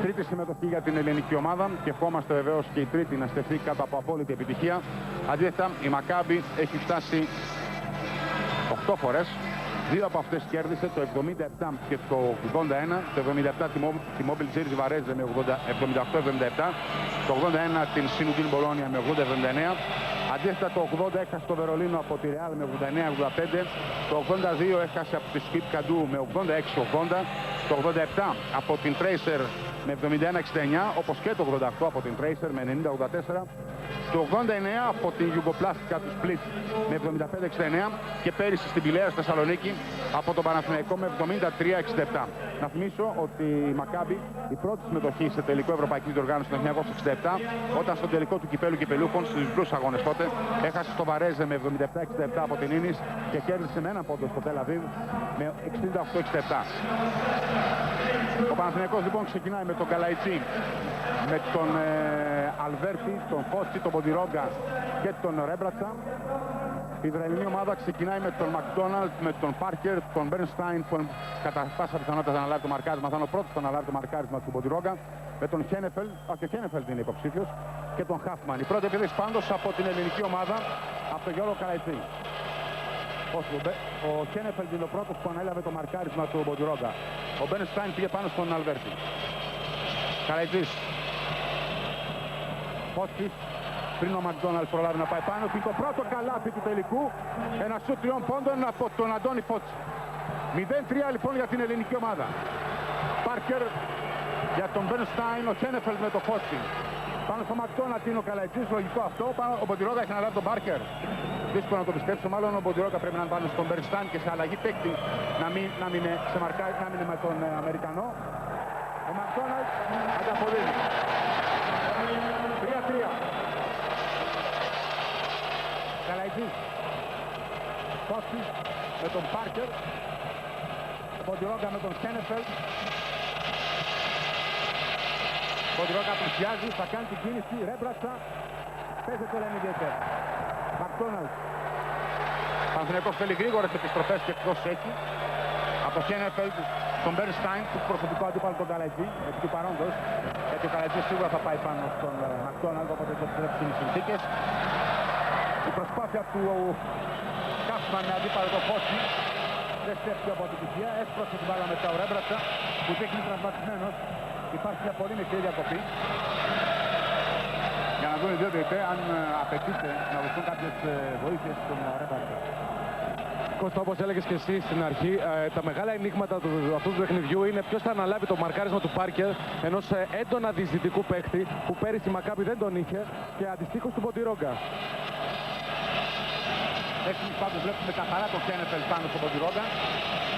Τρίτη συμμετοχή για την ελληνική ομάδα και ευχόμαστε βεβαίως και η τρίτη να στεφθεί κάτω από απόλυτη επιτυχία. Αντίθετα, η Μακάμπι έχει φτάσει 8 φορές. Δύο από αυτές κέρδισε, το 77 και το 81. Το 77 τη Mobile Jersey Varese με 78-77. Το 81 την Sinudin Bologna με 80-79. Αντίθετα, το 80 έχασε το Βερολίνο από τη Real με 89-85. Το 82 έχασε από τη Skip Kadou με 86-80. Το 87 από την Tracer με 71-69, όπως και το 88 από την Tracer με 90-84. Το 89 από την Ιουγκοπλάστικα του Split με 75-69 και πέρυσι στην Πηλαία στη Θεσσαλονίκη από τον Παναθηναϊκό με 73-67. Να θυμίσω ότι η Μακάμπι η πρώτη συμμετοχή σε τελικό ευρωπαϊκή διοργάνωση το 1967, όταν στο τελικό του κυπέλου κυπελούχων στους διπλούς αγώνες τότε έχασε στο Βαρέζε με 77-67 από την Ίνις και κέρδισε με ένα πόντο στο Τελ Αβίβ με 68-67. Ο Παναθηναϊκός λοιπόν ξεκινάει με τον Καλαϊτζή, με τον Αλβέρτη, τον Φώστη, τον Ποντιρόγκα και τον Ρέμπρατσα. Η Ισραηλινή ομάδα ξεκινάει με τον Μακδόναλτ, με τον Πάρκερ, τον Μπέρνσταϊν που κατά πάσα πιθανότητα θα αναλάβει το μαρκάρισμα, θα είναι ο πρώτος που θα αναλάβει το μαρκάρισμα του Ποντιρόγκα, με τον Χένεφελ, και ο Χένεφελ είναι υποψήφιος, και τον Χάφμαν. Η πρώτη επίθεση πάντως από την ελληνική ομάδα, από τον Γιώργο Καλαϊτζή. Ο Χένεφελ είναι ο πρώτος που ανέλαβε το μαρκάρισμα του Ποντιρόγκα. Ο Μπέρνσταϊν πήγε πάνω στον Αλβέρτη. Καλαϊτζής. Φώστης. Πριν ο Μακδόναλτ προλάβει να πάει πάνω, και το πρώτο καλάθι του τελικού, ένα σουτ 3 πόντων από τον Αντώνη Φώτση. 0-3 λοιπόν για την ελληνική ομάδα. Πάρκερ για τον Μπέρνσταϊν, ο Χένεφελ με το Φώτση. Πάνω στο Μακδόναλτ είναι ο Καλαϊτζής, λογικό αυτό. Ο Ποντιρόγκα έχει αναλάβει τον Πάρκερ. Δύσκολο να το πιστέψω, μάλλον ο Ποντιρόγκα πρέπει να είναι πάνω στον Μπέρνσταϊν και σε αλλαγή παίκτη να μείνει με τον Αμερικανό. Ο Μακδόναλτ ανταποδίδει. 3-3. Καλαϊτζής, Φώστης με τον Πάρκερ, Ποντιρόγκα με τον Χένεφελ. Ποντιρόγκα πλησιάζει, θα κάνει την κίνηση, Ρέμπρατσα, παίζεται λένε ιδιαίτερα. Μακδόναλτ. Παναθηναϊκός θέλει γρήγορες επιστροφές και εκτός έχει. Από Χένεφελ στον Μπέρνσταϊν, του προσωπικού αντίπαλου τον Καλαϊτζή, επί του παρόντος, γιατί ο Καλαϊτζής σίγουρα θα πάει πάνω στον Μακδόναλτ, οπότε θα επιτρέψει τις συνθήκες. Η προσπάθεια του Κάφμαν με αντίπαλο το Φώση δεν στέφτηκε από επιτυχία. Έσπρωξε την μπάλα μετά ο Ρέμπρατσα που δείχνει τραυματισμένος. Υπάρχει μια πολύ μικρή διακοπή για να δουν οι δύο διαιτητές αν απαιτείται να δοθούν κάποιες βοήθειες στον Ρέμπρατσα. Κώστα, όπως έλεγες και εσύ στην αρχή, τα μεγάλα ενίγματα αυτού του παιχνιδιού είναι ποιος θα αναλάβει το μαρκάρισμα του Πάρκερ, ενός έντονα διεισδυτικού παίχτη που πέρυσι η Μακάμπι δεν τον είχε, και αντιστοίχως του Ποντιρόγκα. Έτσι πάντως βλέπουμε καθαρά τον Χένεφελ πάνω στον Ποντιρόγκα.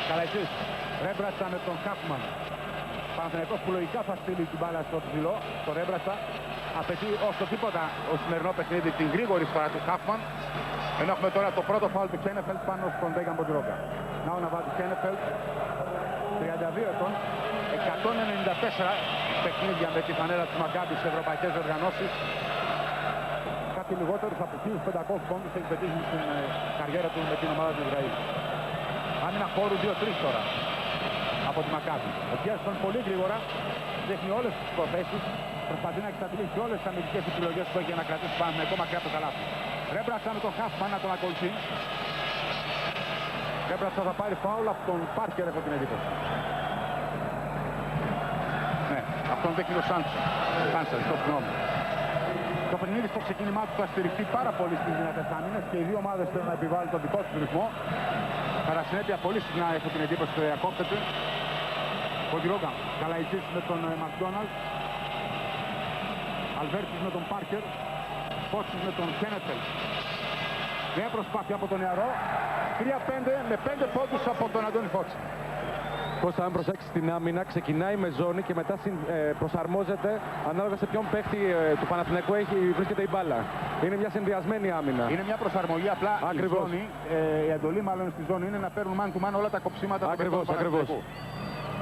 Καλαϊτζής, Ρέμπρατσα με τον Χάφμαν. Παναθηναϊκός που λογικά θα στείλει την μπάλα στο ψηλό, τον Ρέμπρατσα. Απαιτεί όσο τίποτα ο σημερινό παιχνίδι την γρήγορη φορά του Χάφμαν. Ενώ έχουμε τώρα το πρώτο φάουλ του Χένεφελ πάνω στον Ντέγκαν Ποντιρόγκα. Να βάζει Χένεφελ, 32 ετών, 194 παιχνίδια με τη φανέλα της Μακάμπι σε ευρωπαϊκές οργανώσεις. Κάτι λιγότερους από 1500 πόντους έχει πετύχει στην καριέρα του με την ομάδα του Ισραήλ. Άμυνα χώρου 2-3 τώρα από τη Μακάμπι. Ο Γκέρσον πολύ γρήγορα δείχνει όλες τις προθέσεις. Προσπαθεί να εξαντλήσει όλες τις αμυντικές επιλογές που έχει για να κρατήσει πάνω με ακόμα μακριά από το καλάθι. Ρέμπρατσα με τον Χάφμαν να τον ακολουθεί. Ρέμπρατσα θα πάρει φάουλ από τον Πάρκερ, έχω την εντύπωση. Ναι, αυτόν δείχνει ο Σάντσερ, στο συγγνώμη. Το παιχνίδι στο ξεκίνημά του θα στηριχθεί πάρα πολύ στις δυνατές άμυνες και οι δύο ομάδες θέλουν να επιβάλλουν τον δικό τους ρυθμό. Κατά συνέπεια πολύ συχνά έχω την εντύπωση ότι διακόπτεται. Ποντιρόγκα, Καλαϊτζής με τον Μακδόναλτ. Αλβέρτης με τον Πάρκερ. Φώτσης με τον Χένεφελ. Μια προσπάθεια από τον νεαρό. 3-5 με 5 πόντους από τον Αντώνη Φώτση. Κώστα, αν προσέξεις την άμυνα, ξεκινάει με ζώνη και μετά προσαρμόζεται ανάλογα σε ποιον παίχτη του Παναθηναϊκού βρίσκεται η μπάλα. Είναι μια συνδυασμένη άμυνα. Είναι μια προσαρμογή, απλά ακριβώς. Η ζώνη, η εντολή μάλλον στη ζώνη είναι να παίρνουν man to man όλα τα κοψίματα του Παναθηναϊκού.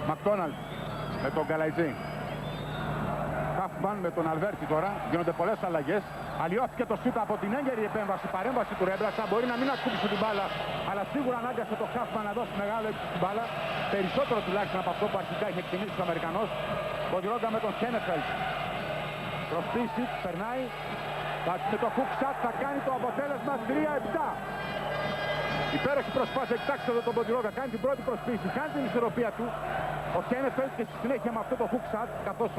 Μακδόναλτ με τον Καλαϊτζή. Χάφμαν με τον Αλβέρτη τώρα. Γίνονται πολλές αλλαγές. Αλλοιώθηκε το σούτ από την έγκαιρη επέμβαση, παρέμβαση του Ρέμπρατσα. Μπορεί να μην ακούμπησε την μπάλα, αλλά σίγουρα ανάγκασε το Χάφμαν να δώσει μεγάλο έξω στην μπάλα. Περισσότερο τουλάχιστον από αυτό που αρχικά είχε εκτιμήσει ο Αμερικανός. Ποντιρόγκα με τον Χένεφελτ. Προσπίσει, περνάει. Με το hook shot θα κάνει το αποτέλεσμα 3-7. Υπέροχη προσπάθεια, κοιτάξτε εδώ τον Ποντιρόγκα. Κάνει την πρώτη προσπίση, κάνει την ισορροπία του. Ο Χένεφελτ και στη συνέχεια με αυτό το hook shot, καθώς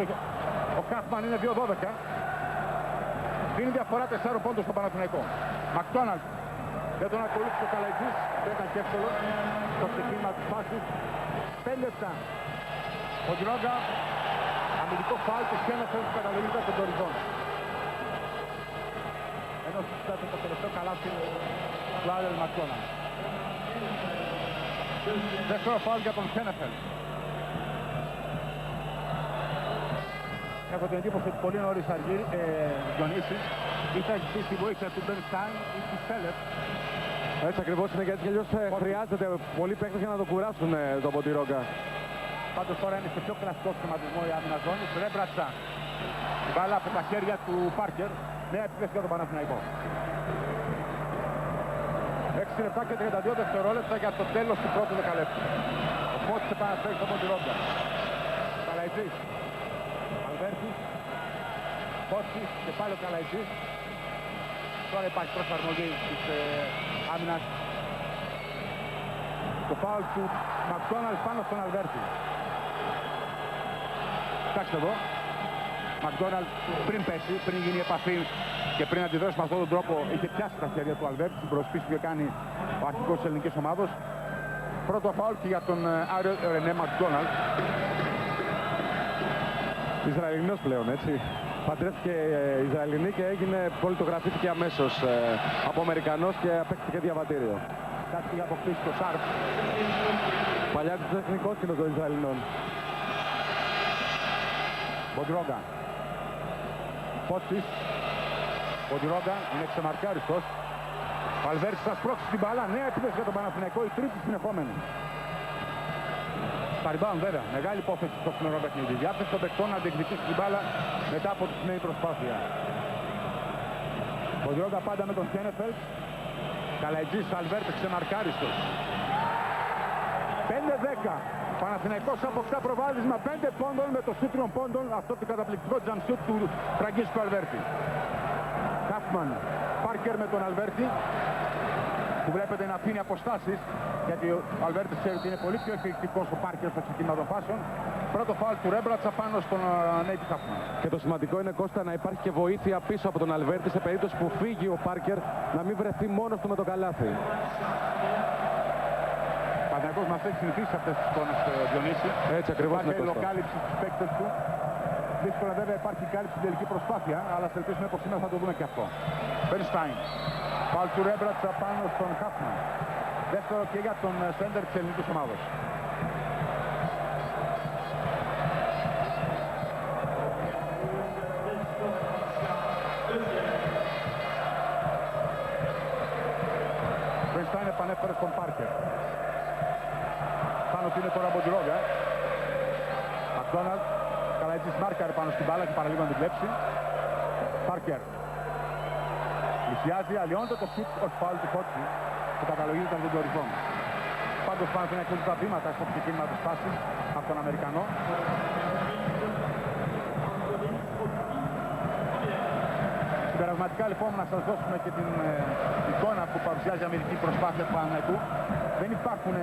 ο Χάφμαν είναι 2-12. Δίνει διαφορά 4 πόντους στο Παναθηναϊκό. Μακδόναλντ. Δεν τον ακολούθησε ο Καλαϊτζής, δεν ήταν και εύκολο στο ξεκίνημα της φάσης. 5 λεπτά. Ποντιρόγκα, αμυντικό φάουλ του Χένεφελτ που καταλογίζεται στον οριζόν. Ενώ συζητάτε το τελευταίο καλάθι του Άρελ Μακδόναλντ. Δεύτερο φάουλ για τον Χένεφελτ. Έχω την εντύπωση ότι πολύ νωρίς Διονύσης ή θα ζητήσει τη βοήθεια του Μπερνστάιν ή του Σέλεφ. Έτσι ακριβώς είναι, γιατί αλλιώς χρειάζεται πολλοί παίκτες για να το κουράσουν τον Ποντιρόγκα. Πάντως τώρα είναι σε πιο κλασικό σχηματισμό η άμυνα ζώνης. Ρέμπρατσα, μπάλα από τα χέρια του Πάρκερ. Νέα επίθεση για τον Παναθηναϊκό. 6 λεπτά και 32 δευτερόλεπτα για το τέλος του πρώτου δεκαλέπτου. Ο Φώτης επαναφέρει στον Ποντιρόγκα. Καλαϊτζής. Αλβέρτης. Φώτης και πάλι ο Καλαϊτζής. Τώρα υπάρχει προσαρμογή της άμυνας. Το φάουλ του Μακδόναλντ πάνω στον Αλβέρτη. Κοιτάξτε εδώ. Μακδόναλντ πριν πέσει, πριν γίνει η επαφή και πριν αντιδράσει με αυτόν τον τρόπο, είχε πιάσει τα χέρια του Αλβέρτη στην προσπίση που είχε κάνει ο αρχηγός της ελληνικής ομάδος. Πρώτο φάουλ και για τον Άριο Ρενέ Μακδόναλντ. Ισραηλινός πλέον, έτσι. Παντρεύτηκε Ισραηλινή και πολιτογραφήθηκε αμέσως από Αμερικανός και απέκτηκε διαβατήριο. Κάτι για αποκτήσει το Σάρπ. Παλιά του εθνικός κοινός των Ισραηλινών. Ποντιρόγκα. Φώτης. Ποντιρόγκα είναι ξεμαρκάριστος. Ο Αλβέρτης θα σπρώξει την μπάλα. Νέα επίθεση για τον Παναθηναϊκό, η τρίτη συνεχόμενη. Στα rebound βέβαια. Μεγάλη υπόθεση στο φθηνό παιχνίδι. Διάθεση των παικτών να διεκδικήσει την μπάλα μετά από τη σημερινή προσπάθεια. Ποντιρόγκα πάντα με τον Χένεφελτ. Καλαϊτζής, Αλβέρτης ξεμαρκάριστος. 5-10. Παναθηναϊκός αποκτά προβάδισμα 5 πόντων με το σούτ 3 πόντων. Αυτό το καταπληκτικό τζαμσούτ του Φραγκίσκου Αλβέρτη. Χάφμαν, Πάρκερ με τον Αλβέρτη. Που βλέπετε να αφήνει αποστάσεις. Γιατί ο Αλβέρτης ξέρει ότι είναι πολύ πιο εκπληκτικός ο Πάρκερ στο ξεκίνημα των φάσεων. Πρώτο φάουλ του Ρέμπρατσα πάνω στον Νέιτι Χάφμαν. Και το σημαντικό είναι, Κώστα, να υπάρχει και βοήθεια πίσω από τον Αλβέρτη σε περίπτωση που φύγει ο Πάρκερ, να μην βρεθεί μόνος του με το καλάθι. Ο Παναθηναϊκός μας έχει συνηθίσει αυτές τις εικόνες, Διονύση. Έτσι ακριβώς είναι, υπάρχει Κώστα. λοκάλυψη στους παίκτες του. Δύσκολα βέβαια υπάρχει κάλυψη στην τελική προσπάθεια, αλλά θα ελπίσουμε πως σήμερα θα το δούμε και αυτό. Μπερνστάιν. Φάουλ του Ρέμπρατσα πάνω στον Χάφμαν. Δεύτερο και για τον σέντερ της ελληνικής ομάδας. Μπερνστάιν επανέφερε στον Πάρκερ. Πάνω του είναι τώρα Ποντιρόγκα. Μακδόναλντ. Καλαϊτζής μάρκαρε πάνω στην μπάλα και παραλίγο να την κλέψει. Πάρκερ. Πλησιάζει, αλλοιώνεται το σουτ ως φάουλ του Φώτση που καταλογίζεται από τον οριζόν. Πάντως πάνω να έχουν τα βήματα στο ξεκίνημα της φάσης από τον Αμερικανό. Συμπερασματικά λοιπόν να σας δώσουμε και την εικόνα που παρουσιάζει η αμυντική προσπάθεια του Παναθηναϊκού. Δεν υπάρχουν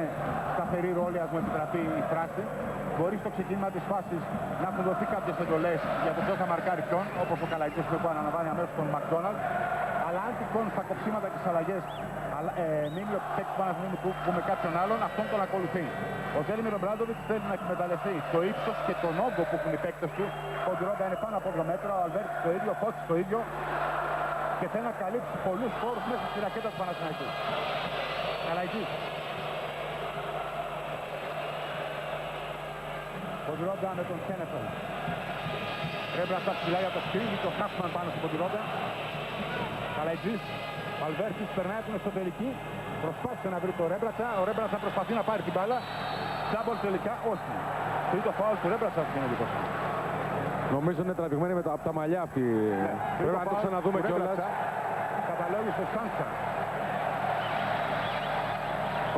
σταθεροί ρόλοι, ας μου επιτραπεί η φράση. Μπορεί στο ξεκίνημα της φάσης να έχουν δοθεί κάποιες εντολές για το ποιος θα μαρκάρει ποιον, όπως ο Καλαϊτζής που αναλαμβάνει αμέσως τον Μακδόναλντ. Αλλά αν τυχόν στα κοψίματα και τις αλλαγές μείνει ο παίκτης του Παναθηναϊκού που με κάποιον άλλον, αυτόν τον ακολουθεί. Ο Ζέλιμιρ Ομπράντοβιτς θέλει να εκμεταλλευτεί το ύψος και τον όγκο που έχουν οι παίκτες του. Ο Ποντιρόγκα είναι πάνω από 2 μέτρα, ο Αλβέρτης το ίδιο, ο Φώτης το ίδιο. Και θέλει να καλύψει πολλούς χώρους μέσα στη ρακέτα του Παναθηναϊκού. Καλαϊτζής. Ποντιρόγκα με τον Χένεφελτ. Ρέμπρατσα ψηλά για το σκρίνι, το Χάφμαν πάνω στον Ποντιρόγκα. Καλαϊτζής. Ο Αλβέρτης περνάει την εσωτερική. Προσπάθησε να βρει το Ρέμπρατσα. Ο Ρέμπρατσα προσπαθεί να πάρει την μπάλα. Τζάμπολ τελικά όχι. Τρίτο φάουλ του Ρέμπρατσα στην εντύπωση. Νομίζω είναι τραβηγμένη από τα μαλλιά αυτή. Πρέπει να το ξαναδούμε κιόλας. Καταλόγησε Σάντσα.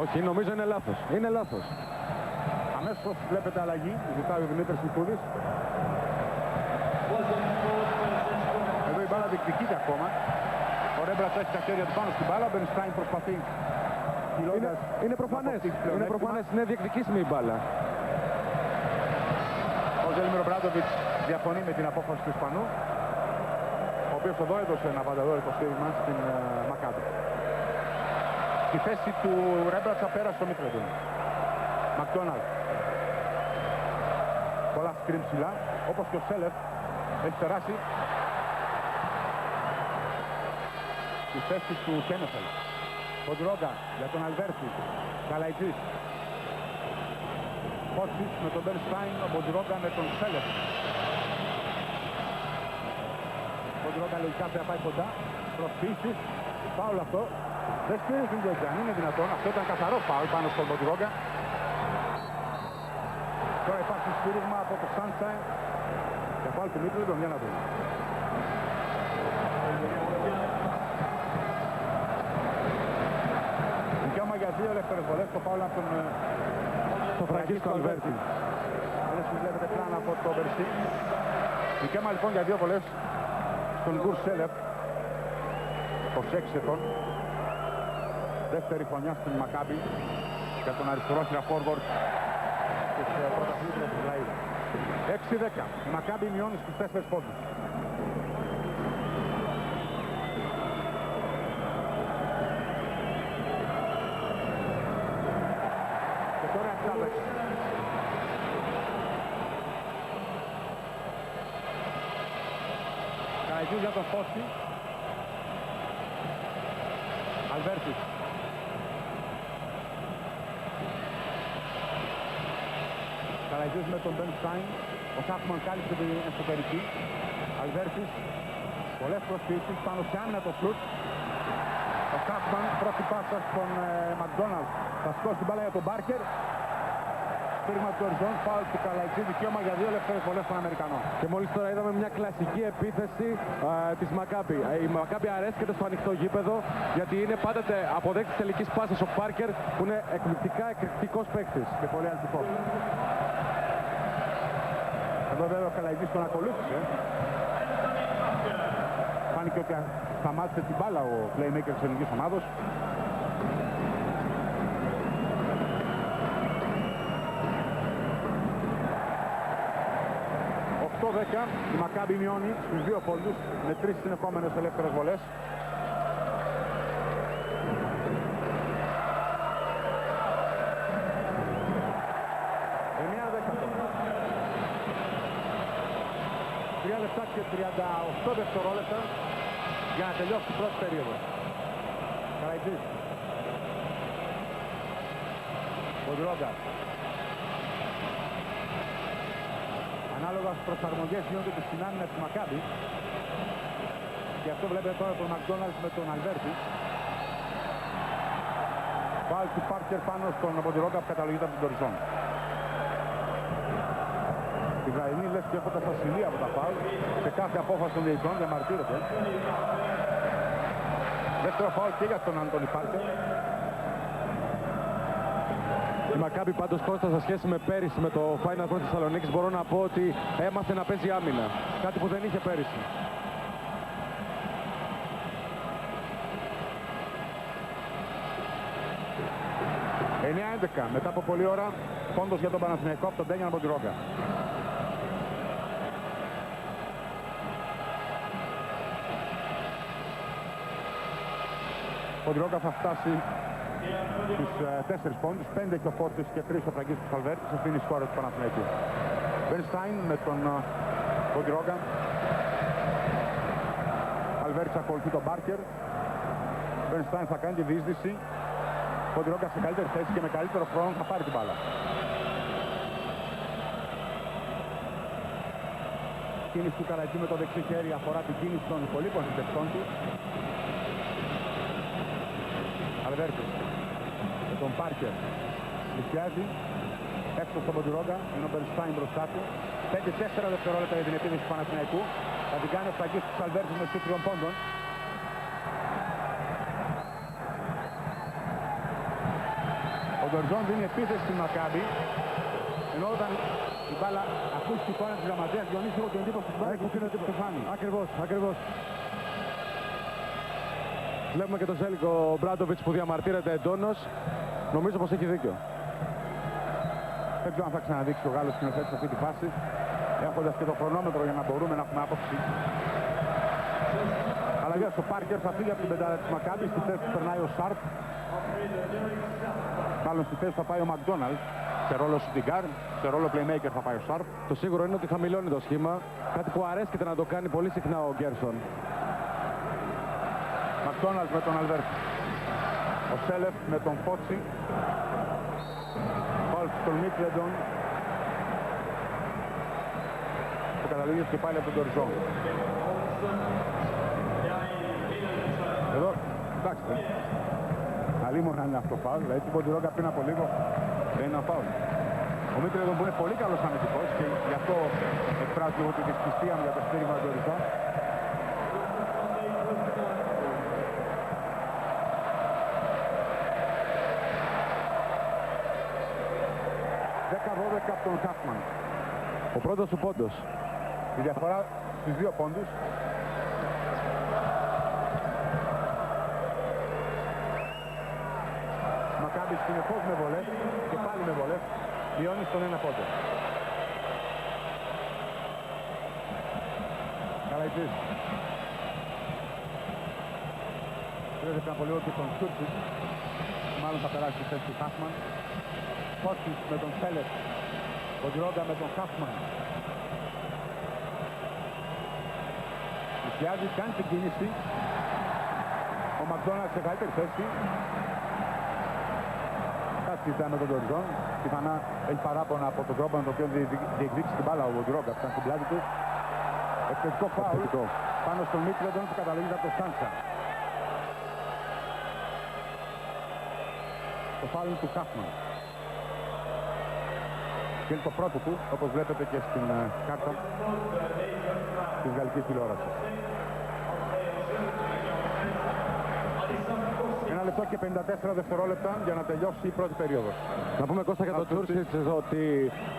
Όχι, νομίζω είναι λάθος. Είναι λάθος. Αμέσως βλέπετε αλλαγή, ζητάει ο Δημήτρης Νικούδης. Εδώ η μπάλα διεκδικείται ακόμα. Ο Ρέμπρατς έχει τα χέρια του πάνω στην μπάλα, ο Μπερνστάιν προσπαθεί. Είναι προφανές, είναι διεκδικήσιμη η μπάλα. Ο Ζέλιμιρ Ομπράντοβιτς διαφωνεί με την απόφαση του Ισπανού, ο οποίος εδώ έδωσε ένα πανταδό υποστήριμα στην Μακάμπι. Στη θέση του Ρέμπρατς απέρασε στο Μίτρετον. Μακδόναλντ. Πολλά σκριν ψηλά, όπως και ο Σέλεφ έχει περάσει στη θέση του Κένεφελ. Ποντρόγκα για τον Αλβέρτη. Καλαϊτζής. Κότσις με τον Μπερνστάιν, ο Ποντρόγκα με τον Σέλεφ. Ποντρόγκα λογικά θα πάει κοντά. Προσπίσεις. Φάουλ αυτό. Δεν στήριζουν το αν είναι δυνατόν. Αυτό ήταν καθαρό φάουλ πάνω στον Ποντρόγκα. Τώρα υπάρχει στήριγμα από το Sunshine. Για φάουλ του Μίτρου, για να δούμε. Δικαίωμα για 2 ελεύθερες βολές, το φάουλ από τον Φραγκίσκο Αλβέρτη. Όλες που βλέπετε πλάνα από το Μπερσί. Δικαίωμα λοιπόν για 2 βολές στον Γκουρ Σέλεφ. 26 ετών. Δεύτερη χρονιά στην Μακάμπι για τον αριστερόχειρα forward της πρωταθλήτριας του Λαΐδα. 6-10. Η Μακάμπι μειώνει στους 4 πόντους. Και τώρα εξάδεξη. Καραγιούς για τον Φώστη. Αλβέρτης. Καραγιούς με τον Μπερνστάιν. Ο Σάχμαν κάλυψε την εσωτερική. Αλβέρτης. Πολλές προσπίσεις πάνω σε άνετο σουτ. Ο Σάχμαν πρώτη πάσα στον Μακδόναλντ. Θα σκώσει την μπάλα για τον Μπάρκερ. Στήριγμα του Οριζόν, φάουλ του Καλαϊτζή, δικαίωμα για 2 ελεύθερες βολές των Αμερικανών. Και μόλις τώρα είδαμε μια κλασική επίθεση της Μακάμπι. Η Μακάμπι αρέσκεται στο ανοιχτό γήπεδο, γιατί είναι πάντα αποδέκτης τελικής πάσας ο Πάρκερ, που είναι εκρηκτικός παίκτης. Και πολύ αλτικός. Εδώ βέβαια ο Καλαϊτζής τον ακολούθησε. Φάνηκε ότι σταμάτησε την μπάλα ο playmaker της ελληνικής ομάδος. Η Μακάμπι μειώνει στους 2 πόντους με 3 συνεχόμενες ελεύθερες βολές. Τρία λεπτά και 38 δευτερόλεπτα για να τελειώσει η πρώτη περίοδο. Καραϊτζής. Ποντρόγκα. Ανάλογα στις προσαρμογές γίνονται και στην άμυνα της Μακάμπι. Και αυτό βλέπετε τώρα τον Μακδόναλντ με τον Αλβέρτη. Φάουλ του Πάρκερ πάνω στον Ποντρόγκα που καταλογείται από την Οριζόν. Οι Βραϊνοί λες και έχοντας ασυλία από τα φάουλ. Σε κάθε απόφαση των διαιτητών διαμαρτύρεται. Δεύτερο φάουλ και για τον Αντώνη Πάρκερ. Η Μακάμπι πάντως, Κώστα, σε σχέση με πέρυσι με το Final Four της Θεσσαλονίκης, μπορώ να πω ότι έμαθε να παίζει άμυνα. Κάτι που δεν είχε πέρυσι. Μετά από πολλή ώρα, πόντος για τον Παναθηναϊκό από τον Ντένιαν Ποντρόγκα. Ποντρόγκα θα φτάσει στους 4 πόντους, 5 και ο Φόρτης και 3 ο Φραγκίσκος του Αλβέρτης, αυτή είναι η σκόρα του Παναθηναϊκού. Μπερνστάιν με τον Ποντρόγκα. Αλβέρτης ακολουθεί τον Μπάρκερ. Μπερνστάιν θα κάνει τη διείσδυση. Ποντρόγκα σε καλύτερη θέση και με καλύτερο χρόνο θα πάρει την μπάλα. Κίνηση του Καρατζή με το δεξί χέρι αφορά την κίνηση των υπολείπων συντεκτών του. Αλβέρτης με τον Πάρκερ πλησιάζει έξω στον Ποντρόγκα, είναι ο Μπερνστάιν μπροστά του. 5-4 δευτερόλεπτα για την επίθεση του Παναθηναϊκού. Θα την κάνει ο Φραγκίσκος του Αλβέρτης με στους 3 πόντων. Ο Ντορζόν δίνει επίθεση στην Μακάμπι. Ενώ όταν η μπάλα ακούστηκε η εικόνα της γραμματέας Διονύση, έχω την εντύπωση της μπάλας που είναι το φάνη. Ακριβώς. Βλέπουμε και τον Ζέλικο Μπράντοβιτς που διαμαρτύρεται εντόνως. Νομίζω πως έχει δίκιο. Δεν ξέρω αν θα ξαναδείξει ο Γάλλος σκηνοθέτης αυτή τη φάση, έχοντας και το χρονόμετρο για να μπορούμε να έχουμε άποψη. Αλλαγή στο Πάρκερ θα φύγει από την πεντάδα της Μακάμπη, στη θέση του περνάει ο Σάρπ. Μάλλον στη θέση θα πάει ο Μακδόναλντ, σε ρόλο shooting guard, σε ρόλο playmaker θα πάει ο Σάρπ. Το σίγουρο είναι ότι χαμηλώνει το σχήμα, κάτι που αρέσκεται να το κάνει πολύ συχνά ο Γκέρσον. Μακδόναλντ με τον Αλβέρτ. Ο Σέλεφ με τον Φότσι. Όλφ τον Μίτλεντον. Το καταλήγει και πάλι από τον Τοριζό. Εδώ, εντάξει, αλίμονα είναι αυτό φάουλ, δηλαδή την Ποντιρόγκα πριν από λίγο δεν είναι ένα φάουλ. Ο Μίτλεντον που είναι πολύ καλός αμυντικός και γι' αυτό εκφράζει λίγο τη δυσπιστία μου για το στήριγμα του Τοριζό. 10-12 από τον Χάφμαν. Ο πρώτος του πόντος. Η διαφορά στις 2 πόντους. Μακάμπη συνεχώς με βολές και πάλι με βολές. Μειώνει στον 1 πόντο. Καλαϊτής. Πρέπει πριν από λίγο και τον Σούρτσιτ. Μάλλον θα περάσει στη θέση του Χάφμαν. Φόσκης με τον Σέλεφ. Ο Ντρόγκα με τον Χάφμαν. Ισιάζει, κάνει την κίνηση. Ο Μακδόναλντ σε καλύτερη θέση. Κάτι κοιτάει με τον Τοριζόν. Πιθανά έχει παράπονα από τον τρόπο με τον οποίο διεκδίκησε την μπάλα ο Ντρόγκα που ήταν στην πλάτη του. Εκπαιδευτικό φάουλ πάνω στον Μίτλεντον που καταλήγει από το Σάντσα. Το φάουλ είναι του Χάφμαν. Και είναι το πρώτο του, όπως βλέπετε και στην κάρτα της γαλλικής τηλεόρασης. 1 λεπτό και 54 δευτερόλεπτα για να τελειώσει η πρώτη περίοδος. Να πούμε Κώστα για τον Τσούρτσιτς ότι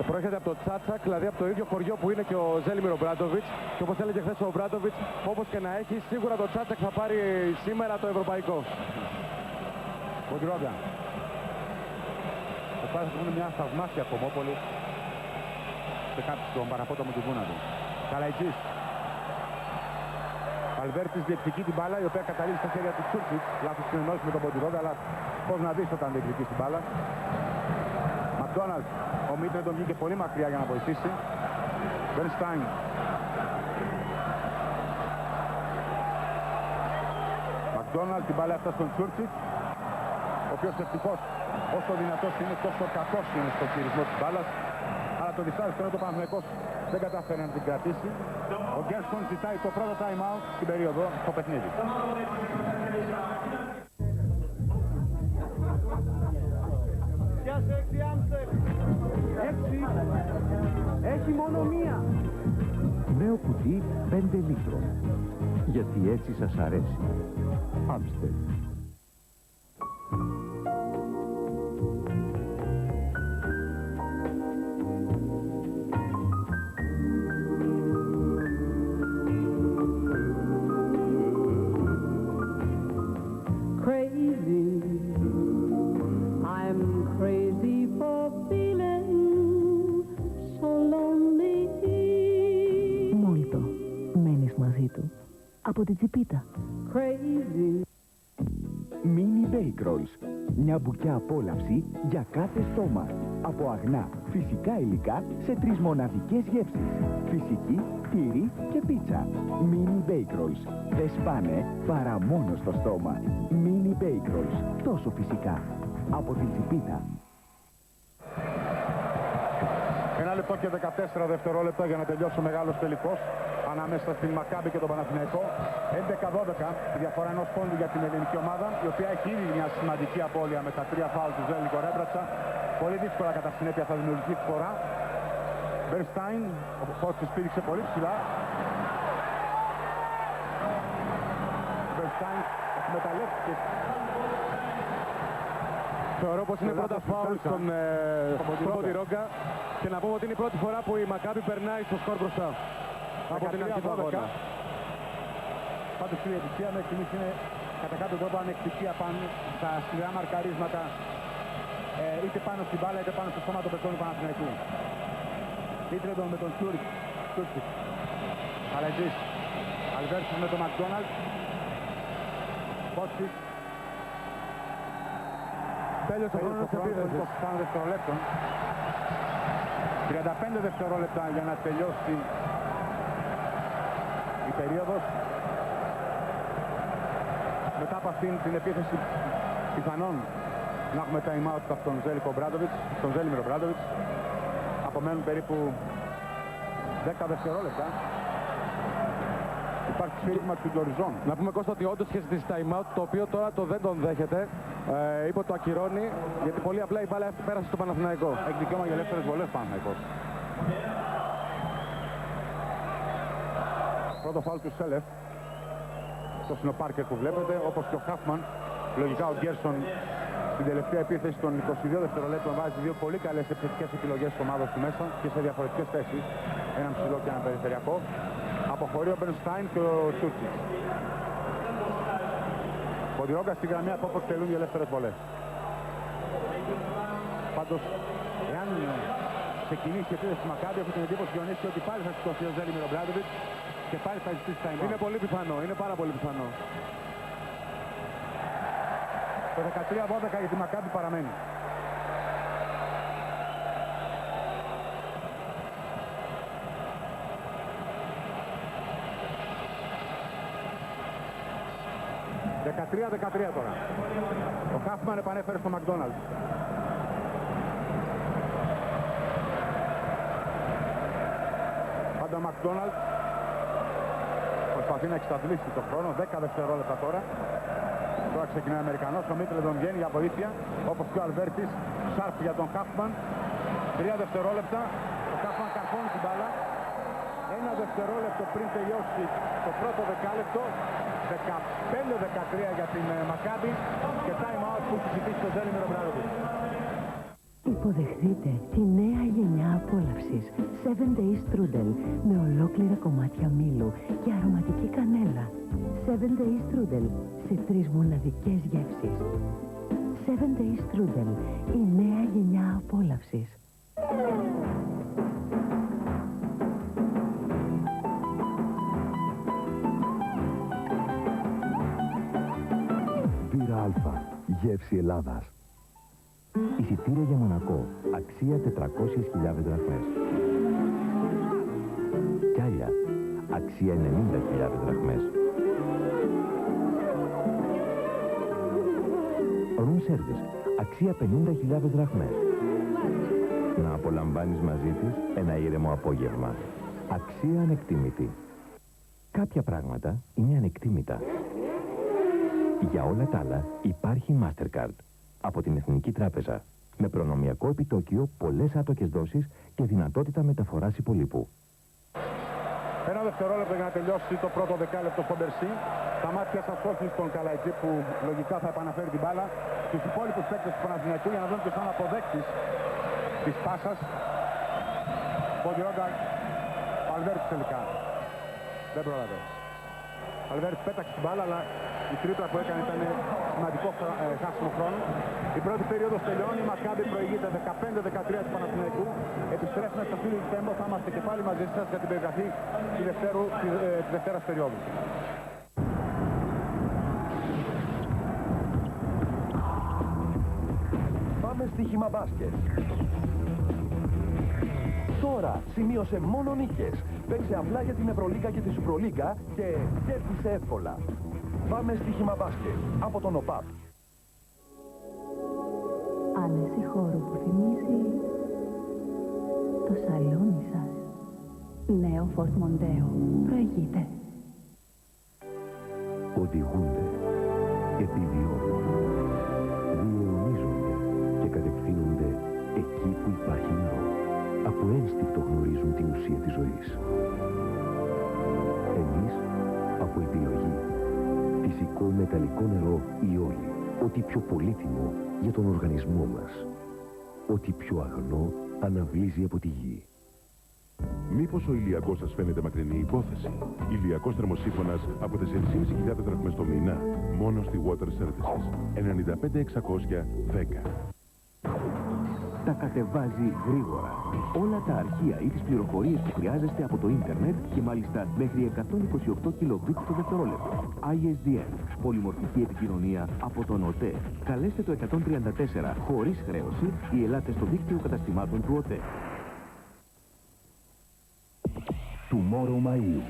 προέρχεται από το Τσάτσακ, δηλαδή από το ίδιο χωριό που είναι και ο Ζέλιμιρ Μπράντοβιτς. Και όπως έλεγε χθες ο Μπράντοβιτς, όπως και να έχει, σίγουρα το Τσάτσακ θα πάρει σήμερα το ευρωπαϊκό. Ο Ντρόγκα. Προσπάθησε που είναι μια θαυμάσια κομμόπολη σε κάτι στον παραπόταμο του Βούναντο. Καλαϊτζής. Αλβέρτης διεκδικεί την μπάλα η οποία καταλήγει στα χέρια του Τσούρτσιτς. Λάθος συνεννόηση με τον Ποντιρόγκα, αλλά πώς να δεις όταν διεκδικείς την μπάλα. Μακδόναλντ. Ο Μίτλεντον βγήκε πολύ μακριά για να βοηθήσει. Μπερνστάιν. Μακδόναλντ, την μπάλα αυτά στον Τσούρτσιτς, ο οποίος ευτυχώς όσο δυνατός είναι, τόσο κακός είναι στο χειρισμό της μπάλας. Αλλά το δυσάρεστο είναι το Παναθηναϊκός δεν κατάφερε να την κρατήσει. Ο Γκέρσον ζητάει το πρώτο time out στην περίοδο στο παιχνίδι. Έχει μόνο μία. Νέο κουτί 5 λίτρων. Γιατί έτσι σας αρέσει. Άμστερ. Από την τσιπίτα. Mini Bake Rolls. Μια μπουκιά απόλαυση για κάθε στόμα. Από αγνά, φυσικά υλικά σε 3 μοναδικές γεύσεις. Φυσική, τυρί και πίτσα. Mini Bake Rolls. Δεν σπάνε παρά μόνο στο στόμα. Mini Bake Rolls. Τόσο φυσικά. Από την τσιπίτα. 1 λεπτό και 14 δευτερόλεπτα για να τελειώσει ο μεγάλος τελικός ανάμεσα στην Μακάμπη και τον Παναθηναϊκό. 11-12 η διαφορά ενός πόντου για την ελληνική ομάδα, η οποία έχει ήδη μια σημαντική απώλεια με τα 3 φάουλ του Ζέλικο Ρέμπρατσα. Πολύ δύσκολα κατά συνέπεια θα δημιουργηθεί φορά. Μπερνστάιν, ο Φώτσης πήδηξε πολύ ψηλά. Μπερνστάιν εκμεταλλεύτηκε Θεωρώ πως είναι πρώτα φάουλ στον Ποντιρόγκα και να πούμε ότι είναι η πρώτη φορά που η Μακάμπι περνάει στο σκορ μπροστά από την αρχή του αγώνα. Πάντως η επιτυχία μέχρι στιγμής είναι κατά κάποιο τρόπο ανεκτική απάνω στα σκληρά μαρκαρίσματα είτε πάνω στην μπάλα είτε πάνω στο στόμα των παιχτών του Παναθηναϊκού. Μίτλετον με τον Σούρικ. Αλετζής. Αλβέρτης με τον Μακδόναλντ. Κότσις. Τέλειωσε ο χρόνος της επίθεσης. 20 δευτερολέπτων. 35 δευτερόλεπτα για να τελειώσει η περίοδος. Μετά από αυτήν την επίθεση πιθανόν να έχουμε time out από τον Ζέλιμιρο Μπράντοβιτς. Απομένουν περίπου 10 δευτερόλεπτα. Υπάρχει σφύριγμα του Ντοριζόν. Να πούμε, Κώστα, ότι όντως είχε ζητήσει time out, το οποίο τώρα δεν τον δέχεται. Είπε το ακυρώνει, γιατί πολύ απλά η μπάλα πέρασε στο Παναθηναϊκό. Έχει δικαίωμα για ελεύθερες βολές Παναθηναϊκός. Πρώτο φάουλ του Σέλεφ. Αυτό είναι ο Πάρκερ που βλέπετε, όπως και ο Χάφμαν. Λογικά ο Γκέρσον στην τελευταία επίθεση των 22 δευτερολέπτων βάζει δύο πολύ καλές επιθετικές επιλογές της ομάδας του μέσα και σε διαφορετικές θέσεις. Έναν ψηλό και έναν περιφερειακό. Αποχωρεί ο Μπερνστάιν και ο Τσούτσιτς. Ποντιρόγκα στη γραμμή από όπως τελούν οι ελεύθερες βολές. Πάντως, εάν ξεκινήσει η επίθεση της Μακάμπι, έχω την εντύπωση Διονύση ότι πάλι θα σηκωθεί ο Ζέλιμιρο Μπράντοβιτς και πάλι θα ζητήσει time out. Είναι πολύ πιθανό, είναι πάρα πολύ πιθανό. Το 13-12 για τη Μακάμπι παραμένει. ...13-13 τώρα. Ο Χάφμαν επανέφερε στο Μακδόναλντ. Πάντα ο Μακδόναλντ προσπαθεί να εξαντλήσει το χρόνο. 10 δευτερόλεπτα τώρα. Τώρα ξεκινάει ο Αμερικανός. Ο Μίτλετον βγαίνει για βοήθεια. Όπως και ο Αλβέρτης. Σάρφ για τον Χάφμαν. 3 δευτερόλεπτα. Ο Χάφμαν καρφώνει την μπάλα. 1 δευτερόλεπτο πριν τελειώσει το πρώτο δεκάλεπτο. 15-13 για την Μακάμπι και time out που έχει ζητήσει το Ζέλιμιρο Μπράντοβιτς. Υποδεχτείτε τη νέα γενιά απόλαυσης 7 Days Strudel με ολόκληρα κομμάτια μήλου και αρωματική κανέλα. 7 Days Strudel σε 3 μοναδικές γεύσεις. 7 Days Strudel, η νέα γενιά απόλαυσης. Μπύρα Α, γεύση Ελλάδας. Εισιτήρια για Μονακό, αξία 400.000 δραχμές. Κιάλια, αξία 90.000 δραχμές. Room service, αξία 50.000 δραχμές. Να απολαμβάνεις μαζί της ένα ήρεμο απόγευμα. Αξία ανεκτήμητη. Κάποια πράγματα είναι ανεκτήμητα. Για όλα τα άλλα υπάρχει Mastercard από την Εθνική Τράπεζα με προνομιακό επιτόκιο, πολλές άτοκες δόσεις και δυνατότητα μεταφοράς υπολείπου. Ένα δευτερόλεπτο για να τελειώσει το πρώτο δεκάλεπτο στο Μπερσί. Τα μάτια σας όχι στον Καλαϊτζή που λογικά θα επαναφέρει την μπάλα. Στους υπόλοιπους παίκτες του Παναθηναϊκού για να δουν ποιος θα είναι αποδέκτης της πάσας. Ποντιρόγκα, ο Αλβέρτης τελικά. Δεν πρόλαβε. Ο Αλβέρτης πέταξε την μπάλα, αλλά η τρίπλα που έκανε ήταν σημαντικό χάσιμο χρόνο. Η πρώτη περίοδος τελειώνει, η Μακάμπι προηγείται 15-13 του Παναθηναϊκού. Επιστρέφουμε στο Φίλιπ Τέμπο, θα είμαστε και πάλι μαζί σας για την περιγραφή τη δευτέρας περίοδου. Πάμε στοίχημα μπάσκετ. Τώρα σημείωσε μόνο νίκες. Παίξε απλά για την Ευρωλίγκα και τη Σουπρολίγκα και κέρδισε εύκολα. Πάμε στοίχημα μπάσκετ από τον ΟΠΑΠ. Άνεση χώρο που θυμίζει το σαλόνι σας. Νέο Ford Mondeo. Προηγείται. Οδηγούνται, επιβιώνουν, διαιωνίζονται και κατευθύνονται εκεί που υπάρχει νερό. Από ένστικτο γνωρίζουν την ουσία της ζωής. Εμείς από επιλογή. Φυσικό μεταλλικό νερό ή όλοι. Ό,τι πιο πολύτιμο για τον οργανισμό μας. Ό,τι πιο αγνό αναβλύζει από τη γη. Μήπως ο ηλιακός σας φαίνεται μακρινή υπόθεση? Ηλιακός θερμοσύφωνας από 4.500 δραχμές το μήνα. Μόνο στη Water Services. 95-600-10. Τα κατεβάζει γρήγορα. Όλα τα αρχεία ή τις πληροφορίες που χρειάζεστε από το ίντερνετ και μάλιστα μέχρι 128 kbit το δευτερόλεπτο. ISDN. Πολυμορφική επικοινωνία από τον ΟΤΕ. Καλέστε το 134 χωρίς χρέωση ή ελάτε στο δίκτυο καταστημάτων του ΟΤΕ. Tomorrow Μαΐου.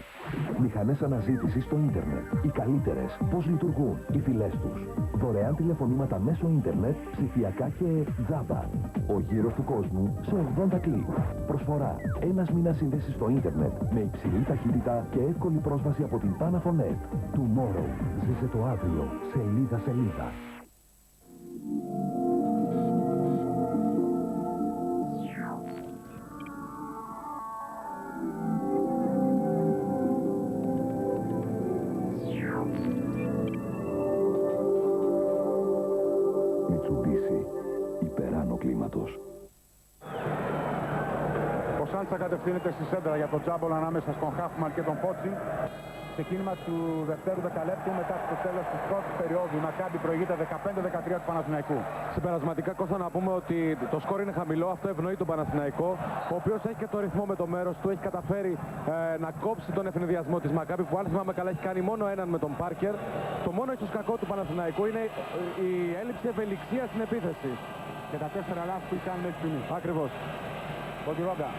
Μηχανές αναζήτησης στο ίντερνετ. Οι καλύτερες. Πώς λειτουργούν. Οι φυλές τους. Δωρεάν τηλεφωνήματα μέσω ίντερνετ, ψηφιακά και τζάμπα. Ο γύρος του κόσμου σε 80 κλικ. Προσφορά. Ένας μήνας σύνδεση στο ίντερνετ με υψηλή ταχύτητα και εύκολη πρόσβαση από την Panafonet. Tomorrow. Ζήσε το αύριο. Σελίδα. Ο Σάντσα κατευθύνεται στη σέντρα για τον τζάμπολ ανάμεσα στον Χάφμαν και τον Πότσι. Ξεκίνημα του δευτέρου δεκαλέπτου μετά το τέλος της πρώτης περίοδου. Η Μακάμπι προηγείται 15-13 του Παναθηναϊκού. Συμπερασματικά, Κώστα, να πούμε ότι το σκορ είναι χαμηλό. Αυτό ευνοεί τον Παναθηναϊκό, ο οποίος έχει και το ρυθμό με το μέρος του. Έχει καταφέρει να κόψει τον ευνηδιασμό της Μακάμπι, που αν θυμάμαι καλά έχει κάνει μόνο έναν με τον Πάρκερ. Το μόνο ίσως κακό του Παναθηναϊκού είναι η έλλειψη ευελιξίας στην επίθεση. Και τα 4 λάθη που είχαν μέχρι στιγμή. Ακριβώς. Ποντιρόγκα.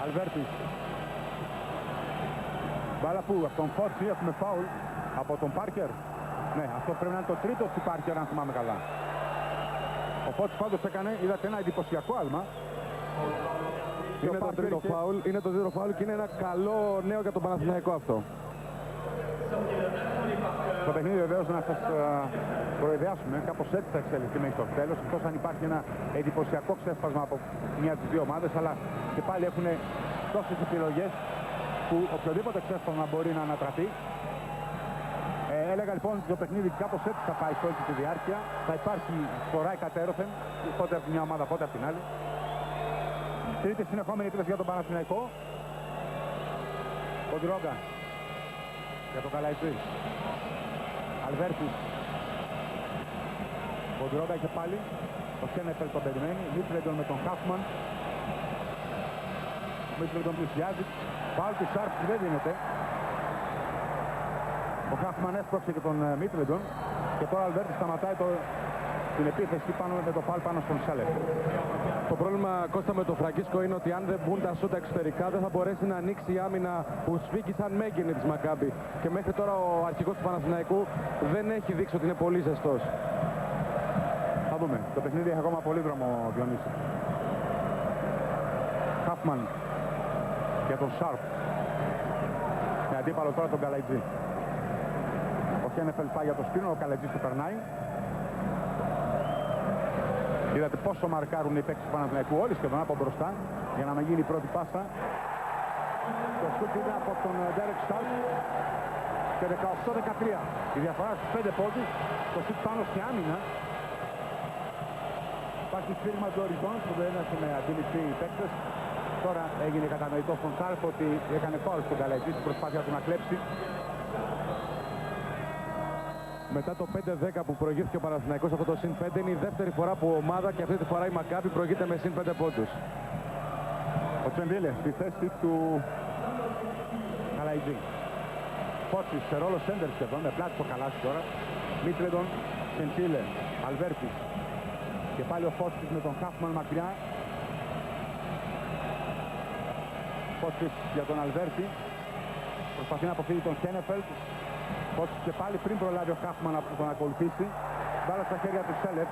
Αλβέρτης. Μπάλα που από τον Φότσι έχουμε φάουλ από τον Πάρκερ. Ναι, αυτό πρέπει να είναι το τρίτο του Πάρκερ αν θυμάμαι καλά. Ο Φότσι πάντως έκανε, είδατε, ένα εντυπωσιακό άλμα. Είναι το τρίτο φάουλ, είναι το τρίτο φάουλ και είναι ένα καλό νέο για τον Παναθηναϊκό αυτό. Το παιχνίδι βεβαίως να σας προειδεάσουμε, κάπως έτσι θα εξελιχθεί μέχρι το τέλος, εκτός αν υπάρχει ένα εντυπωσιακό ξέσπασμα από μια από τις δύο ομάδες, αλλά και πάλι έχουν τόσες επιλογές που οποιοδήποτε ξέσπασμα μπορεί να ανατραπεί. Έλεγα λοιπόν ότι το παιχνίδι κάπως έτσι θα πάει σε όλη τη διάρκεια. Θα υπάρχει φορά εκατέρωθεν, πότε από τη μια ομάδα, πότε από την άλλη. Τρίτη συνεχόμενη επίθεση για τον Παναθηναϊκό. Ποντιρόγκα για τον Καλαϊτζή. Αλβέρτης. Ποντιρόγκα και πάλι. Ο Σένεφελ τον περιμένει. Μίτλεντον με τον Χάφμαν. Μίτλεντον πλησιάζει. Φάουλ του Σάρπ που δεν δίνεται. Ο Χάφμαν έσπρωξε και τον Μίτλεντον. Και τώρα ο Αλβέρτης σταματάει την επίθεση πάνω με το φάουλ πάνω στον Σέλεφ. Το πρόβλημα, Κώστα, με τον Φραγκίσκο είναι ότι αν δεν μπουν τα σούτα εξωτερικά δεν θα μπορέσει να ανοίξει η άμυνα που σφίγγει σαν μέγενη της Μακάμπι. Και μέχρι τώρα ο αρχηγός του Παναθηναϊκού δεν έχει δείξει ότι είναι πολύ ζεστός. Θα δούμε. Το παιχνίδι έχει ακόμα πολύ δρόμο, Διονύση. Χάφμαν για τον Σάρπ. Με αντίπαλο τώρα τον Καλαϊτζή. Ο Χένεφελ πάει για το σπίνο, ο Καλαϊτζής του περνάει. Είδατε πόσο μαρκάρουν οι παίκτες του Παναθηναϊκού, όλοι σχεδόν από μπροστά, για να μην γίνει η πρώτη πάσα. Το σούτ είναι από τον Ντέρεκ Στάρκ και 18-13. Η διαφορά στους 5 πόντους, το σούτ πάνω στη άμυνα. Υπάρχει σφύριγμα του οριζόντ που δεν έχουν αντιληφθεί οι παίκτες. Τώρα έγινε κατανοητό στον Σάρφ ότι έκανε φάουλ στον Καλαϊτζή στην προσπάθεια του να κλέψει. Μετά το 5-10 που προηγήθηκε ο Παναθηναϊκός, αυτό το συν 5 είναι η δεύτερη φορά που ομάδα και αυτή τη φορά η Μακάμπι προηγείται με συν 5 πόντους. Ο Τσεντήλε στη θέση του Καλαϊτζή. Φώτσις σε ρόλο σέντερ σχεδόν, με πλάτη στο καλάσι τώρα. Μίτλεντον, Τσεντήλε, Αλβέρτης. Και πάλι ο Φώτσις με τον Χάφμαν μακριά. Φώτσις για τον Αλβέρτη. Προσπαθεί να αποφύγει τον Χένεφελτ. Φώτσις και πάλι πριν προλάβει ο Χάφμαν να τον ακολουθήσει. Μπάλα στα χέρια του Σέλεφ.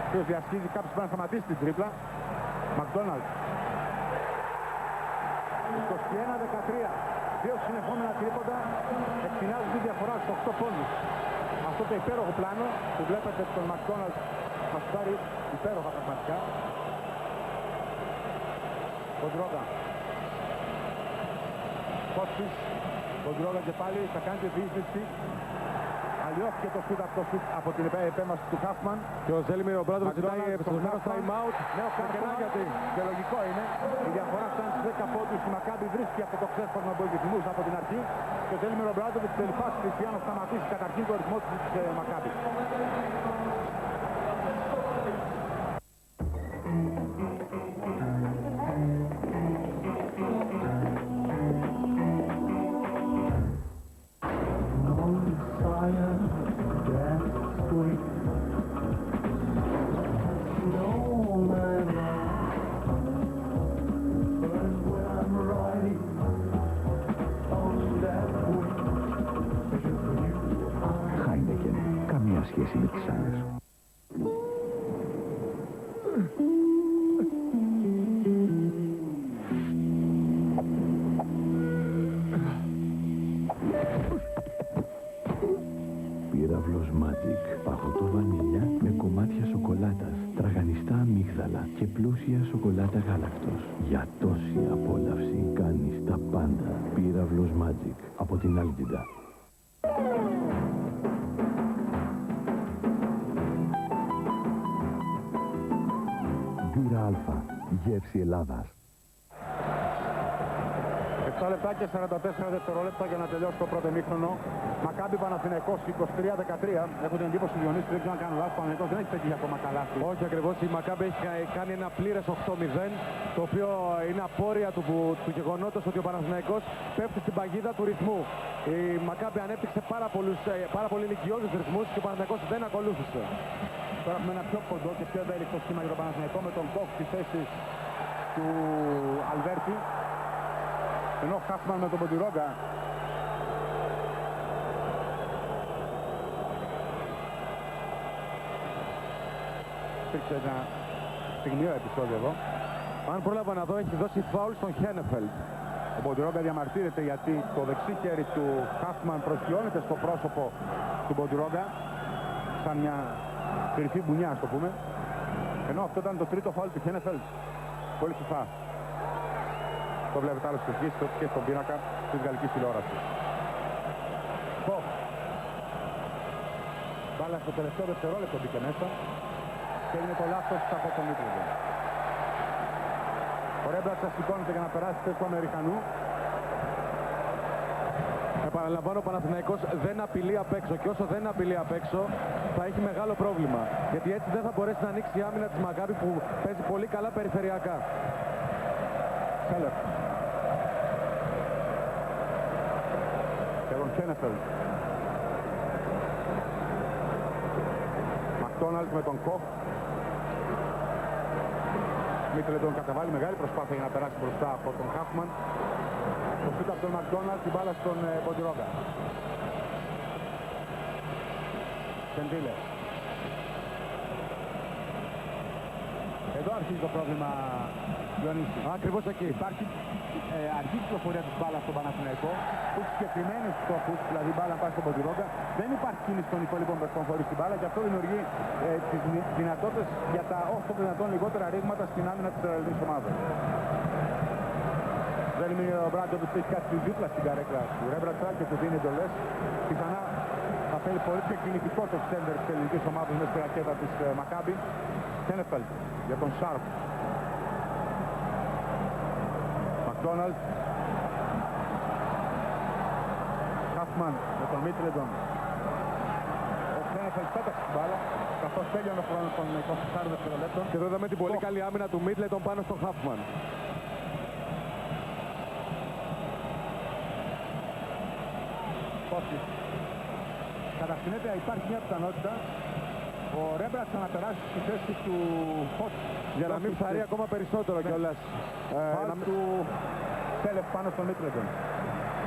Ο οποίος διασχίζει, κάποιος πρέπει να σταματήσει την τρίπλα. Μακδόναλντ. 21-13. Δύο συνεχόμενα τρίποντα εκτινάζουν τη διαφορά στους 8 πόντους. Αυτό το υπέροχο πλάνο που βλέπετε τον Μακδόναλντ μας πάρει υπέροχα πραγματικά. Ποντρόγκα. Φώτσις. Ποντρόγκα και πάλι θα κάνει τη διείσδυση. Αλλιώθηκε το σούτ από την επέμβαση του Χάφμαν. Και ο Ζέλιμιρ Ομπράντοβιτς ζητάει επιστροφμένο time out. Νέο κάρφωμα, και λογικό είναι. Η διαφορά φτάνει στους 10 πόντους. Η Μακάμπι βρίσκει από το ξέσπασμα που επιθυμούσε από την αρχή. Και ο Ζέλιμιρ Ομπράντοβιτς θέλει πάση θυσία να σταματήσει καταρχήν το ρυθμό της Μακάμπι. Χάιντεκεν. Καμία σχέση με τις άλλες. Πύραυλος Magic. Παγωτό βανίλια με κομμάτια σοκολάτας, τραγανιστά αμύγδαλα και πλούσια σοκολάτα γάλακτος. Για τόση απόλαυση κάνεις τα πάντα. Πύραυλος Magic από την Alvida. Μπύρα Αλφα. Γεύση Ελλάδας. 7 λεπτά και 44 δευτερόλεπτα για να τελειώσει το πρώτο ημίχρονο. Μακάμπι Παναθηναϊκός 23-13. Έχω την εντύπωση Διονύση, δεν ξέρω αν κάνω λάθος. Παναθηναϊκός δεν έχει πετύχει ακόμα καλά. Όχι ακριβώς, η Μακάμπι έχει κάνει ένα πλήρες 8-0, το οποίο είναι απόρρια του γεγονότος ότι ο Παναθηναϊκός πέφτει στην παγίδα του ρυθμού. Η Μακάμπι ανέπτυξε πάρα πολύ ηλικιώδεις ρυθμούς και ο Παναθηναϊκός δεν ακολούθησε. Τώρα έχουμε ένα πιο κοντό και πιο ευέλικτο σχήμα για τον Παναθηναϊκό με τον Κόκ στη θέση του Αλβέρτη. Ενώ Χάφμαν με τον Ποντιρόγκα. Υπήρξε ένα στιγμίο επεισόδιο εδώ. Αν πρόλαβα να δω, έχει δώσει φάουλ στον Χένεφελτ. Ο Ποντιρόγκα διαμαρτύρεται γιατί το δεξί χέρι του Χάφμαν προσγειώνεται στο πρόσωπο του Ποντιρόγκα σαν μια κρυφή μπουνιά, ας το πούμε. Ενώ αυτό ήταν το τρίτο φάουλ του Χένεφελτ. Πολύ σοφά. Το βλέπετε άλλο και στον πίνακα της γαλλικής τηλεόρασης. Κοφ. Μπάλα στο τελευταίο δευτερόλεπτο μπήκε μέσα και είναι το λάθος από τον Μίτλεβεν. Ο Ρέμπρατσα σηκώνεται για να περάσει θέση του Αμερικανού. Επαναλαμβάνω, ο Παναθηναϊκός δεν απειλεί απ' έξω και όσο δεν απειλεί απ' έξω θα έχει μεγάλο πρόβλημα. Γιατί έτσι δεν θα μπορέσει να ανοίξει η άμυνα της Μακάμπι που παίζει πολύ καλά περιφερειακά. Σέλεφ. Και τον Χένεφελτ. Μακδόναλντ με τον Κοχ. Μίτλετον καταβάλει μεγάλη προσπάθεια για να περάσει μπροστά από τον Χάφμαν. Το σούτ από τον Μακδόναλντ, την μπάλα στον Ποντιρόγκα. Σεντήλε. Εδώ αρχίζει το πρόβλημα, Διονύση. Ακριβώς εκεί. Υπάρχει αρχή κυκλοφορία της μπάλας στον Παναθηναϊκό, που έχει συγκεκριμένους στόχους, δηλαδή η μπάλα πάει στον Ποντιρόγκα. Δεν υπάρχει κίνηση των υπόλοιπων παιχτών χωρίς την μπάλα και αυτό δημιουργεί τις δυνατότητες για τα όσο το δυνατόν λιγότερα ρήγματα στην άμυνα της Ισραηλινής ομάδας. Ζέλιμιρ Ομπράντοβιτς έχει κάτι δίπλα στην καρέκλα του Ρέμπρατσα και του δίνει εντολές. Πιθανά θα θέλει πολύ πιο κινητικό το σέντερ της ελληνικής ομάδας μέσα στη ρακέτα της Μακάμπι. Χένεφελτ για τον Σάρπ. Μακδόναλντ. Χάφμαν με τον Μίτλετον. Ο Χένεφελτ πέταξε την μπάλα καθώς τέλειωνε ο χρόνος των 24 δευτερολέπτων. Και εδώ είδαμε την πολύ καλή άμυνα του Μίτλετον πάνω στον Χάφμαν. Όχι. Κατά συνέπεια υπάρχει μια πιθανότητα ο Ρέμπρατσα να περάσει στη θέση του Φωτ Για να μην ψαρεί ακόμα περισσότερο κιόλας. του Σέλεφ πάνω στον Μίτλετον.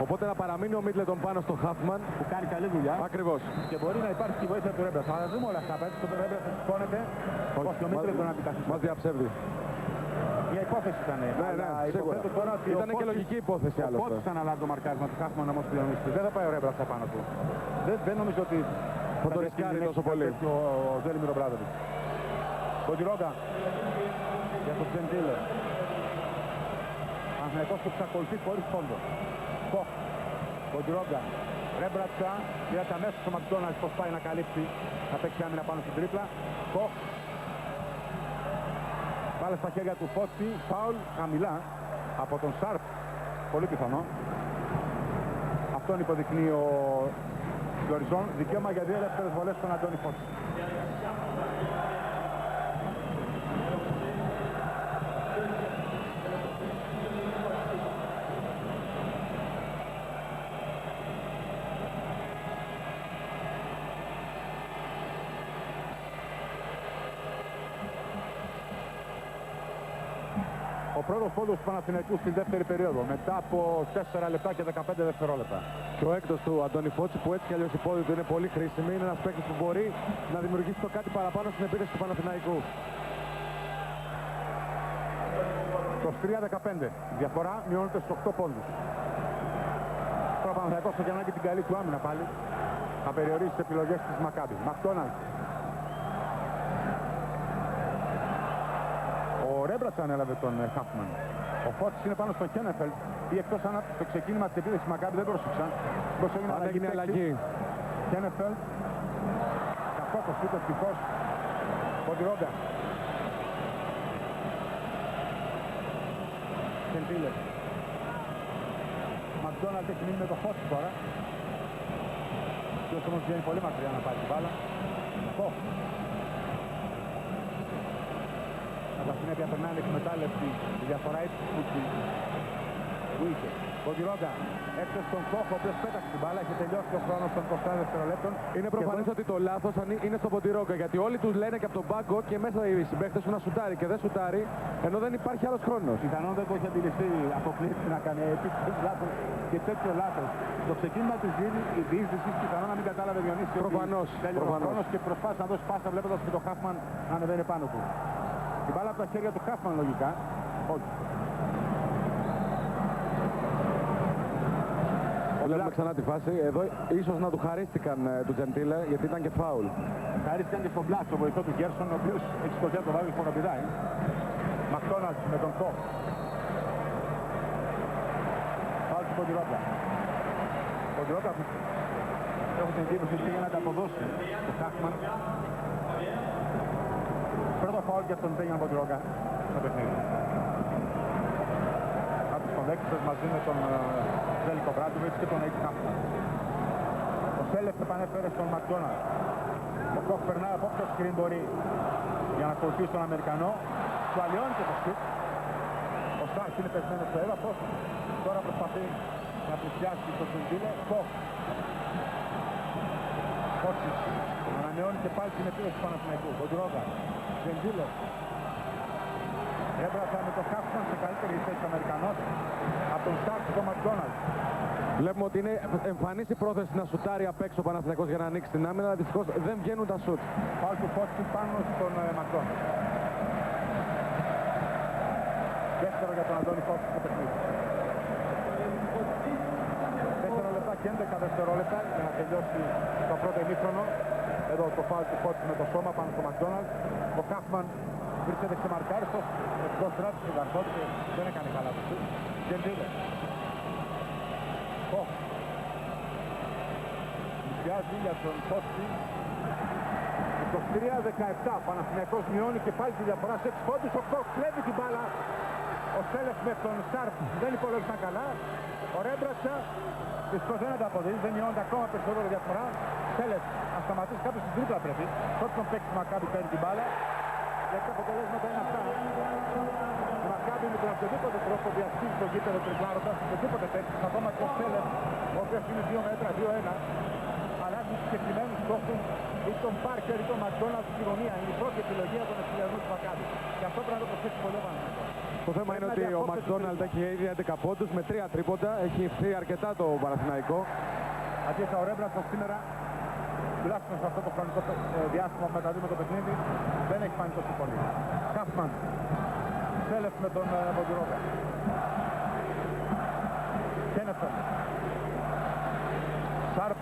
Οπότε να παραμείνει ο Μίτλετον πάνω στον Χάφμαν. Που κάνει καλή δουλειά. Ακριβώς. Και μπορεί να υπάρχει η βοήθεια του Ρέμπρατσα. Αλλά δούμε όλα αυτά. Έτσι το Ρέμπρατσα σηκώνεται. Όχι, ο Μίτλετον να αντικαθιστά. Μας διαψεύδει. Μια υπόθεση ήταν. Ναι, σίγουρα. Ήταν και λογική υπόθεση άλλωστε. Ο Φώτης αναλάβει το μαρκάρισμα του Χάφμαν όμως πλειονιστή. Δεν θα πάει ο Ρέμπρατσα πάνω του. Δεν νομίζω ότι θα το ρισκάρει τόσο πολύ. Ο Ζέλιμιρ Ομπράντοβιτς. Ποντιρόγκα για τον Τζεντήλε. Παναθηναϊκός που εξακολουθεί χωρίς πόντο. Κοχ. Ποντιρόγκα. Ρέμπρατσα, πήρατε αμέσως στο Μακδόναλτς πως πάει να καλύψει, θα παίξει άμυνα πάνω στην τρίπλα. Κοχ. Πάλε στα χέρια του Φώτη, φάουλ χαμηλά από τον Σάρπ. Πολύ πιθανό. Αυτόν υποδεικνύει ο Λοριζόν. Δικαίωμα για 2 ελεύθερες βολές στον Αντώνη Φώτη. Ο πρώτος πόντος του Παναθηναϊκού στην δεύτερη περίοδο, μετά από 4 λεπτά και 15 δευτερόλεπτα. Και ο έκτος του Αντώνη Φώτση, που έτσι κι αλλιώς η πόδη του είναι πολύ χρήσιμη, είναι ένας παίκτης που μπορεί να δημιουργήσει το κάτι παραπάνω στην επίθεση του Παναθηναϊκού. 23-15. Η διαφορά μειώνεται στους 8 πόντους. Τώρα ο Παναθηναϊκός έχει ανάγκη την καλή του άμυνα πάλι. Θα περιορίσει τις επιλογές της Μακάμπι. Μακδόναλτς. Ο Ρέμπρατς ανέλαβε τον Χάφμαν. Ο Φώτης είναι πάνω στον Χένεφελτ. Ή εκτός αν στο ξεκίνημα της επίθεσης Μακάμπι δεν πρόσεξαν. Πώς έγινε αλλαγή. Χένεφελτ. Καφόκος, ούτε ευτυχώς. Ποντιρόγκα. Κεντήλε. Μακδόναλτ έχει μείνει με το Φώτη τώρα. Ποιος όμως βγαίνει πολύ μακριά να πάρει την μπάλα. Κοχ. Κατά συνέπεια περνάνε εκμετάλλευση. Η διαφορά έτσι που είχε. Ποντιρόγκα έξω στον Κοχ, ο οποίος πέταξε την μπάλα. Έχει τελειώσει ο χρόνος των 20 δευτερολέπτων. Είναι προφανές ότι το λάθος είναι στον Ποντιρόγκα, γιατί όλοι τους λένε και από τον πάγκο και μέσα οι συμπαίκτες σου να σουτάρει και δεν σουτάρει, ενώ δεν υπάρχει άλλος χρόνος. Πιθανόν δεν το έχει αντιληφθεί από πλήρη να κάνει επίθεση λάθος και τέτοιο λάθος. Το ξεκίνημα της διείσδυσης πιθανόν να μην κατάλαβε Διονύση. Προφανώς. Και προσπάθησε να δώσει πάσα βλέποντας και το Χάφμαν να ανεβαίνει πάνω του. Την μπάλα από τα χέρια του Χάφμαν λογικά. Όχι. Βλέπουμε ξανά τη φάση. Εδώ ίσως να του χαρίστηκαν του Τζεντήλε, γιατί ήταν και φάουλ. Χαρίστηκαν και στον Μπλάτ, ο βοηθό του Γκέρσον, ο οποίος έχει σκοτεινά το βάδι να πηδάει. Μακδόναλτς με τον Κοχ. Φάουλ του Ποντιρόγκα. Ποντιρόγκα που έχω την εντύπωση ότι πήγε να τα αποδώσει το Χάφμαν. Πρώτο φάουλ για τον Μπέγιαν Ποντιρόγκα στο παιχνίδι. Από τους κοντέξτες μαζί με τον Ζέλικο Μπράντοβιτς και τον Έιτ Χάφμαν. Ο Σέλεφ επανέφερε στον Μακδόναλτ. Ο Κοχ περνάει από όποιο σκριν μπορεί για να ακολουθήσει τον Αμερικανό. Του αλλοιώνει και το σουτ. Ο Στάρκ είναι πεσμένος στο έδαφος. Τώρα προσπαθεί να πλησιάσει τον Τζεντήλε. Κοχ. Φώτσις. Ανανεώνει και πάλι την επίθεση του Παναθηναϊκού. Ποντιρόγκα. Τζεντήλε. Έμπρασα με τον Χάφμαν σε καλύτερη θέση ο Αμερικανός από τον Στάρκ στον Μακδόναλτ. Βλέπουμε ότι είναι εμφανής η πρόθεση να σουτάρει απ' έξω ο Παναθηναϊκός για να ανοίξει την άμυνα, αλλά δυστυχώς δεν βγαίνουν τα σουτ. Φάουλ του Φώτη πάνω στον Μακδόναλτ. Δεύτερο για τον Αντώνη Φώτη στο παιχνίδι. 4 λεπτά και 11 δευτερόλεπτα για να τελειώσει το πρώτο ημίχρονο. Εδώ το φάουλ του Φώτη με το σώμα πάνω στο Μακδόναλτ. Ο Χάφμαν βρίσκεται ξεμαρκάριστος. Ευτυχώς κράτησε την καρδότη και δεν έκανε καλά το σουτ. Τζεντήλε. Κοχ. Πλησιάζει για τον Φώτη. 23-17. Παναθηναϊκός μειώνει και πάλι τη διαφορά σε 6 πόντους. Ο Κοχ κλέβει την μπάλα. Ο Σέλεφ με τον Σάρπ δεν υπολόγισαν καλά. Ο Ρέμπρατσα δυστυχώς δεν ανταποδίδει. Δεν μειώνεται ακόμα περισσότερο διαφορά. Σέλεφ να σταματήσει κάποιος στην τρίπλα πρέπει. Τότε τον παίξει Μακάμπι παίρνει την μπάλα. Γιατί τα αποτελέσματα είναι αυτά. Η Μακάμπι με τον οποιοδήποτε τρόπο διασχίζει το γήπεδο τριπλάροντας. Οποιοδήποτε παίξει. Ακόμα και ο Σέλεφ, ο οποίος είναι 2 μέτρα, 2-1. Αλλάζει συγκεκριμένους στόχους ή τον Πάρκερ ή τον Μακδόναλτ στη γωνία. Είναι η πρώτη επιλογή από τον εξηλιασμό του Μακάμπι. Και αυτό πρέπει να το προσέξει πολύ ο Παναθηναϊκός. Το θέμα είναι ότι ο Μακδόναλτ έχει ήδη 11 πόντους με 3 τρίποντα. Έχει ευθύ αρκετά το Παναθηναϊκό. Αντίθετα ο Ρέμπρατς σήμερα, τουλάχιστον σε αυτό το χρονικό διάστημα που μεταδίδουμε το παιχνίδι, δεν έχει φάνει τόσο πολύ. Χάφμαν. Σέλεφ με τον Ποντιρόγκα. Κένεφελ. Σάρπ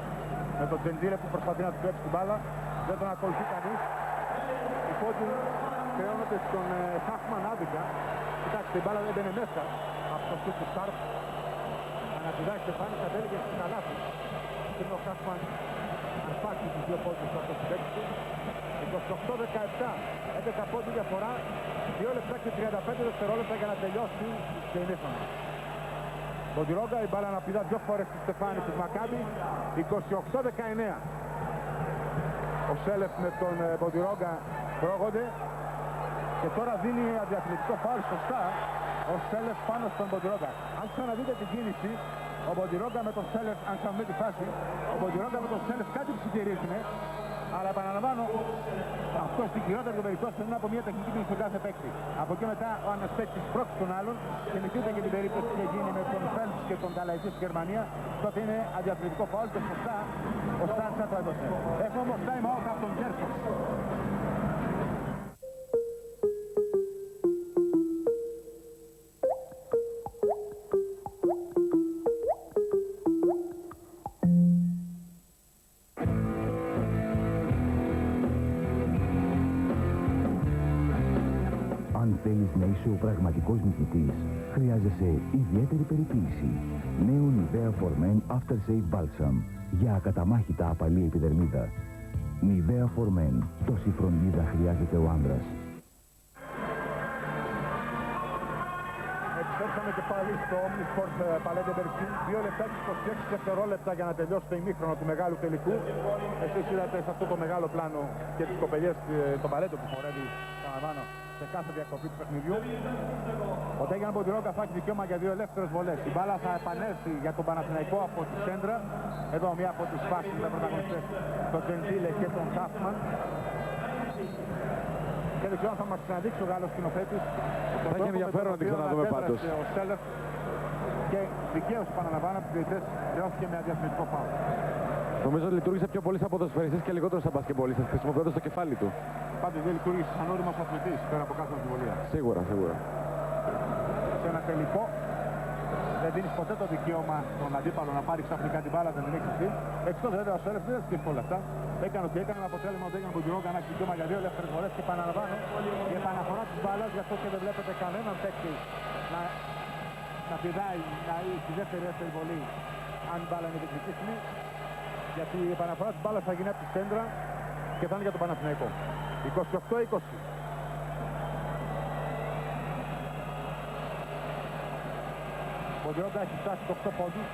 με τον Τζεντήλε που προσπαθεί να του κλέψει την μπάλα. Δεν τον ακολουθεί κανείς. Οι πόντοι χρεώνονται στον Χάφμαν άδικα. Κοιτάξτε, η μπάλα δεν μπαίνει μέσα από το σουτ του Σάρπ. Αναπηδάει και φάνη κατέληγε στην καλάθη. πριν ο Χάφμαν αρπάξει τους δύο πόντους από το συμπέκτη του. 28-17, 11 πόντου διαφορά, 2 λεπτά και 35 δευτερόλεπτα για να τελειώσει το ημίχρονο. Μποντιρόγκα, η μπάλα να πηδά 2 φορές στη στεφάνη της Μακάμπι, 28-19. Ο Σέλεφ με τον Μποντιρόγκα τρώγονται και τώρα δίνει αντιαθλητικό φάουλ σωστά ο Σέλεφ πάνω στον Μποντιρόγκα. Αν ξαναδείτε την κίνηση, ο Μποντιρόγκα με τον Σέλεφ, αν ξαναδείτε τη φάση, ο Μποντιρόγκα με τον Σέλεφ κάτι ψιθυρίζουν. Αλλά επαναλαμβάνω, αυτό στην κυριότερη των περιπτώσεων είναι από μια τεχνική του στον κάθε παίκτη. Από εκεί μετά ο ένας παίκτης πρόκειται τον άλλον, θυμηθείτε και την περίπτωση που είχε γίνει με τον Φέλπς και τον Καλαϊτή στη Γερμανία, τότε είναι αντιαθλητικό φάουλ και σωστά ο Στάντσα το έδωσε. Έχουμε όμως time out από τον Τζέρσον. Αν θέλεις να είσαι ο πραγματικός νικητής, χρειάζεσαι ιδιαίτερη περιποίηση. Νέο Nivea for Men After Shave Balsam για ακαταμάχητα απαλή επιδερμίδα. Nivea for Men. Τόση φροντίδα χρειάζεται ο άντρας. Επιστρέψαμε και πάλι στο Omnisport Palais de Bercy. 2 λεπτά και 26 δευτερόλεπτα για να τελειώσει το ημίχρονο του μεγάλου τελικού. Εσείς είδατε σε αυτό το μεγάλο πλάνο και τις κοπελιές, το παλέτο που χορεύει σε κάθε διακοπή του παιχνιδιού. Ο Ντέγιαν Μποντιρόγκα θα έχει δικαίωμα για 2 ελεύθερες βολές. Η μπάλα θα επανέλθει για τον Παναθηναϊκό από τη σέντρα. Εδώ μία από τις φάσεις με πρωταγωνιστές, τον Τζεντήλε και τον Χάφμαν. Και δεν ξέρω αν θα μας ξαναδείξει ο Γάλλος σκηνοθέτης. Θα έχει ενδιαφέρον να την ξαναδούμε πάντως. Ο Σέλεφ και δικαίως επαναλαμβάνω από τους διαιτητές δόθηκε με αδιαθμητικό φάουλ. Νομίζω ότι λειτουργήσε πιο πολύ σαν ποδοσφαιριστής και λιγότερο σαν μπασκετμπολίστας, χρησιμοποιώντας το κεφάλι του. Πάντως δεν λειτουργήσε σαν όριμος αθλητής πέρα από κάθε αμφιβολία. Σίγουρα, σίγουρα. Σε ένα τελικό δεν δίνεις ποτέ το δικαίωμα στον αντίπαλο να πάρει ξαφνικά την μπάλα, δεν την έχεις δει. Εκτός βέβαια ο Σέλεφ δεν έστειχε όλα αυτά. Έκανε ότι έκανε ένα αποτέλεσμα ότι έκανε τον Μποντιρόγκα να έχει δικαίωμα για 2 ελεύθερες βολές και επαναλαμβάνω η επαναφορά της μπάλας, γι' αυτό και δεν βλέπετε κανέναν παίκτη να πηδάει να είναι στη δεύτερη βολή αν η μπάλα είναι διεκδικήσιμη. Γιατί η επαναφορά της μπάλας θα γίνει από τη σέντρα και θα είναι για τον Παναθηναϊκό. 28-20. Ο Μποντιρόγκα έχει φτάσει 8 πόντους.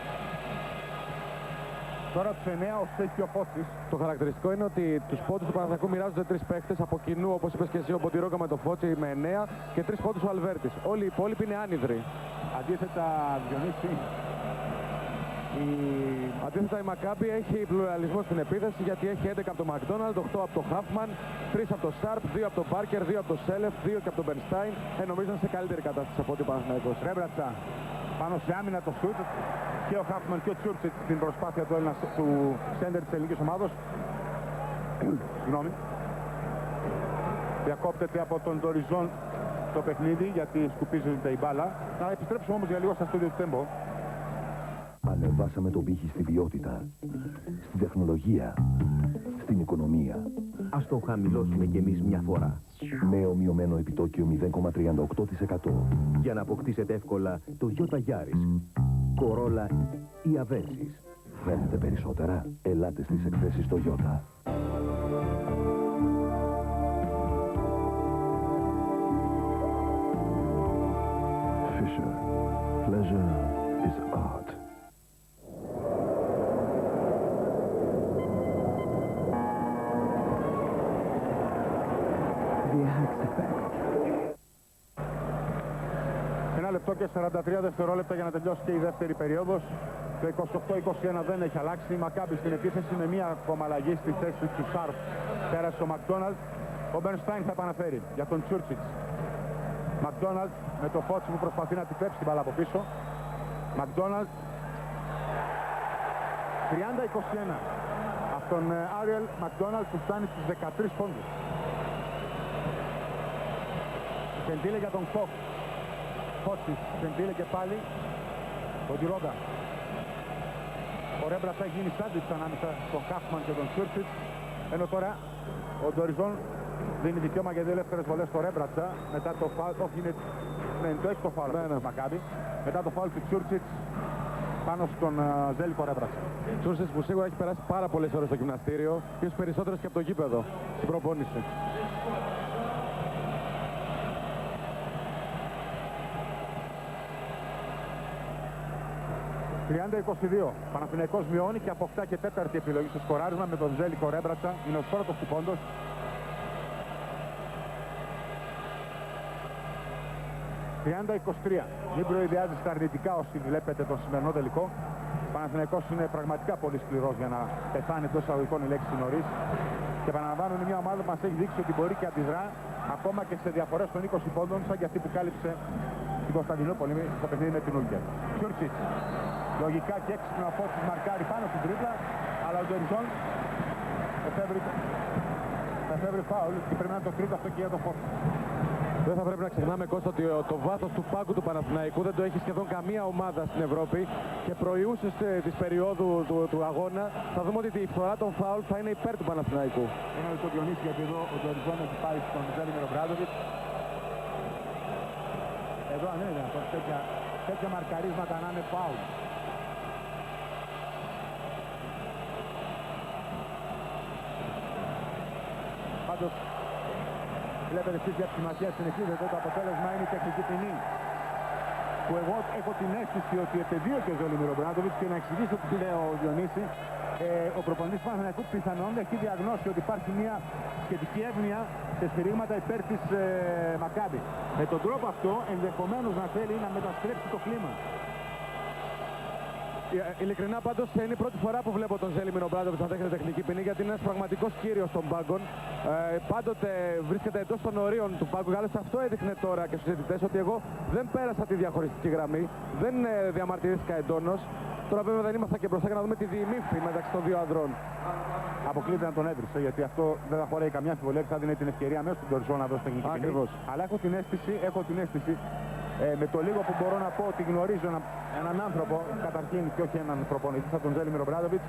Τώρα τους 9 ο Στέκιο Φώτσης. Το χαρακτηριστικό είναι ότι τους πόντους του Παναθηναϊκού μοιράζονται 3 παίκτες από κοινού, όπως είπες και εσύ, ο Μποντιρόγκα με το Φώτσι με 9 και 3 πόντους ο Αλβέρτης. Όλοι οι υπόλοιποι είναι άνυδροι. Αντίθετα, Διονύση, Αντίθετα η Μακάμπι έχει πλουραλισμό στην επίθεση γιατί έχει 11 από τον Μακδόναλντ, 8 από τον Χάφμαν, 3 από τον Σάρπ, 2 από τον Πάρκερ, 2 από τον Σέλεφ, 2 και από τον Μπερνστάιν. Νομίζω είναι σε καλύτερη κατάσταση από ό,τι Παναθηναϊκός. Ρέμπρατσα πάνω σε άμυνα το σουτ και ο Χάφμαν και ο Τσούρτσιτ στην προσπάθεια του Έλληνα του σέντερ της ελληνικής ομάδος. Συγγνώμη. Διακόπτεται από τον Ντοριζόν το παιχνίδι γιατί σκουπίζεται η μπάλα. Να επιστρέψουμε όμως για λίγο στα στούντιο του Τέμπο. Ανεβάσαμε τον πύχη στη ποιότητα, στην τεχνολογία, στην οικονομία. Ας το χαμηλώσουμε κι εμείς μια φορά. Νέο μειωμένο επιτόκιο 0,38%. Για να αποκτήσετε εύκολα το Toyota Yaris, Corolla ή Avensis. Θέλετε περισσότερα? Ελάτε στις εκθέσεις Toyota. Fisher. Pleasure is art. Ένα λεπτό και 43 δευτερόλεπτα για να τελειώσει και η δεύτερη περίοδος. Το 28-21 δεν έχει αλλάξει. Η Μακάμπι στην επίθεση με μία ακόμα αλλαγή στη θέση του Σάρπ. Πέρασε ο Μακδόναλντ. Ο Μπερνστάιν θα επαναφέρει για τον Τσούρτσιτς. Μακδόναλντ με το Φώτσι που προσπαθεί να την κλέψει την μπάλα από πίσω. Μακδόναλντ 30-21. Από τον Άριελ Μακδόναλντ που φτάνει στους 13 πόντους. Σεντήλε για τον Κοκ. Φώτσις, Σεντήλε και πάλι. Μποντιρόγκα. Ο Ρέμπρατς θα γίνει σάντουιτς ανάμεσα στον Χάφμαν και τον Τσούρτσιτς. Ενώ τώρα ο Ντοριζόν δίνει δικαίωμα για 2 ελεύθερες βολές στο Ρέμπρατσα. Μετά το φάουλ, όχι είναι, το έχει το φάουλ του Μακάμπι. Μετά το φάουλ του Τσούρτσιτς πάνω στον Ζέλικο Ρέμπρατσα. Τσούρσης που σίγουρα έχει περάσει πάρα πολλές ώρες στο γυμναστήριο, ίσως περισσότερες και από το γήπεδο στην προπόνηση. 30-22. Παναθηναϊκός μειώνει και αποκτά και τέταρτη επιλογή στο σκοράρισμα με τον Ζέλικο Ρέμπρατσα. Είναι ο πρώτος του πόντος. 30-23. Μην προειδιάζεστε αρνητικά όσοι βλέπετε τον σημερινό τελικό. Ο Παναθηναϊκός είναι πραγματικά πολύ σκληρός για να πεθάνει τόσο αγωγικών η λέξη νωρίς. Και επαναλαμβάνω, είναι μια ομάδα που μας έχει δείξει ότι μπορεί και αντιδρά ακόμα και σε διαφορές των 20 πόντων, σαν και αυτή που κάλυψε την Κωνσταντινούπολη στο παιχνίδι με την Ούγκερ. Τσούρτσιτς. Λογικά και έξυπνο από τους μαρκάρει πάνω στην τρίπλα, αλλά ο Ντοριζόν εφεύρει φάουλ και πρέπει να είναι το τρίτο αυτό και για το φως. Δεν θα πρέπει να ξεχνάμε, Κώστα, ότι το βάθος του πάγκου του Παναθηναϊκού δεν το έχει σχεδόν καμία ομάδα στην Ευρώπη και προϊούσες της περίοδου του αγώνα θα δούμε ότι η φθορά των φάουλ θα είναι υπέρ του Παναθηναϊκού. Ένα λεπτό Διονύση, γιατί εδώ ο Ντοριζόν έχει πάρει στον Ζέλιμιρο Μπράντοβιτς. Εδώ αν είναι δυνατόν τέτοια μαρκαρίσματα να είναι φάουλ. Πάντως, βλέπετε εσείς για τη σημασία συνεχίζεται, το αποτέλεσμα είναι η τεχνική ποινή. Που εγώ έχω την αίσθηση ότι επαιδείωσε ο Ζέλιμιρο Μπράντοβιτς και να εξηγήσω τι λέει ο Διονύση. Ο προπονητής Παναθηναϊκού πιθανόν έχει διαγνώσει ότι υπάρχει μια σχετική εύνοια σε σφυρίγματα υπέρ της Μακάμπι. Με τον τρόπο αυτό ενδεχομένως να θέλει να μεταστρέψει το κλίμα. Ειλικρινά πάντως είναι η πρώτη φορά που βλέπω τον Ζέλιμιρο Μπράντοβιτς να δέχεται τεχνική ποινή, γιατί είναι ένας πραγματικός κύριος των πάγκων. Πάντοτε βρίσκεται εντός των ορίων του πάγκου. Άλλωστε αυτό έδειχνε τώρα και στους αιτητές ότι εγώ δεν πέρασα τη διαχωριστική γραμμή, δεν διαμαρτυρήθηκα εντόνως. Τώρα βέβαια δεν ήμασταν και μπροστά για να δούμε τη διημήφη μεταξύ των δύο ανδρών. Αποκλείται να τον έβρισε, γιατί αυτό δεν θα χωράει καμιά αμφιβολία και θα δίνει την ευκαιρία αμέσως στον Ντοριζόν να δώσει τεχνική ποινή. Αλλά έχω την αίσθηση με το λίγο που μπορώ να πω ότι γνωρίζω έναν άνθρωπο, καταρχήν και όχι έναν προπονητή, σαν τον Ζέλιμιρο Μπράντοβιτς,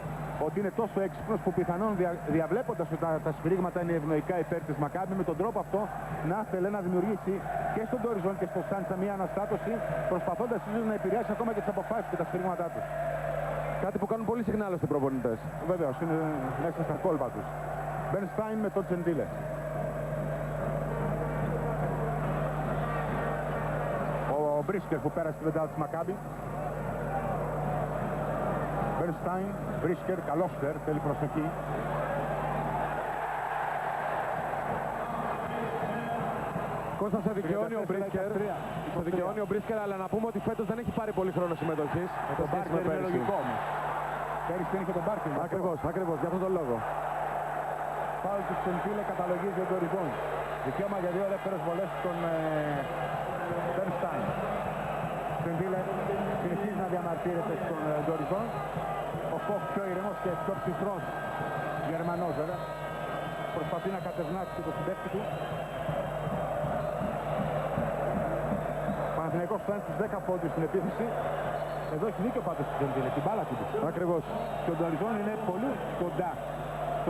ότι είναι τόσο έξυπνος που πιθανόν διαβλέποντας ότι τα σφυρίγματα είναι ευνοϊκά υπέρ της Μακάμπι, με τον τρόπο αυτό να θέλει να δημιουργήσει και στον Ντοριζόν και στο Σάντσα μια αναστάτωση, προσπαθώντας ίσως να επηρεάσει ακόμα και τις αποφάσεις και τα σφυρίγματά του. Κάτι που κάνουν πολύ συχνά άλλωστε οι προπονητές. Βεβαίως, είναι μέσα στα κόλπα τους. Μπερνστάιν με τον Τζεντίλε. Ο Μπρίσκερ που πέρασε την πεντάδα της Μακάμπι. Μπερνστάιν, Μπρίσκερ, Καλόφτερ, θέλει προσοχή. Κώστα, σε δικαιώνει ο Μπρίσκερ, αλλά να πούμε ότι φέτος δεν έχει πάρει πολύ χρόνο συμμετοχής. Το Μπάρκερ είναι λογικό όμως. Πέρυσι είχε τον Μπάρκερ. Ακριβώς, για αυτόν τον λόγο. Φάουλ του Τσεντίλε καταλογίζει ο Ντοριζόν. Δικαίωμα για δύο ελεύθερες βολές στον Μπερνστάιν. Τσεντίλε συνεχίζει να διαμαρτύρεται στον Ντοριζόν. Ο Κόφ πιο ηρεμός και πιο ψυχρός Γερμανός βέβαια. Προσπαθεί να κατευνάξει το συμπέκτη του. Παναθηναϊκός φτάνει στους 10 πόντους στην επίθεση. Εδώ έχει δίκιο πάντως του Τσεντίλε, την μπάλα του. Ακριβώς. Και ο Ντοριζόν είναι πολύ κοντά.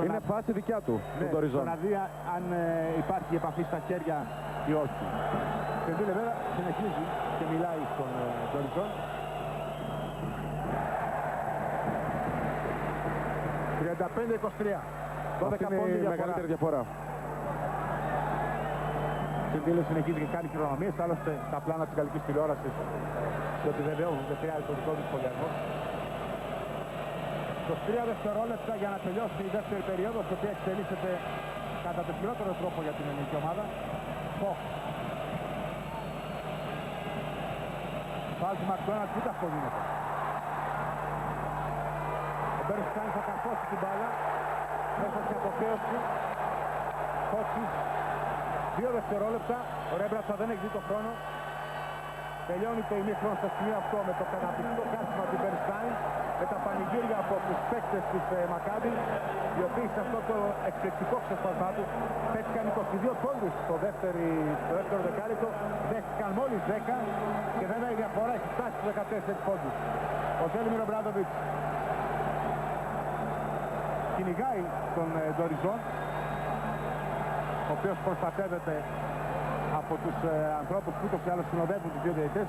Είναι φάση δικιά του, ναι, του Ντοριζόν. Να δει αν υπάρχει επαφή στα χέρια ή όχι. Τσεντίλε βέβαια συνεχίζει και μιλάει στον Ντοριζόν. 35-23. 12 πόντοι μεγαλύτερη διαφορά. Τσεντίλε συνεχίζει και κάνει χειρονομίες, άλλωστε τα πλάνα της γαλλικής τηλεόρασης και ότι βεβαίως δεν χρειάζεται το δικό του σχολιασμό. 23 δευτερόλεπτα για να τελειώσει η δεύτερη περίοδος, η οποία εξελίσσεται κατά τον χειρότερο τρόπο για την ελληνική ομάδα. Φοχ. Βάζει Μακδόναλτς, ούτε αυτό γίνεται. Ο Μπερνστάιν θα καρφώσει την μπάλα μέσα στην αποθέωση. Φόξης. 2 δευτερόλεπτα. Ο Ρέμπρατσα δεν έχει δει το χρόνο. Τελειώνει το ημίχρονο στο σημείο αυτό με το καταπληκτικό κάθισμα του Μπερνστάιν, με τα πανηγύρια από τους παίκτες της Μακάμπι, οι οποίοι σε αυτό το εκπληκτικό ξεσπασμά του πέτυχαν 22 πόντους στο δεύτερο δεκάλεπτο, δέχτηκαν μόλις 10 και βέβαια η διαφορά έχει φτάσει στους 14 πόντους. Ο Ζέλιμιρο Μπράντοβιτς κυνηγάει τον Ντοριζόν, ο οποίος προστατεύεται από τους ανθρώπους που ούτως ή άλλως συνοδεύουν τους δύο διαιτητές.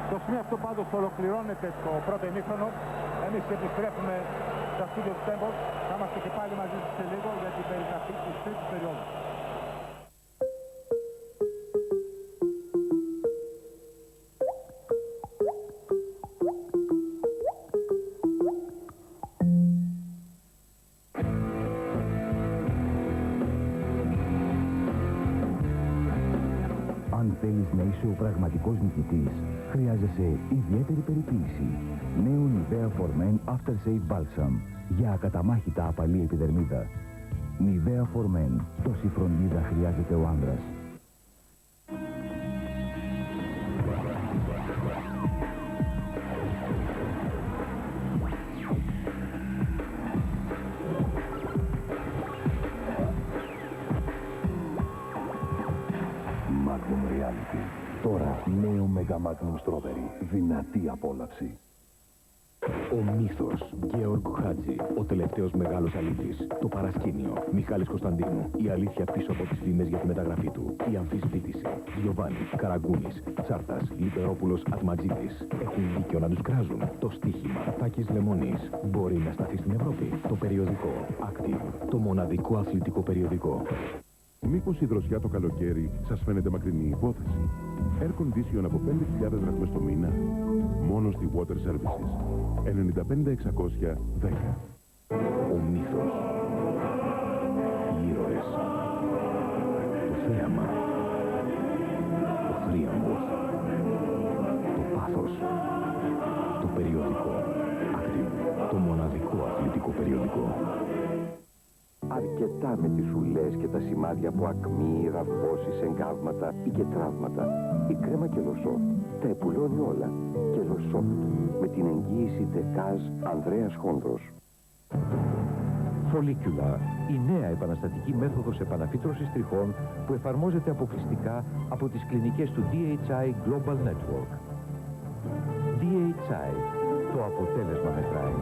Στο σημείο αυτό πάντως ολοκληρώνεται το πρώτο ημίχρονο. Εμείς επιστρέφουμε στα στούντιο του Τέμπος. Θα είμαστε και πάλι μαζί σας σε λίγο για την περιγραφή της τρίτης περίοδου. Αν θέλεις να είσαι ο πραγματικός νικητής, χρειάζεσαι ιδιαίτερη περιποίηση. Νέο Nivea For Men After Shave Balsam για ακαταμάχητα απαλή επιδερμίδα. Nivea For Men. Τόση φροντίδα χρειάζεται ο άνδρας. Magnum Reality. Τώρα νέο Mega Magnum Strawberry. Δυνατή απόλαυση. Ο μύθος. Γεώργ Χάτζη. Ο τελευταίος μεγάλος αλήτης. Το παρασκήνιο. Μιχάλης Κωνσταντίνου. Η αλήθεια πίσω από τις φήμες για τη μεταγραφή του. Η αμφισβήτηση. Γιωβάνι. Καραγκούνης. Τσάρτας. Λιπερόπουλος. Ατματζίδης. Έχουν δίκιο να τους κράζουν. Το στοίχημα. Τάκης Λεμονής. Μπορεί να σταθεί στην Ευρώπη. Το περιοδικό. Active. Το μοναδικό αθλητικό περιοδικό. Μήπως η δροσιά το καλοκαίρι σας φαίνεται μακρινή υπόθεση? Air condition από 5.000 δραχμές το μήνα. Μόνο στη Water Services. 95-610. Ο μύθος. Οι ήρωες. Το θέαμα. Ο θρίαμβος. Το πάθος. Το περιοδικό. Active. Το μοναδικό αθλητικό περιοδικό. Αρκετά με τις ουλές και τα σημάδια από ακμή, ραβώσεις, εγκάβματα ή και τραύματα. Η κρέμα Κελοσόφτ τα επουλώνει όλα. Κελοσόφτ με την εγγύηση Τεκάζ Ανδρέας Χόνδρος. Follicula, η νέα επαναστατική μέθοδος επαναφύτρωσης τριχών που εφαρμόζεται αποκλειστικά από τις κλινικές του DHI Global Network. DHI, το αποτέλεσμα μετράει.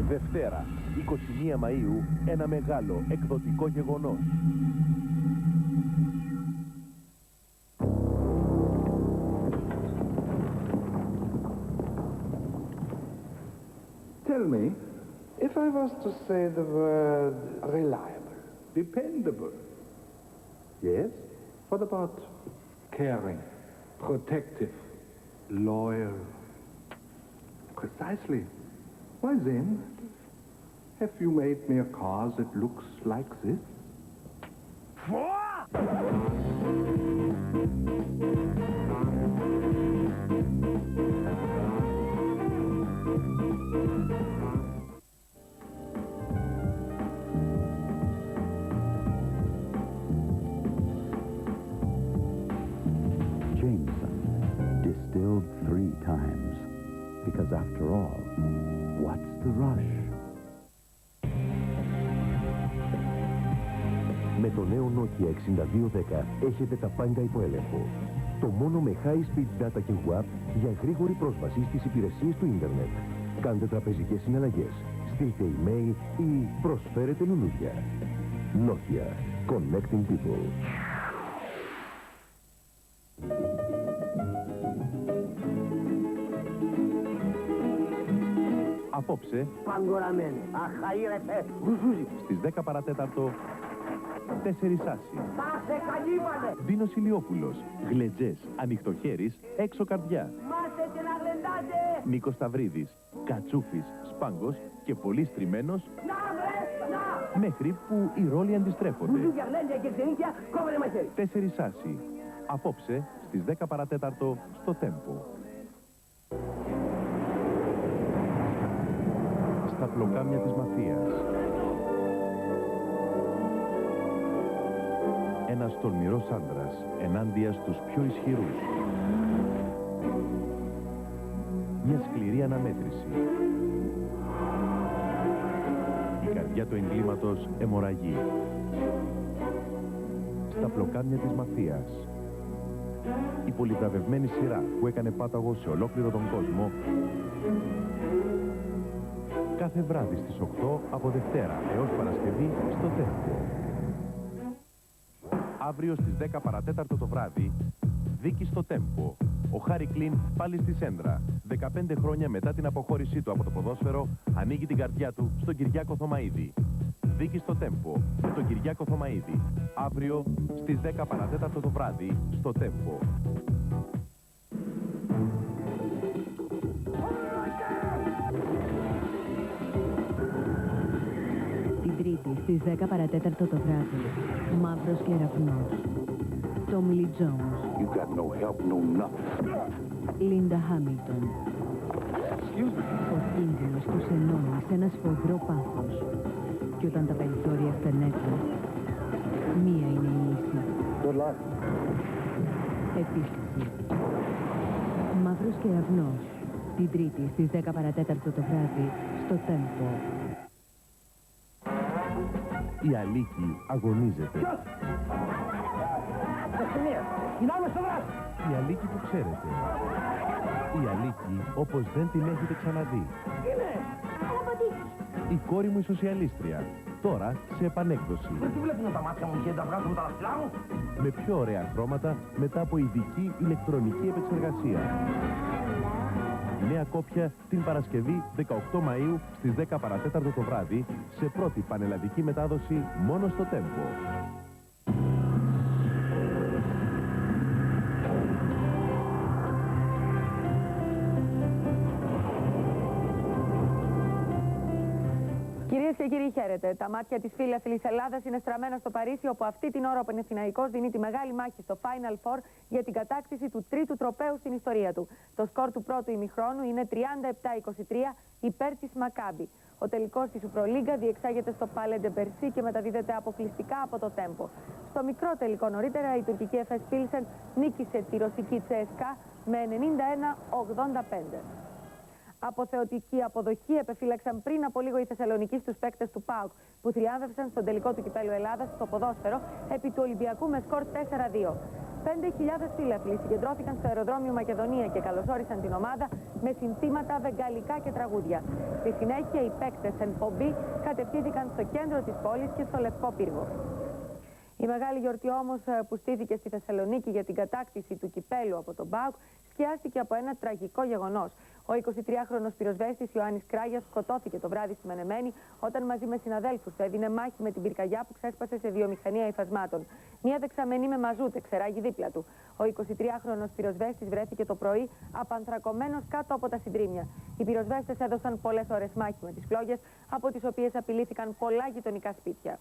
Δευτέρα, 21 Μαΐου, ένα μεγάλο εκδοτικό γεγονός. Tell me, if I was to say the word reliable, dependable, Yes? what about caring, protective, loyal? Precisely. Why then, have you made me a car that looks like this? Jameson, distilled 3 times. Because after all, what's the rush? Με το νέο Nokia 6210 έχετε τα πάντα υπό έλεγχο. Το μόνο με high-speed data και WAP για γρήγορη πρόσβαση στις υπηρεσίες του ίντερνετ. Κάντε τραπεζικές συναλλαγές, στείλτε email ή προσφέρετε λουλούδια. Nokia. Connecting people. Απόψε, Παγκοραμένη, αχαήρετε, στις 10 παρατέταρτο, 4 Άση. πάσε καλύβανε, Δίνος Ηλιόπουλος, γλετζές, ανοιχτοχέρης, έξω καρδιά. μάθε και να γλεντάτε, Νίκος Σταυρίδης, Κατσούφης, Σπάγκος και πολύ στριμμένος, να βρε, να, μέχρι που οι ρόλοι αντιστρέφονται. μπουζούκια, γλέντια και ξενίκια, κόβανε μαχαίρι. 4 Άση. Απόψε, στις 10 παρατέταρτο, στο Τέμπο. Στα πλοκάμια της μαφίας. Ένας τολμηρός άντρας ενάντια στους πιο ισχυρούς. Μια σκληρή αναμέτρηση. Η καρδιά του εγκλήματος αιμορραγεί. Στα πλοκάμια της μαφίας. Η πολυβραβευμένη σειρά που έκανε πάταγο σε ολόκληρο τον κόσμο κάθε βράδυ στις 8 από Δευτέρα έως Παρασκευή στο Τέμπο. Αύριο στις 10 παρατέταρτο το βράδυ, δίκη στο Τέμπο. Ο Χάρι Κλίν πάλι στη Σέντρα. 15 χρόνια μετά την αποχώρησή του από το ποδόσφαιρο, ανοίγει την καρδιά του στον Κυριάκο Θωμαΐδη. Δίκη στο Τέμπο με τον Κυριάκο Θωμαΐδη. Αύριο στις 10 παρατέταρτο το βράδυ στο Τέμπο. Την Τρίτη στις 10 παρατέταρτο το βράδυ, Μαύρος Κεραυνός. Τόμι Λι Τζόουνς. Λίντα Χάμιλτον. Ο κίνδυνος τους ενώνει σε ένα σφοδρό πάθος. Και όταν τα περιθώρια στενεύουν, μία είναι η λύση. Επίθεση. Μαύρος Κεραυνός. Την Τρίτη στις 10 παρατέταρτο το βράδυ στο Τέμπο. Η Αλίκη αγωνίζεται. Η Αλίκη που ξέρετε. Η Αλίκη όπως δεν την έχετε ξαναδεί. Η κόρη μου η σοσιαλίστρια. Τώρα σε επανέκδοση. Τι βλέπουν τα μάτια μου και τα βγάζουν τα λαφλά μου. Με πιο ωραία χρώματα μετά από ειδική ηλεκτρονική επεξεργασία. Νέα κόπια την Παρασκευή 18 Μαΐου στις 10 παρατέταρτο το βράδυ σε πρώτη πανελλαδική μετάδοση μόνο στο Τέμπο. Κυρίες και κύριοι, χαίρετε. Τα μάτια της φίλαθλης Ελλάδας είναι στραμμένα στο Παρίσι, όπου αυτή την ώρα ο Παναθηναϊκός δίνει τη μεγάλη μάχη στο Final Four για την κατάκτηση του τρίτου τροπαίου στην ιστορία του. Το σκορ του πρώτου ημιχρόνου είναι 37-23 υπέρ της Μακάμπι. Ο τελικός της Σουπρολίγκα διεξάγεται στο Palais de Bercy και μεταδίδεται αποκλειστικά από το Τέμπο. Στο μικρό τελικό νωρίτερα, η τουρκική Εφές Πίλσεν νίκησε τη ρωσική CSKA με 91-85. Αποθεωτική αποδοχή επεφύλαξαν πριν από λίγο οι Θεσσαλονικοί στους παίκτες του ΠΑΟΚ, που θριάμβευσαν στον τελικό του κυπέλλου Ελλάδας στο ποδόσφαιρο επί του Ολυμπιακού με σκορ 4-2. 5.000 φίλαθλοι συγκεντρώθηκαν στο αεροδρόμιο Μακεδονία και καλωσόρισαν την ομάδα με συνθήματα βεγγαλικά και τραγούδια. Στη συνέχεια, οι παίκτες εν πομπή κατευθύνθηκαν στο κέντρο της πόλης και στο Λευκό Πύργο. Η μεγάλη γιορτή όμως που στήθηκε στη Θεσσαλονίκη για την κατάκτηση του κυπέλλου από τον ΠΑΟΚ σκιάστηκε από ένα τραγικό γεγονός. Ο 23χρονος πυροσβέστης Ιωάννης Κράγιας σκοτώθηκε το βράδυ στη Μενεμένη όταν μαζί με συναδέλφους του έδινε μάχη με την πυρκαγιά που ξέσπασε σε βιομηχανία υφασμάτων. Μία δεξαμενή με μαζούτε ξεράγει δίπλα του. Ο 23χρονος πυροσβέστης βρέθηκε το πρωί απανθρακωμένος κάτω από τα συντρίμμια. Οι πυροσβέστες έδωσαν πολλές ώρες μάχη με τις φλόγες, από τις οποίες απειλήθηκαν πολλά γειτονικά σπίτια.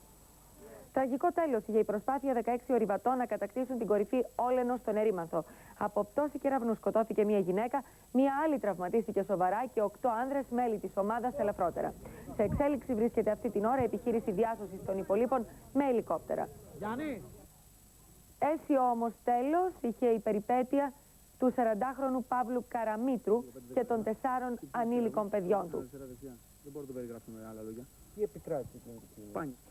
Τραγικό τέλος είχε η προσπάθεια 16 ορειβατών να κατακτήσουν την κορυφή Όλενο στον Ερήμανθο. Από πτώση κεραυνού σκοτώθηκε μία γυναίκα, μία άλλη τραυματίστηκε σοβαρά και 8 άνδρες μέλη της ομάδας ελαφρότερα. Σε εξέλιξη βρίσκεται αυτή την ώρα η επιχείρηση διάσωσης των υπολείπων με ελικόπτερα. Αίσιο όμως τέλος είχε η περιπέτεια του 40χρονου Παύλου Καραμήτρου και των 4 ανήλικων παιδιών του. Δεν μπορώ να το περιγράψω με άλλα λόγια. Τι επικράτησε.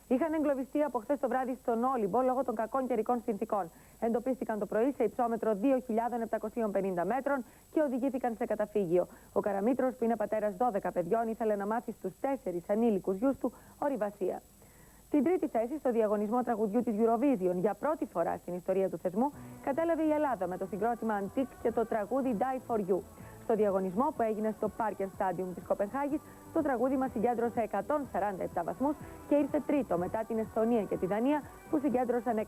Είχαν εγκλωβιστεί από χθες το βράδυ στον Όλυμπο λόγω των κακών καιρικών συνθηκών. Εντοπίστηκαν το πρωί σε υψόμετρο 2.750 μέτρων και οδηγήθηκαν σε καταφύγιο. Ο Καραμήτρος, που είναι πατέρας 12 παιδιών, ήθελε να μάθει στους 4 ανήλικους γιους του ορειβασία. Την τρίτη θέση στο διαγωνισμό τραγουδιού της Eurovision για πρώτη φορά στην ιστορία του θεσμού κατέλαβε η Ελλάδα με το συγκρότημα Antique και το τραγούδι Die For You. Στο διαγωνισμό που έγινε στο Parken Stadium της Κοπενχάγης, το τραγούδι μας συγκέντρωσε 147 βαθμούς και ήρθε τρίτο μετά την Εστονία και τη Δανία, που συγκέντρωσαν 198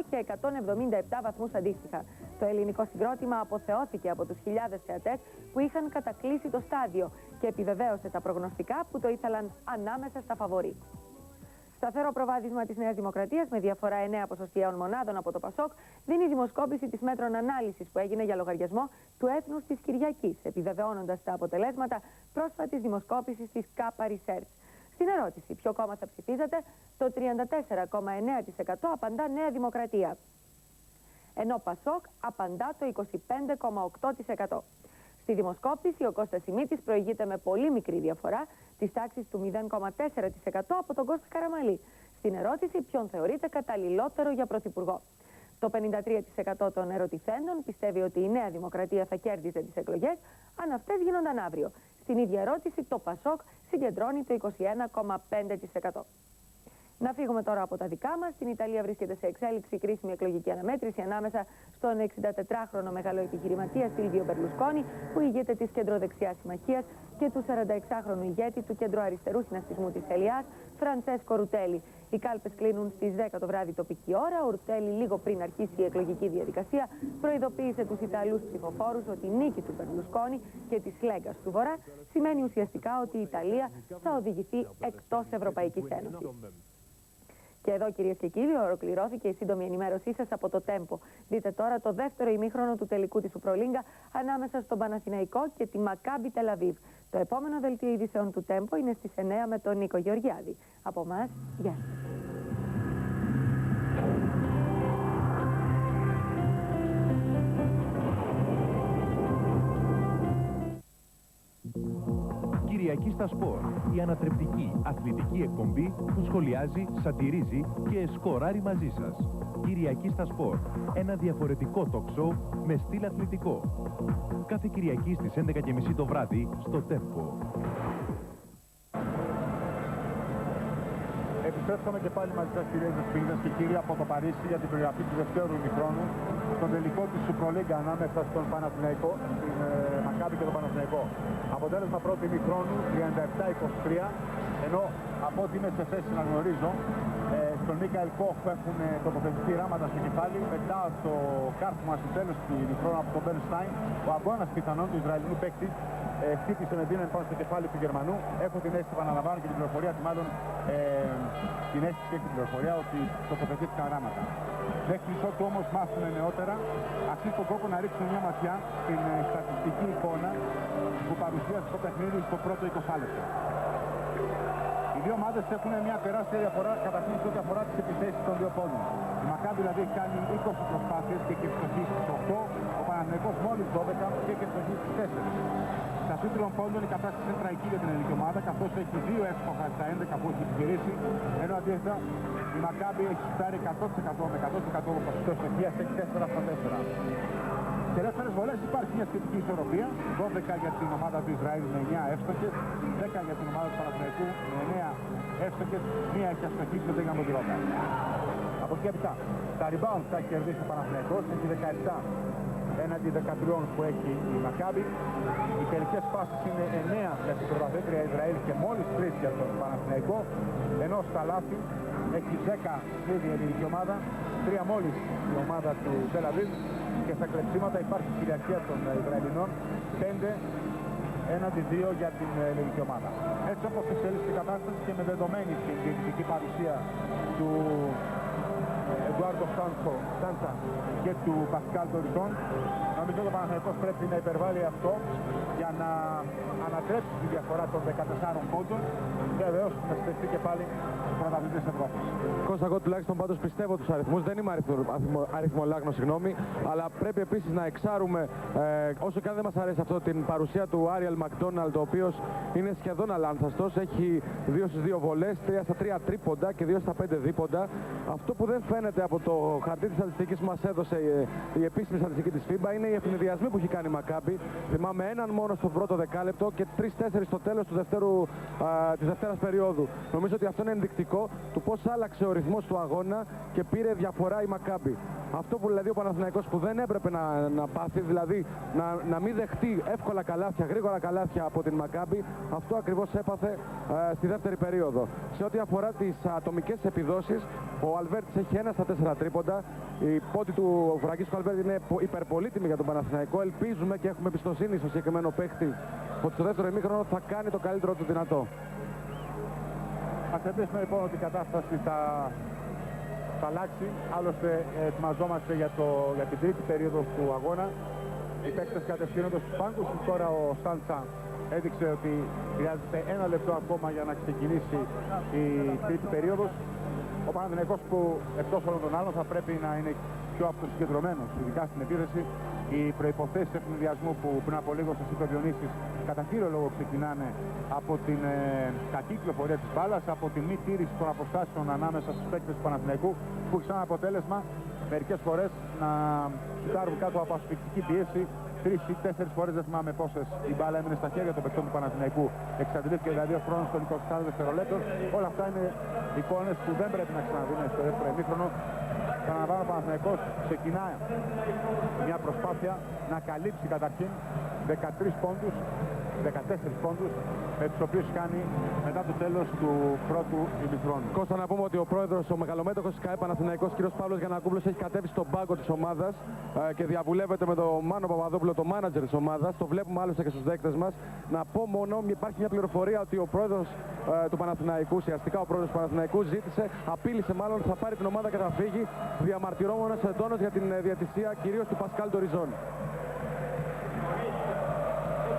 και 177 βαθμούς αντίστοιχα. Το ελληνικό συγκρότημα αποθεώθηκε από τους χιλιάδες θεατές που είχαν κατακλείσει το στάδιο και επιβεβαίωσε τα προγνωστικά που το ήθελαν ανάμεσα στα φαβορί. Σταθερό προβάδισμα της Νέας Δημοκρατίας με διαφορά 9 ποσοστιαίων μονάδων από το ΠΑΣΟΚ δίνει η δημοσκόπηση της μέτρων ανάλυσης που έγινε για λογαριασμό του Έθνους της Κυριακής, επιβεβαιώνοντας τα αποτελέσματα πρόσφατης δημοσκόπησης της ΚΑΠΑ Research. Στην ερώτηση ποιο κόμμα θα ψηφίζατε, το 34,9% απαντά Νέα Δημοκρατία, ενώ ΠΑΣΟΚ απαντά το 25,8%. Στη δημοσκόπηση, ο Κώστας Σιμίτης προηγείται με πολύ μικρή διαφορά της τάξης του 0,4% από τον Κώστα Καραμαλή. Στην ερώτηση ποιον θεωρείται καταλληλότερο για πρωθυπουργό. Το 53% των ερωτηθέντων πιστεύει ότι η Νέα Δημοκρατία θα κέρδιζε τις εκλογές αν αυτές γίνονταν αύριο. Στην ίδια ερώτηση, το ΠΑΣΟΚ συγκεντρώνει το 21,5%. Να φύγουμε τώρα από τα δικά μας. Στην Ιταλία βρίσκεται σε εξέλιξη η κρίσιμη εκλογική αναμέτρηση ανάμεσα στον 64χρονο μεγαλοεπιχειρηματία Σίλβιο Μπερλουσκόνι, που ηγείται της κεντροδεξιάς συμμαχίας, και του 46χρονου ηγέτη του κεντροαριστερού συνασπισμού της Ελιάς, Φραντσέσκο Ρουτέλη. Οι κάλπες κλείνουν στις 10 το βράδυ τοπική ώρα. Ο Ρουτέλη, λίγο πριν αρχίσει η εκλογική διαδικασία, προειδοποίησε τους Ιταλούς ψηφοφόρους ότι η νίκη του Μπερλουσκόνι και της Λέγκας του Βορρά σημαίνει ουσιαστικά ότι η Ιταλία θα οδηγηθεί εκτός Ευρωπαϊκής Ένωσης. Και εδώ, κυρίες και κύριοι, ολοκληρώθηκε η σύντομη ενημέρωσή σας από το Τέμπο. Δείτε τώρα το δεύτερο ημίχρονο του τελικού της Σουπρολίγκα ανάμεσα στον Παναθηναϊκό και τη Μακάμπι Τελαβίβ. Το επόμενο δελτίο ειδήσεων του Τέμπο είναι στις 9 με τον Νίκο Γεωργιάδη. Από εμάς, γεια σας. Κυριακή στα Σπορ, η ανατρεπτική αθλητική εκπομπή που σχολιάζει, σατυρίζει και σκοράρει μαζί σας. Κυριακή στα Σπορ, ένα διαφορετικό talk show με στυλ αθλητικό. Κάθε Κυριακή στις 11:30 το βράδυ στο Tempo. Επιστρέψαμε και πάλι μαζί σας, κυρίες και κύριοι, από το Παρίσι για την περιγραφή του δευτέρου ημιχρόνου, στον τελικό της Σουπρολίγκα ανάμεσα στον Παναθηναϊκό, στην Μακάμπι και τον Παναθηναϊκό. Αποτέλεσμα πρώτου ημιχρόνου 37-23, ενώ από ό,τι είμαι σε θέση να γνωρίζω, στον Μίκαελ Κοχ έχουν τοποθετηθεί ράματα στο κεφάλι. Μετά το κάρφωμα στο τέλος του ημιχρόνου από τον Μπεν Στάιν, ο αγώνας πιθανόν του Ισραηλινού παίκτη χτύπησε με δύναμη πάνω στο κεφάλι του Γερμανού. Έχω την αίσθηση, επαναλαμβάνω, και την πληροφορία, μάλλον την αίσθηση και την πληροφορία ότι τοποθετήθηκαν ράματα. Μέχρι ότου όμως μάθουμε νεότερα, αξίζει τον κόπο να ρίξουμε μια ματιά στην στατιστική εικόνα που παρουσίασε το παιχνίδι στο πρώτο 20 λεπτό. Οι δύο ομάδες έχουν μια τεράστια διαφορά καταρχήν σε ό,τι αφορά τις επιθέσεις των δύο πόντων. Η Μακάμπι δηλαδή έχει κάνει 20 προσπάθειες και έχει ευστοχήσει στις 8, ο Παναθηναϊκός μόλις 12 και έχει ευστοχήσει στις 4. Στα σούτ των πόντων η κατάσταση είναι τραγική για την ελληνική ομάδα, καθώς έχει 2 εύστοχα στα 11 που έχει επιχειρήσει, ενώ αντίθετα η Μακάμπι έχει φτάρει 100% με 100% ποσοστό ευστοχίας, έχει 4 στα 4. Σε ελεύθερες βολές υπάρχει μια σχετική ισορροπία, 12 για την ομάδα του Ισραήλ με 9 εύστοχες, 10 για την ομάδα του Παναθηναϊκού με 9 εύστοχες, μία έχει αστοχήσει, δεν είχαμε τη Ρώτα. Από εκεί έπειτα, τα rebounds θα έχει κερδίσει ο Παναθηναϊκός, έχει 17 έναντι 13 που έχει η Μακάμπι. Οι τελικές φάσεις είναι 9 για την πρωταθλήτρια Ισραήλ και μόλις 3 για τον Παναθηναϊκό, ενώ στα λάθη έχει 10 ήδη η ελληνική ομάδα, 3 μόλις η ομάδα του Τελαβίβ, και στα κλεψίματα υπάρχει κυριαρχία των Ισραηλινών, 5 έναντι 2 για την ελληνική ομάδα. Έτσι όπως εξελίσσεται η κατάσταση και με δεδομένη την διαιτητική παρουσία του Εντουάρντο Σάντσα και του Πασκάλ Ντοριζόν, νομίζω ότι ο Παναθηναϊκός πρέπει να υπερβάλλει αυτό για να ανατρέψει τη διαφορά των 14 πόντων και βεβαίως να στεφτεί και πάλι στους πρωταθλητές της Ευρώπης. Κώστα, εγώ τουλάχιστον πάντως πιστεύω τους αριθμούς, δεν είμαι αριθμολάγνος, συγγνώμη, αλλά πρέπει επίσης να εξάρουμε, όσο και αν δεν μας αρέσει αυτό, την παρουσία του Άριελ Μακδόναλντ, ο οποίος είναι σχεδόν αλάνθαστος, έχει 2 στις 2 βολές, 3 στα 3 τρίποντα και 2 στα 5 δίποντα. Αυτό που δεν φαίνεται από το χαρτί της στατιστικής που μας έδωσε η επίσημη στατιστική της FIBA είναι οι ευνηδιασμοί που έχει κάνει η Μακάμπι. Θυμάμαι έναν μόνο στο πρώτο δεκάλεπτο και 3-4 στο τέλος της δεύτερας περίοδου. Νομίζω ότι αυτό είναι ενδεικτικό του πώς άλλαξε ο ρυθμός του αγώνα και πήρε διαφορά η Μακάμπι. Αυτό που δηλαδή ο Παναθηναϊκός που δεν έπρεπε να πάθει, δηλαδή να μην δεχτεί εύκολα καλάθια, γρήγορα καλάθια από την Μακάμπι, αυτό ακριβώς έπαθε στη δεύτερη περίοδο. Σε ό,τι αφορά τις ατομικές επιδόσεις, ο Αλβέρτης έχει 1 στα 4 τρίποντα. Η πόντη του Φραγκίσκο Αλβέρτη είναι υπερπολίτιμη για τον Παναθηναϊκό. Ελπίζουμε και έχουμε εμπιστοσύνη στο συγκεκριμένο παίχτη ότι στο δεύτερο ημίχρονο θα κάνει το καλύτερο του δυνατό. Ας ελπίσουμε λοιπόν ότι η κατάσταση θα αλλάξει. Άλλωστε ετοιμαζόμαστε για την τρίτη περίοδο του αγώνα. Οι παίκτες κατευθύνονται στους πάγκους. Τώρα ο Σάντσα έδειξε ότι χρειάζεται 1 λεπτό ακόμα για να ξεκινήσει η τρίτη περίοδος. Ο Παναθηναϊκός που εκτός όλων των άλλων θα πρέπει να είναι πιο αυτοσυγκεντρωμένος, ειδικά στην επίθεση. Οι προϋποθέσεις ευνηδιασμού που πριν από λίγο σας είπε ο Διονύσης, κατά κύριο λόγο ξεκινάνε από την κακή κυκλοφορία της μπάλας, από τη μη τήρηση των αποστάσεων ανάμεσα στους παίκτες του Παναθηναϊκού, που έχει σαν αποτέλεσμα μερικές φορές να σουτάρουν κάτω από ασφυκτική πίεση 3 ή 4 φορές, δεν θυμάμαι πόσες, η μπάλα έμεινε στα χέρια των παικτών του Παναθηναϊκού. Εξαντλήθηκε δηλαδή ο χρόνος των 24 δευτερολέπτων. Όλα αυτά είναι εικόνες που δεν πρέπει να ξαναδούμε στο δεύτερο ημίχρονο. Επαναλαμβάνω, ο Παναθηναϊκός ξεκινάει μια προσπάθεια να καλύψει καταρχήν 13 πόντους, 14 πόντους, με τους οποίους κάνει μετά το τέλος του πρώτου ημιχρόνου. Κώστα, να πούμε ότι ο πρόεδρος, ο μεγαλομέτωχος της ΚΑΕ Παναθηναϊκός, κ. Παύλος Γιαννακόπουλος, έχει κατέβει στον πάγκο της ομάδας και διαβουλεύεται με τον Μάνο Παπαδόπουλο, το μάνατζερ της ομάδας. Το βλέπουμε άλλωστε και στους δέκτες μας. Να πω μόνο, υπάρχει μια πληροφορία ότι ο πρόεδρος του Παναθηναϊκού, ουσιαστικά ο πρόεδρος του Παναθηναϊκού, απείλησε μάλλον ότι θα πάρει την ομάδα και θα φύγει, διαμαρτυρόμενος εντόνως για την διαιτησία κυρίως του Πασκάλ Ντοριζόν.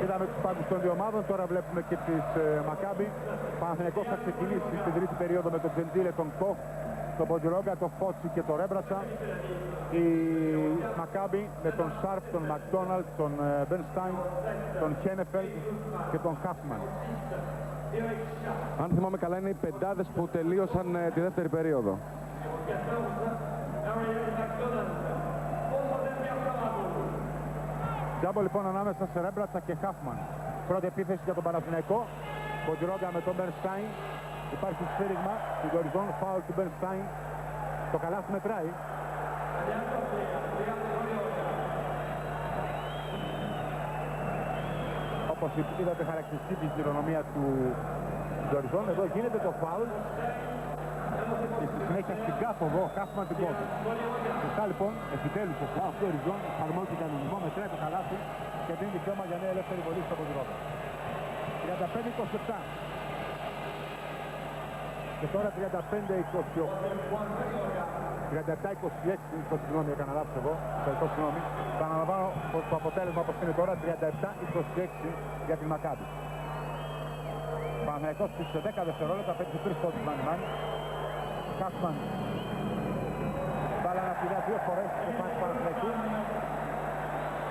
Είδαμε τους πάγκους των δύο ομάδων, τώρα βλέπουμε και τις Μακάμπι. Ο Παναθηναϊκός θα ξεκινήσει στην τρίτη περίοδο με τον Τζεντήλε, τον Κοχ, τον Ποντιρόγκα, τον Φότσι και τον Ρέμπρατσα. Η Μακάμπι με τον Σάρπ, τον Μακδόναλτ, τον Μπενστάιν, τον Χένεφελτ και τον Χάφμαν. Αν θυμάμαι καλά, είναι οι πεντάδες που τελείωσαν τη δεύτερη περίοδο. Τζάμπο λοιπόν ανάμεσα σε Ρέμπρατσα και Χάφμαν. Πρώτη επίθεση για τον Παναθηναϊκό. Ποντιρόγκα με τον Μπενστάιν. Υπάρχει σφύριγμα του Ντοριζόν, φάουλ του Μπενστάιν. Το καλάθι μετράει. Όπως είδατε, χαρακτηριστική τη χειρονομία του Ντοριζόν. Εδώ γίνεται το φάουλ. Και στη συνέχεια στην κάθοδο ο Χάφμαν την κόβει. Σωστά λοιπόν, επιτέλους ο φάουλ του Ντοριζόν εφαρμόζει κανονισμό, μετράει το καλάθι και δίνει δικαίωμα για νέα ελεύθερη βολή στο Ποντιρόγκα. 35-27. Και τώρα 35-28. 37-26, συγγνώμη, έκανα λάθος εγώ. Συγγνώμη. Επαναλαμβάνω το αποτέλεσμα όπως είναι τώρα, 37-26 για την Μακάμπι. Παναθηναϊκός στις 10 δευτερόλεπτα πέτυχε 3 πόντους μάνι. Χάφμαν. Μπάλα να πειρά 2 φορές στο πάνω του Παναθηναϊκού.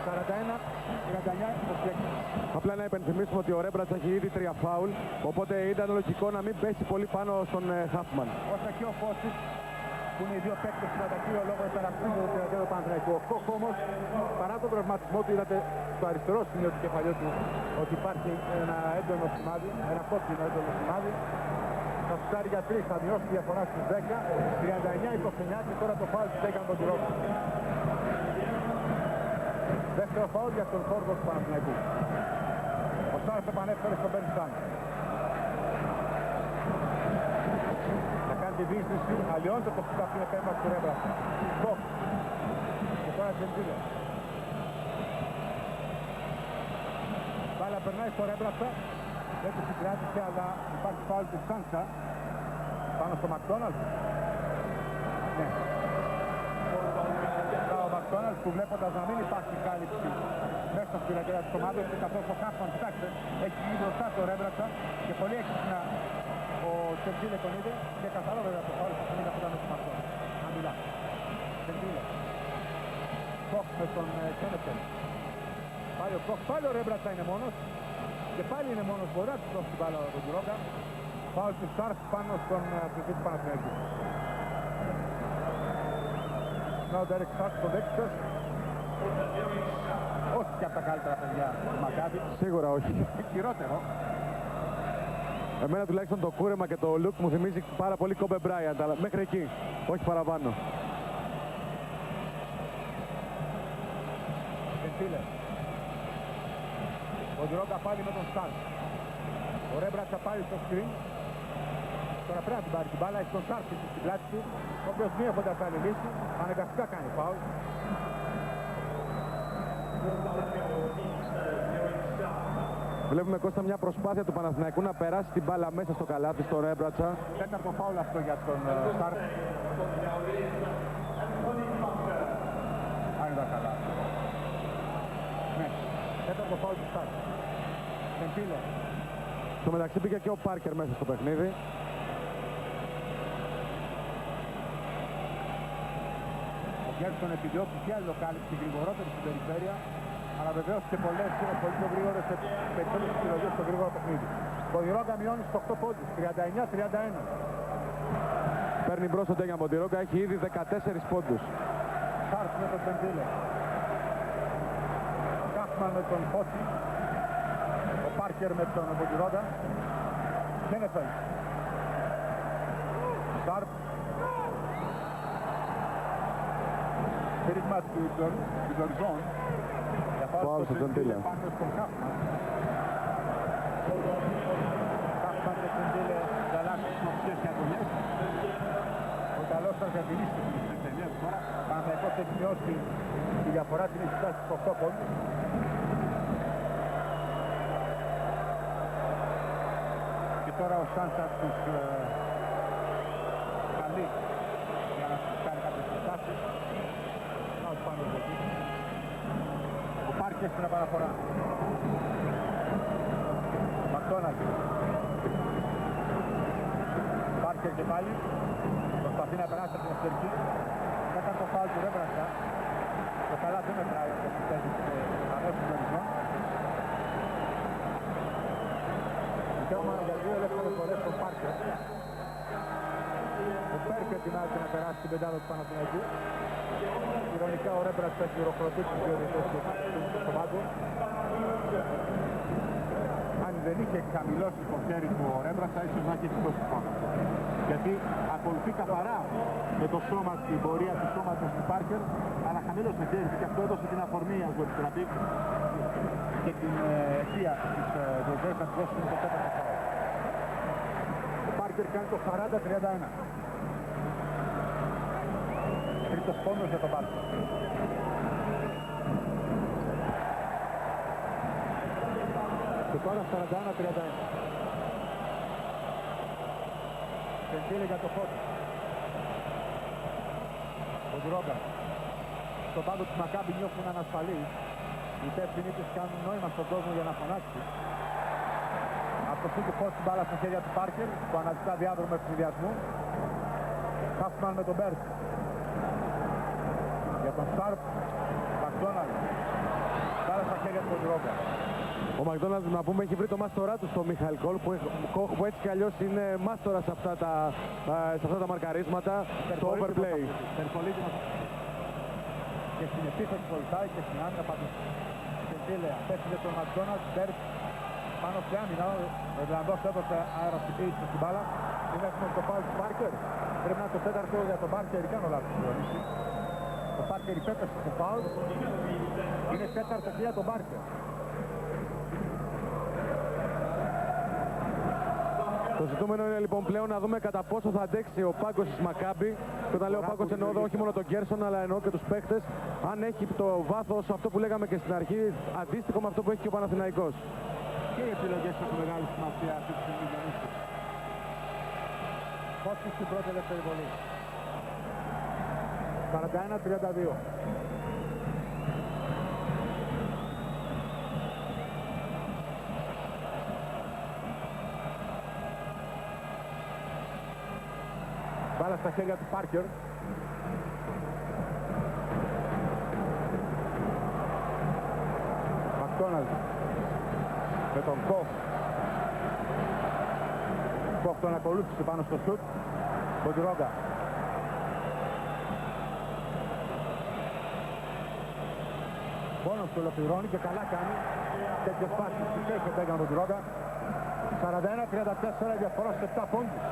41-39-26. Απλά να υπενθυμίσουμε ότι ο Ρέμπρατς έχει ήδη 3 φάουλ, οπότε ήταν λογικό να μην πέσει πολύ πάνω στον Χάφμαν. Όσο και ο Φώσης, που είναι οι δύο παίκτες του κατακτήριο λόγω υπεραξίου του τελευταίου Παναθηναϊκού. Ο Κοχ όμως, παρά τον τραυματισμό του, είδατε στο αριστερό σημείο του κεφαλιού του ότι υπάρχει ένα έντονο σημάδι, ένα κόκκινο έντονο σημάδι. Θα σουτάρει για 3, θα μειώσει τη διαφορά στις 10, 39-29 και τώρα το φάουλ του έκανε τον Τυρόφη. Δεύτερο φάουλ για τον φόρβο του Παναθηναϊκού. Ο Σάρς επανέφερε στον Μπενστάιν. Θα κάνει τη διείσδυση, αλλοιώνεται το σουτ από την επέμβαση του Ρέμπρατσα. Κοχ. Και τώρα Τζεντήλε. Μπάλα περνάει στο Ρέμπρατσα. Δεν του συγκράτησε, αλλά υπάρχει φάουλ του Σάντσα πάνω στο Μακδόναλτ. Ναι. Ο Μακδόναλτ που βλέποντας να μην υπάρχει κάλυψη μέσα στη ρακέτα της ομάδας και καθώς ο Χάφμαν, κοιτάξτε, έχει γίνει μπροστά στο Ρέμπρατσα και πολύ έξυπνα ο Τσεντήλε τον είδε και καθαρό βέβαια το φάουλ που είναι αυτό με τον Μακδόναλτ. Χαμηλά. Τσεντήλε. Κοχ με τον Κένεφελ. Πάλι ο Κοχ, πάλι ο Ρέμπρατσα είναι μόνος. Και πάλι είναι μόνος, μπορεί να του δώσει την μπάλα από την Ρόγκα. Φάουλ του Σάρφ πάνω στον αθλητή του Παναθηναϊκού. Να ο Ντέρεκ Σάρφ στο δέξτος. Όχι και από τα καλύτερα παιδιά του Μακάμπι. Σίγουρα όχι. Χειρότερο. Εμένα τουλάχιστον το κούρεμα και το look μου θυμίζει πάρα πολύ Kobe Bryant, αλλά μέχρι εκεί, όχι παραπάνω. Ο Ντρόγκα πάλι με τον Σάρφ. Ο Ρέμπρατσα πάλι στο σκριν. Τώρα πρέπει να την πάρει την μπάλα, έχει τον Σάρφ στην πλάτη του, ο οποίος μη έχοντας άλλη λύση, αναγκαστικά κάνει φάουλ. Βλέπουμε Κώστα μια προσπάθεια του Παναθηναϊκού να περάσει την μπάλα μέσα στο καλάθι στον Ρέμπρατσα. Τέταρτο φάουλ αυτό για τον Σάρφ. Αν είδα καλά. Ναι, τέταρτο φάουλ του Σάρφ. Τεμπίλε. Στο μεταξύ πήγε και ο Πάρκερ μέσα στο παιχνίδι. Ο Γκέρσον επιδιώκει και άλλο κάλυψη γρηγορότερη στην περιφέρεια, αλλά βεβαίως και πολλές είναι πολύ πιο γρήγορες σε περισσότερες επιλογές στο γρήγορο παιχνίδι. Ο Ντιρόγκα μειώνει στους 8 πόντους, 39-31. Παίρνει μπρος τον Τέγια Ντιρόγκα, έχει ήδη 14 πόντους. Σάρφ με τον Τεμπίλε. Χάφμαν με τον Φώτη. Ο Πάρκερ με τον Μποντιρόγκα. Χένεφελ. Σάρπ. Πήριγμα του Ντορζόν. Πάω στο Τζεντήλε. Πάνω στον Χάφμαν. Χάφμαν και Τζεντήλε θα αλλάξουν τις μορφές και αγωνιές. Ο Ιταλός αργεντινίστης στις τελειές τώρα. Παναθηναϊκός έχει μειώσει τη διαφορά, την έχει φτάσει στους 8 πόντους. Και τώρα ο Σάνσα τους καλεί για να τους κάνει κάποιες προτάσεις. Να τους πάνω από εκεί. Ο Πάρκερ στην επαναφορά. Μακτόναλντ. Πάρκερ και πάλι. Προσπαθεί να περάσει από την εσωτερική. Έκανε το φάουλ του Ρέμπραστα. Το καλά δεν μετράει όπως πιστεύει αμέσως του οριζόν. Δικαίωμα για 2 ελεύθερες φορές στον Πάρκερ. Ο Μπέρκ ετοιμάζεται να περάσει την πεντάδα του Παναθηναϊκού. Ηρωνικά ο Ρέμπραστα έχει ηρωκλωτεί τους δύο διετές στο πάγκο. Αν δεν είχε χαμηλώσει το χέρι του ο Ρέμπραστα, ίσως να έχει εκτός του πάνω. Γιατί ακολουθεί καθαρά με το σώμα, την πορεία του σώματος του Πάρκερ, αλλά χαμήλωσε το χέρι και αυτό έδωσε την αφορμή του επιτραπή και την αιτία της Βεβαίας να του δώσουν το τέταρτο φάουλ. Ο Πάρκερ κάνει το 40-31. Τρίτος πόντος για τον Πάρκερ. Και τώρα 41-31. Τεντήλε για το φώτο. Ο Ντρόγκα. Στο πάγκο της Μακάμπι νιώθουν ανασφαλείς. Οι υπεύθυνοι τους κάνουν νόημα στον κόσμο για να φωνάξει. Αυτό το φως την μπάλα στα χέρια του Πάρκερ που αναζητά διάδρομο ευνηδιασμού. Χάφμαν με τον Μπέρκ. Για τον Σάρπ. Μακδόναλντ. Μπάλα στα χέρια του Ντρόγκα. Ο Μακδόναλντ, να πούμε, έχει βρει το μάστορά του στο Μιχαήλ Κόλ που έτσι κι αλλιώς είναι μάστορα σε αυτά τα μαρκαρίσματα, το overplay. Και στην επίθεση βοηθάει και στην άμυνα πάντως. Τεντήλε απέφυγε τον Μακδόναλντ, Μπέρκ πάνω σε άμυνα. Ο Ιρλανδός έδωσε αεροσυντήρηση στην μπάλα. Είναι έτοιμος το φάουλ του Πάρκερ. Πρέπει να είναι το τέταρτο για τον Πάρκερ, κάνω λάθος. Ο Πάρκερ υπέπεσε στο φάουλ. Είναι τέταρτο και για τον Πάρκερ. Το ζητούμενο είναι λοιπόν πλέον να δούμε κατά πόσο θα αντέξει ο πάγκος της Μακάμπι. Και όταν λέω πάγκος εννοώ εδώ όχι μόνο τον Γκέρσον αλλά εννοώ και τους παίχτες. Αν έχει το βάθος, αυτό που λέγαμε και στην αρχή, αντίστοιχο με αυτό που έχει και ο Παναθηναϊκός. Και οι επιλογές έχουν μεγάλη σημασία αυτή τη στιγμή για νύχτα. Φώτης στην πρώτη ελεύθερη βολή. 41-32. Μπάλα στα χέρια του Πάρκερ. Μακδόναλντ με τον Κοφ. Κοφ τον ακολούθησε πάνω στο σουτ. Μποντιρόγκα. Μόνος του ολοκληρώνει και καλά κάνει. Τέτοιες φάσεις που έρχεται έκανε ο Μποντιρόγκα. 41-34 διαφορά σε 7 πόντους.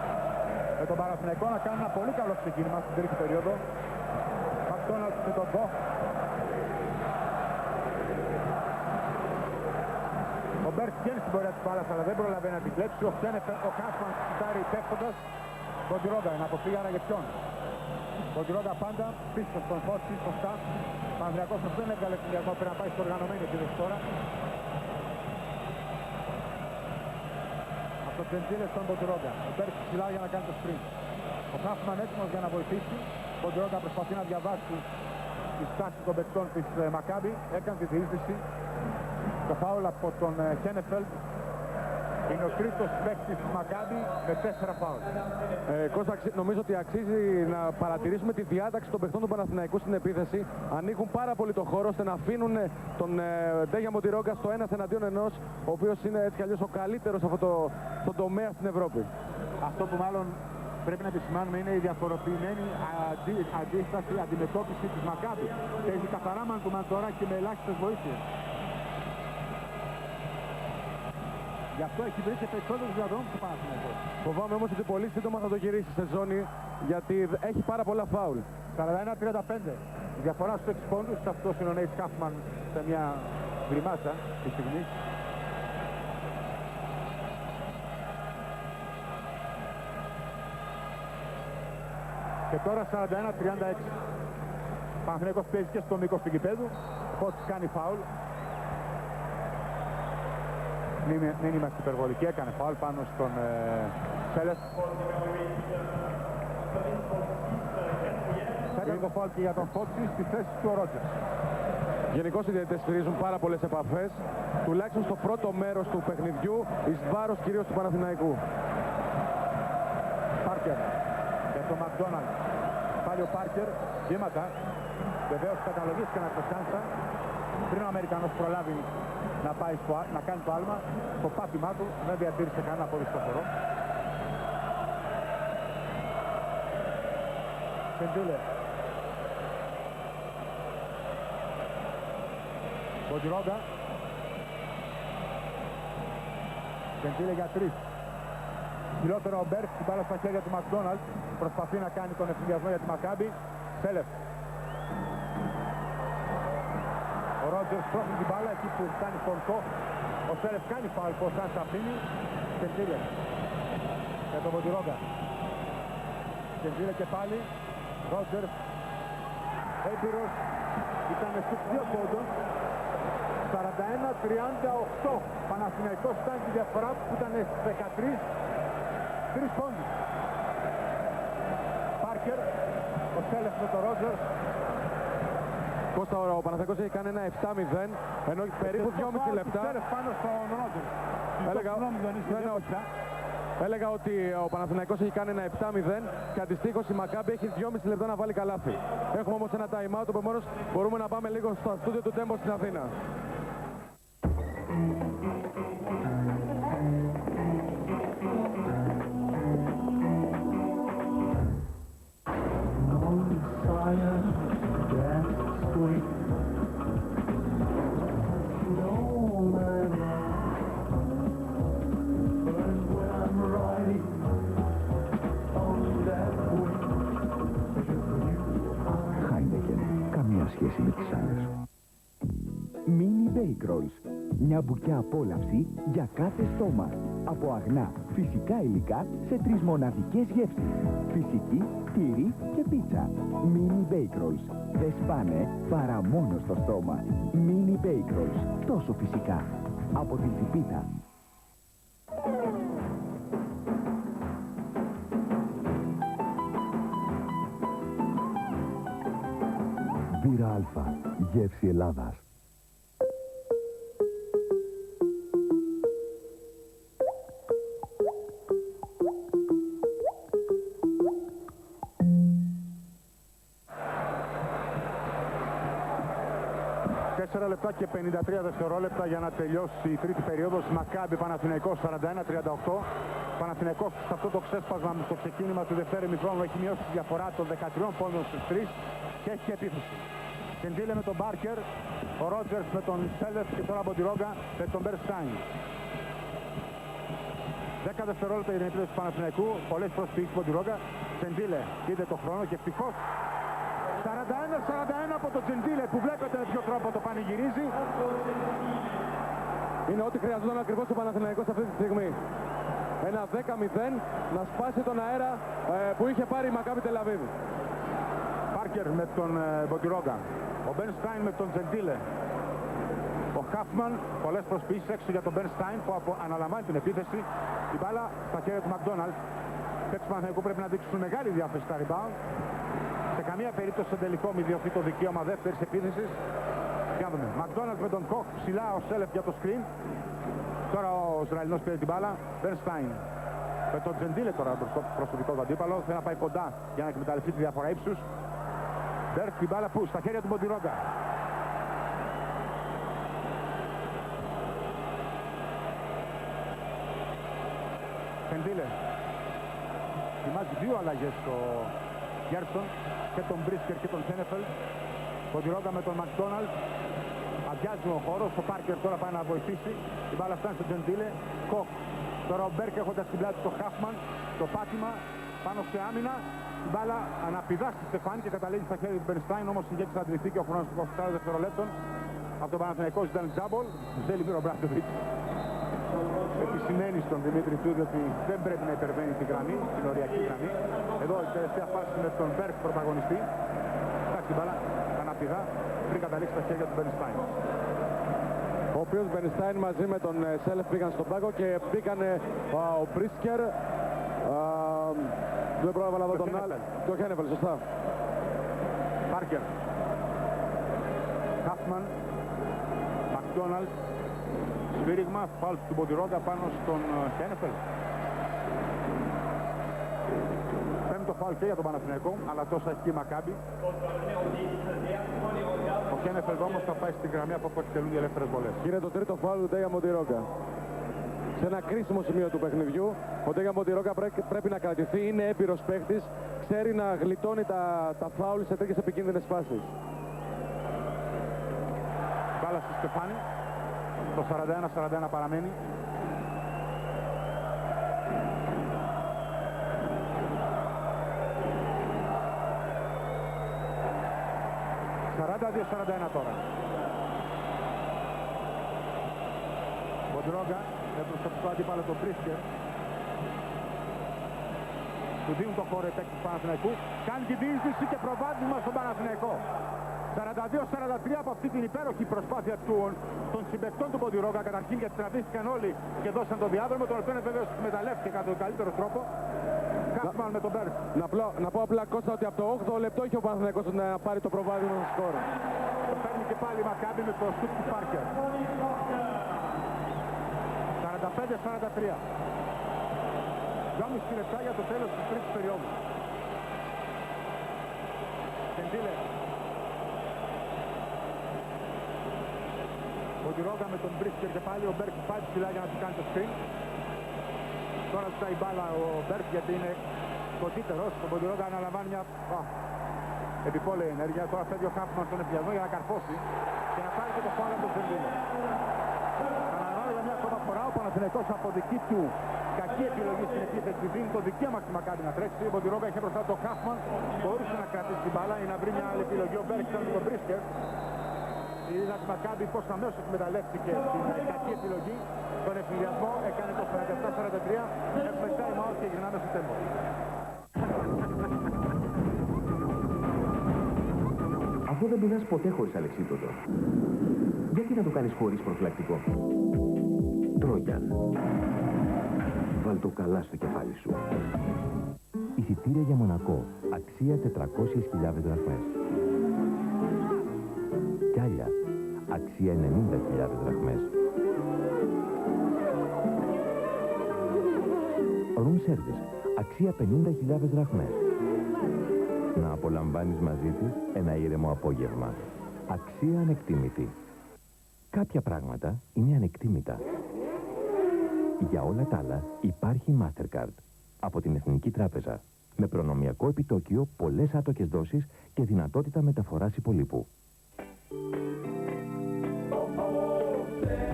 Με τον Παναθηναϊκό να κάνει ένα πολύ καλό ξεκίνημα στην τρίτη περίοδο. Μακδόναλντ με τον Κοφ. Ο Μπέρκ βγαίνει στην πορεία της μπάλας αλλά δεν προλαβαίνει να την κλέψει. Ο Χάφμαν κοιτάρει υπεύθοντας. Μποντιρόγκα να αποφύγει αναγετιών. Μποντιρόγκα πάντα πίσω στον Φώτη, σωστά. Παναθηναϊκός δεν έβγαλε την διαδρομή, πρέπει να πάει στο οργανωμένο επίδεση τώρα. Από το Τζεντήλε στον Μποντιρόγκα. Ο Μπέρκ ψηλά για να κάνει το sprint. Ο Χάφμαν έτοιμος για να βοηθήσει. Ο Μποντιρόγκα προσπαθεί να διαβάσει τη στάση των παικτών της Μακάμπι. Έκανε τη διείσδυση. Το φάουλ από τον Χένεφελ. Είναι ο τρίτος παίκτης της Μακάμπι με 4 φάουλ. Κώστα, νομίζω ότι αξίζει να παρατηρήσουμε τη διάταξη των παιχτών του Παναθηναϊκού στην επίθεση. Ανοίγουν πάρα πολύ το χώρο ώστε να αφήνουν τον Ντέγια Μποντιρόγκα στο 1 εναντίον ενός, ο οποίος είναι έτσι κι αλλιώς ο καλύτερος σε αυτό το τομέα στην Ευρώπη. Αυτό που μάλλον πρέπει να επισημάνουμε είναι η διαφοροποιημένη αντίσταση, αντιμετώπιση της Μακάμπι. Παίζει καθαρά μαν του μαν τώρα και με ελάχιστες βοήθειες. Γι' αυτό έχει βρει και περισσότερους διαδρόμους του Παναθηναϊκού. Φοβάμαι όμως ότι πολύ σύντομα θα το γυρίσει σε ζώνη, γιατί έχει πάρα πολλά φάουλ. 41-35. Η διαφορά στους 6 πόντους, αυτός είναι ο Νέιτ Χάφμαν σε μια γκριμάτσα τη στιγμή. Και τώρα 41-36. Παναθηναϊκός παίζει και στο μήκος του γηπέδου. Χώτης κάνει φάουλ. Μην είμαστε υπερβολικοί, έκανε φάουλ πάνω στον Σέλεφ. Θα έκανε το φάουλ και για τον Φόξη στη θέση του ο Ρότζερς. Γενικώς οι διαιτητές στηρίζουν πάρα πολλές επαφές, τουλάχιστον στο πρώτο μέρος του παιχνιδιού, εις βάρος κυρίως του Παναθηναϊκού. Πάρκερ για τον Μακδόναλντ. Πάλι ο Πάρκερ, βήματα. Βεβαίως καταλογίστηκαν από το Σάνσα. Πριν ο Αμερικανός προλάβει να κάνει το άλμα, το πάτημά του δεν διατήρησε κανένα πολύ στοφορό. Σεντήλε. Μποντιρόγκα. Σεντήλε για 3. Χιλότερο ο Μπέρκ, την μπάλα στα χέρια του Μακδόναλντ. Προσπαθεί να κάνει τον ευθυνδιασμό για τη Μακάμπι. Σέλεφ. Ο Ρότζερς πρόχνει την μπάλα εκεί που κάνει φωνκό. Ο Σέλεφ κάνει φάουλ που ο Σάνς αφήνει. Σεντήλε. Για τον Μποντιρόγκα. Σεντήλε και πάλι. Ρότζερς. Έμπειρος. Ήταν στους 2 πόντων. 41-38. Παναθηναϊκός ήταν τη διαφορά που ήταν 13. 3 πόντους. Πάρκερ. Ο Σέλεφ με τον Ρότζερς. Κώστα, ο Παναθηναϊκός έχει κάνει ένα 7-0, ενώ περίπου 2,5 λεπτά. Πάνω στον Ρότζερς. Έλεγα ότι ο Παναθηναϊκός έχει κάνει ένα 7-0 και αντιστοίχως η Μακάμπι έχει 2,5 λεπτά να βάλει καλάθι. Έχουμε όμως ένα time out, επομένως μπορούμε να πάμε λίγο στο στούντιο του Τέμπο στην Αθήνα. Σχέση με τις άλλες. Mini Bake Rolls. Μια μπουκιά απόλαυση για κάθε στόμα. Από αγνά, φυσικά υλικά σε 3 μοναδικές γεύσεις. Φυσική, τυρί και πίτσα. Mini Bake Rolls. Δεν σπάνε παρά μόνο στο στόμα. Mini Bake Rolls. Τόσο φυσικά. Από την Τυπίτα. Μπύρα Α, γεύση Ελλάδας. Λεπτά και 53 δευτερόλεπτα για να τελειώσει η τρίτη περίοδος. Μακάμπι Παναθηναϊκός 41-38. Παναθηναϊκός σε αυτό το ξέσπασμα στο ξεκίνημα του δευτέρου ημιχρόνου έχει μειώσει τη διαφορά των 13 πόντων στους 3 και έχει και επίθεση. Κεντήλε με τον Μπάρκερ, ο Ρότζερς με τον Σέλεφ και τώρα Μποντιρόγκα με τον Μπερστάιν. 10 δευτερόλεπτα για την επίθεση του Παναθηναϊκού. Πολλές προσφυγές του Μποντιρόγκα. Κεντήλε είδε το χρόνο και ευτυχώς 41-41 από το Τζεντήλε που βλέπετε με ποιο τρόπο το πανηγυρίζει. Είναι ό,τι χρειαζόταν ακριβώς το Παναθηναϊκός αυτή τη στιγμή. Ένα 10-0 να σπάσει τον αέρα που είχε πάρει η Μακάμπι Τελ-Αβίβ. Πάρκερ με τον Μποντιρόγκα. Ο Μπερστάιν με τον Τζεντήλε. Ο Χάφμαν, πολλές προσποιήσεις έξω για τον Μπερστάιν που αναλαμβάνει την επίθεση. Η μπάλα στα χέρια του Μακδόναλντ. Παίκτες του Παναθηναϊκού πρέπει να δείξουν μεγάλη διάθεση στα rebound. Σε καμία περίπτωση στο τελικό μη διωχθεί το δικαίωμα δεύτερης επίθεσης. Για να δούμε. Μακδόναλντ με τον Κοχ, ψηλά ο Σέλεφ για το screen. Τώρα ο Ισραηλινός πήρε την μπάλα. Μπερστάιν με τον Τζεντήλε τώρα προσωπικό του αντίπαλο. Θέλει να πάει κοντά για να εκμεταλλευτεί τη διαφορά ύψους. Μπερκ την μπάλα που στα χέρια του Μποντιρόγκα. Τζεντήλε. Θυμάζει 2 αλλαγές στο Γκέρσον και τον Μπρίσκερ και τον Σένεφελ. Μποντιρόγκα με τον Μακδόναλντ. αδειάζει ο χώρος. Ο Πάρκερ τώρα πάει να βοηθήσει. Η μπάλα φτάνει στο Τζεντίλε. Κοκ. Τώρα ο Μπέρκ έχοντας στην πλάτη το Χάφμαν. Το πάτημα πάνω σε άμυνα. Η μπάλα αναπηδά στη Στεφάνη και καταλήγει στα χέρια του Μπερνστάιν. Όμως η Γέκης θα αντιληφθεί και ο χρόνος του 24 δευτερολέπτων. Από τον Παναθηναϊκό ήταν τζάμπολ. Δεν λυπεί ο Μπράντοβιτς. Επισημαίνει στον Δημήτρη Τούδη ότι δεν πρέπει να υπερβαίνει τη γραμμή, την οριακή γραμμή. Εδώ η τελευταία φάση με τον Μπέρκ πρωταγωνιστή. Φτάσει την μπάλα αναπηδά πριν καταλήξει στα χέρια του Μπερνστάιν. Ο οποίος Μπερνστάιν μαζί με τον Σέλεφ πήγαν στον πάγκο και μπήκαν ο Μπρίσκερ. Δεν πρόλαβα να δω τον άλλο. Και ο Χένεφελ, σωστά. Πάρκερ. Χάφμαν. Μακδόναλντ. Σφύριγμα, φάουλ του Μποντιρόγκα πάνω στον Χένεφελ. Πέμπτο φάουλ και για τον Παναθηναϊκό, αλλά τόσα έχει η Μακάμπι. Ο Χένεφελ όμως θα πάει στην γραμμή από όπου εκτελούν οι ελεύθερες βολές. Είναι το τρίτο φάουλ του Ντέγια Μποντιρόγκα. Σε ένα κρίσιμο σημείο του παιχνιδιού, ο Ντέγια Μποντιρόγκα πρέπει να κρατηθεί, είναι έμπειρος παίκτης, ξέρει να γλιτώνει τα φάουλ σε τέτοιες επικίνδυνες φάσεις. Μπάλα στη Στεφάνη. Το 41-41 παραμένει. ...42-41 τώρα. Μποντιρόγκα με προσωπικό αντίπαλο τον Μπρίσκερ. Του δίνουν το χώρο επέκτηση του Παναθηναϊκού. Κάνει την διείσδυση και προβάδισμα στον Παναθηναϊκό. 42-43 από αυτή την υπέροχη προσπάθεια των συμπαικτών του Μποντιρόγκα. Καταρχήν γιατί τραβήθηκαν όλοι και δώσαν τον διάδρομο, τον οποίο βεβαίως εκμεταλλεύτηκε κατά τον καλύτερο τρόπο. Χάφμαν με τον Μπέρκ. Να πω απλά, Κώστα, ότι από το 8ο λεπτό είχε ο Παναθηναϊκός να πάρει το προβάδισμα στο σκορ. Το παίρνει και πάλι η Μακάμπι με το σουτ του Πάρκερ. 45-43. 2,5 λεπτά για το τέλος της τρίτης περίοδου. Κεντήλε. Μποντιρόγκα με τον Μπρίσκερ και πάλι ο Μπέρκ πάει ψηλά για να του κάνει το screen. Τώρα ζητάει η μπάλα ο Μπέρκ γιατί είναι κοντύτερος. Ο Μποντιρόγκα αναλαμβάνει μια επιπόλαιη ενέργεια. Τώρα φεύγει ο Χάφμαν στον επιδιασμό για να καρφώσει και να πάρει και το φάουλ από τον Ζεντίνο. Αναλαμβάνω για μια ακόμα φορά ο Παναθηναϊκός από δική του κακή επιλογή στην επίθεση δίνει το δικαίωμα στη Μακάμπι να τρέξει. Ο Μποντιρόγκα είχε μπροστά το Χάφμαν, μπορούσε να κρατήσει την μπάλα ή να βρει μια άλλη επιλογή. Ο Μπέρκ ήταν με τον Μπρίσκερ. Είδα τη Μακάμπι πως αμέσως εκμεταλλεύτηκε την κακή επιλογή. Τον εφηδιασμό έκανε το 47-43. Έχουμε time out και γυρνάμε στο τέμπο. Αφού δεν πηδάς ποτέ χωρίς αλεξίπτωτο, γιατί να το κάνεις χωρίς προφυλακτικό? Τρόγιαν. Βάλ' το καλά στο κεφάλι σου. Εισιτήρια για Μονακό. Αξία 400.000 δραχμές. Κι άλλα. Αξία 90.000 δραχμές. Room service. Αξία 50.000 δραχμές. Να απολαμβάνεις μαζί της ένα ήρεμο απόγευμα. Αξία ανεκτήμητη. Κάποια πράγματα είναι ανεκτήμητα. Για όλα τα άλλα υπάρχει Mastercard από την Εθνική Τράπεζα. Με προνομιακό επιτόκιο, πολλές άτοκες δόσεις και δυνατότητα μεταφοράς υπολείπου.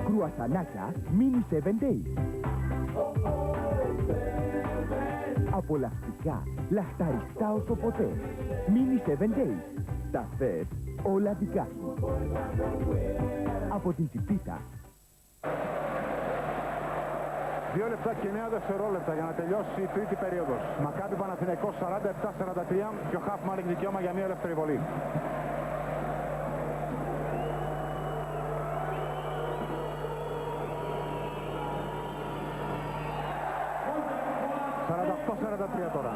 Κρουασανάκια Mini 7 Days. Απολαυστικά, λαχταριστά όσο ποτέ. Mini 7 Days. Τα θες όλα δικά σου. Από την Τσιπίτα. 2 λεπτά και 9 δευτερόλεπτα για να τελειώσει η τρίτη περίοδος. Μακάμπι Παναθηναϊκός 47-43 και ο Χάφμαν έχει δικαίωμα για μια ελεύθερη βολή. Τώρα.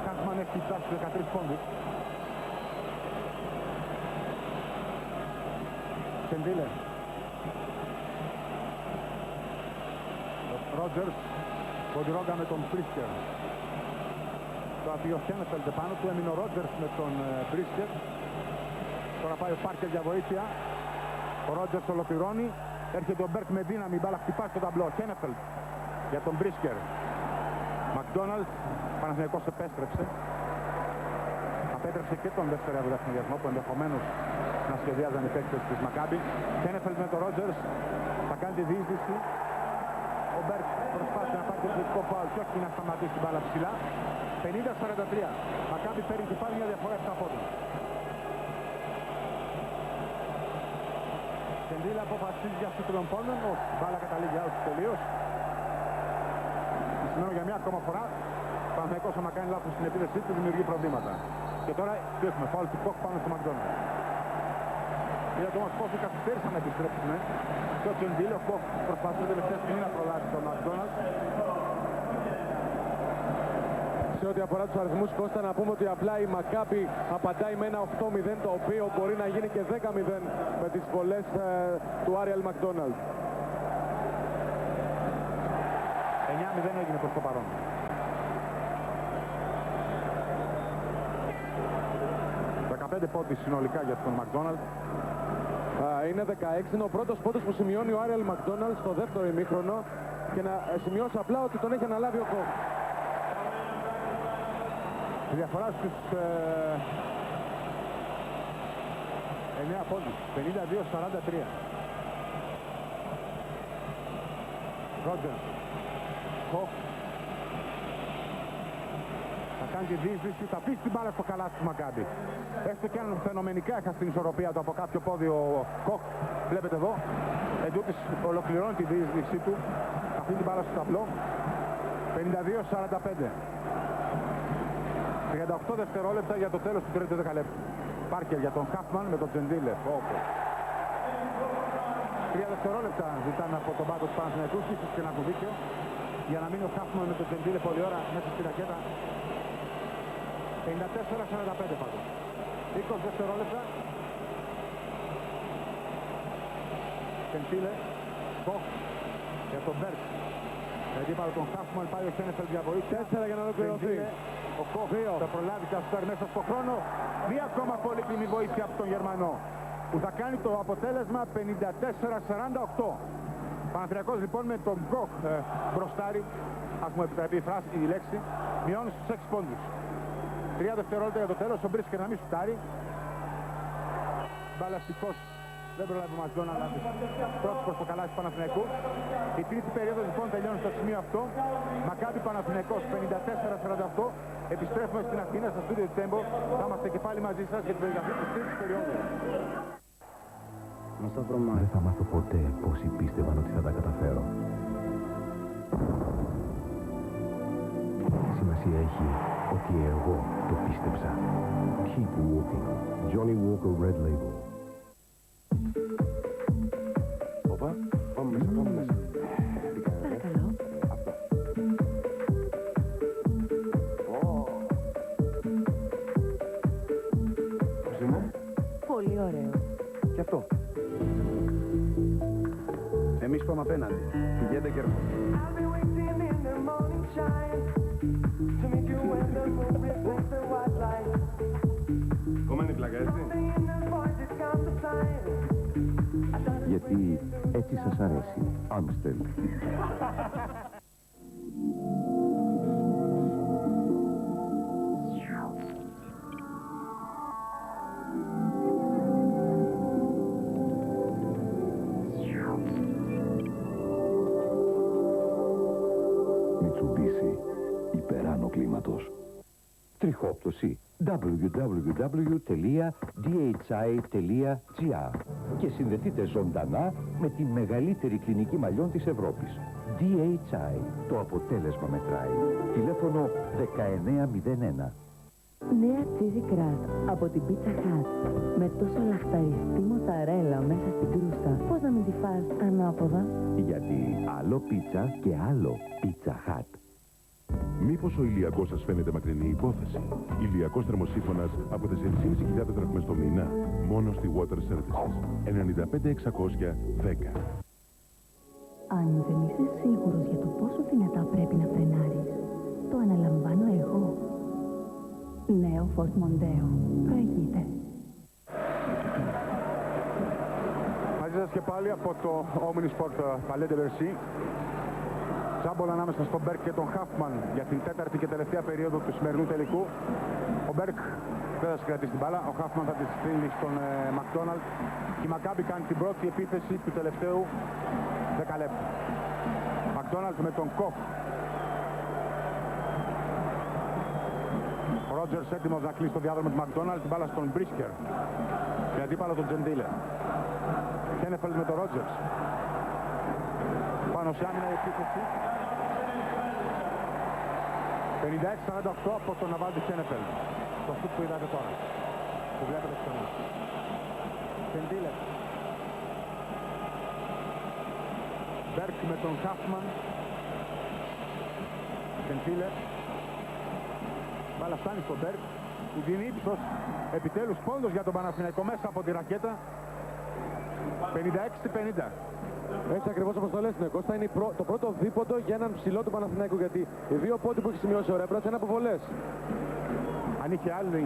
Χάφμαν έχει φτάσει 13 πόντους. Κεντήλε. Ρότζερς. Μποντιρόγκα με τον Μπρίσκερ. Τώρα πήγε ο Χένεφελντ πάνω του, έμεινε ο Ρότζερς με τον Μπρίσκερ. Τώρα πάει ο Πάρκερ για βοήθεια. Ο Ρότζερς ολοκληρώνει. Έρχεται ο Μπέρκ με δύναμη, η μπάλα χτυπάει στο ταμπλό. Χένεφελντ για τον Μπρίσκερ. Μακδόναλντ, Παναθηναϊκός επέστρεψε. απέτρεψε και τον δεύτερο ευρωδεχνιδιασμό που ενδεχομένως να σχεδιάζαν οι παίκτες της Μακάμπι. Χένεφελτ με τον Ρότζερς θα κάνει τη διείσδυση. Ο Μπέρκ προσπάθησε να πάρει το επιθετικό φάουλ και όχι να σταματήσει την μπάλα ψηλά. 50-43. Μακάμπι παίρνει και πάλι μια διαφορά 7 πόντων. Κεντρίλα αποφασίζει για σου των πόντων. Όχι, μπάλα καταλήγει out τελείως. Σημαίνω για μια ακόμα φορά. Ο Παναθηναϊκός άμα κάνει λάθος στην επίδεσή του δημιουργεί προβλήματα. Και τώρα τι έχουμε, φάουλ του Κοκ πάνω στο Μακδόναλντ. Είδατε όμως πόσο καθυστέρησαν να επιστρέψουν. Και ο Τζεντήλ, ο Κοκ προσπαθούσε τελευταία στιγμή να προλάβει τον Μακδόναλντ. Σε ό,τι αφορά τους αριθμούς, Κώστα, να πούμε ότι απλά η Μακάμπι απαντάει με ένα 8-0, το οποίο μπορεί να γίνει και 10-0 με τις βολές του Άριελ Μακδόναλντ. 9-0 έγινε προς το παρόν. Πόντοι συνολικά για τον Μακδόναλντ. Είναι 16, είναι ο πρώτος πόντος που σημειώνει ο Άριελ Μακδόναλντ στο δεύτερο ημίχρονο και να σημειώσω απλά ότι τον έχει αναλάβει ο Κοκ. Η διαφορά στους 9 πόντους, 52-43. Ρότζερς, Κοκ. Θα κάνει τη διείσδυση, θα πείσει την μπάλα στο καλάθι του Μακάμπι. Έστω και αν φαινομενικά έχασε την ισορροπία του από κάποιο πόδι ο Κοκ. Βλέπετε εδώ. Εντούτοις ολοκληρώνει τη διείσδυση του. Αφήνει την μπάλα στο ταμπλό. 52-45. 38 δευτερόλεπτα για το τέλος του τρίτου δεκαλέπτου. Πάρκερ για τον Χάφμαν με τον Τζεντίλε. 3 δευτερόλεπτα ζητάνε από τον πάγκο του Παναθηναϊκού. Ίσως και να έχουν δίκιο. Για να μείνει ο Χάφμαν με τον Τζεντίλε πολλή ώρα μέσα στη ρακέτα. 54-45 πάντως. 20 δευτερόλεπτα. Κεντήλε. Κοκ. Για τον Μπέρκ. Αντίπαλο τον Χάφμαν πάει ο Χένεφελτ για βοήθεια. 4 για να ολοκληρωθεί. Ο Κοκ θα προλάβει και αυτό μέσα στο χρόνο. Μία ακόμα πολύτιμη βοήθεια από τον Γερμανό. Που θα κάνει το αποτέλεσμα 54-48. Παναθηναϊκός λοιπόν με τον Κοκ μπροστάρι. Ας μου επιτραπεί η λέξη. Μειώνει στους 6 πόντους. 3 δευτερόλεπτα για το τέλος, ο Μπρίσκερ να μην σουτάρει. Μπαλαστικός, δεν προλάβει ο Μακδόναλντ, πρώτος προς το καλάθι του Παναθηναϊκού. Η τρίτη περίοδος λοιπόν τελειώνει στο σημείο αυτό. Μακάμπι Παναθηναϊκός 54-48. Επιστρέφουμε στην Αθήνα, στο στούντιο του Τέμπο. Θα είμαστε και πάλι μαζί σας για την περιγραφή της τρίτης περίοδου. Δεν θα μάθω ποτέ πόσοι πίστευαν ότι θα τα καταφέρω. Σημασία έχει ότι εγώ το πίστεψα. Keep walking. Johnny Walker Red Label. Όπα, πάμε μέσα. Παρακαλώ. Πώς είναι? Πολύ ωραίο. Και αυτό. Εμείς πάμε απέναντι. Πηγαίνετε και έρχομαι. Κομμένη πλάκα, έτσι. Γιατί έτσι σας αρέσει. Άμστελ. Mitsubishi. Υπεράνω κλίματος. Τριχόπτωση www.dhi.gr και συνδεθείτε ζωντανά με τη μεγαλύτερη κλινική μαλλιών της Ευρώπης. DHI. Το αποτέλεσμα μετράει. Τηλέφωνο 1901. Νέα cheesy crust από την Pizza Hut. Με τόσο λαχταριστή μοτσαρέλα μέσα στην κρούστα. Πώς να μην τη φας ανάποδα? Γιατί άλλο πίτσα και άλλο Pizza Hut. Μήπως ο ηλιακός σας φαίνεται μακρινή υπόθεση? Ηλιακός θερμοσύφωνας από 4.500 δραχμές το μήνα. Μόνο στη Water Services. 95-610. Αν δεν είσαι σίγουρος για το πόσο δυνατά πρέπει να φρενάρεις, το αναλαμβάνω εγώ. Νέο Ford Mondeo. Προηγείται. Μαζί σας και πάλι από το Omnisport Palais de Bercy. Τζάμπολα ανάμεσα στον Μπέρκ και τον Χάφμαν για την τέταρτη και τελευταία περίοδο του σημερινού τελικού. Ο Μπέρκ δεν θα συγκρατήσει την μπάλα. Ο Χάφμαν θα τη στείλει στον Μακδόναλντ. Η Μακάμπι κάνει την πρώτη επίθεση του τελευταίου 10 λεπτού. Μακδόναλντ με τον Κοφ. Ο Ρότζερς έτοιμος να κλείσει το διάδρομο του Μακδόναλντ. Την μπάλα στον Μπρίσκερ. Με αντίπαλο τον Τζεντίλε. Χένεφελντ με τον Ρότζερς. Πάνω σε άμυνα η επίθεση. 56-48 από τον Ναβάλντι Χένεφελντ. Το σουτ που είδατε τώρα. Που βλέπετε ξανά. Τζεντίλε. Μπέρκ με τον Χάφμαν. Τζεντίλε. Μπάλα φτάνει στον Μπέρκ. Του δίνει ύψος. Επιτέλους πόντος για τον Παναθηναϊκό μέσα από τη ρακέτα. 56-50. Έτσι ακριβώς όπως το λες, ναι, Κώστα, είναι το πρώτο δίποντο για έναν ψηλό του Παναθηναϊκού. Γιατί οι δύο πόντοι που έχει σημειώσει ο Ρέμπρατς είναι από βολές. Αν είχε άλλη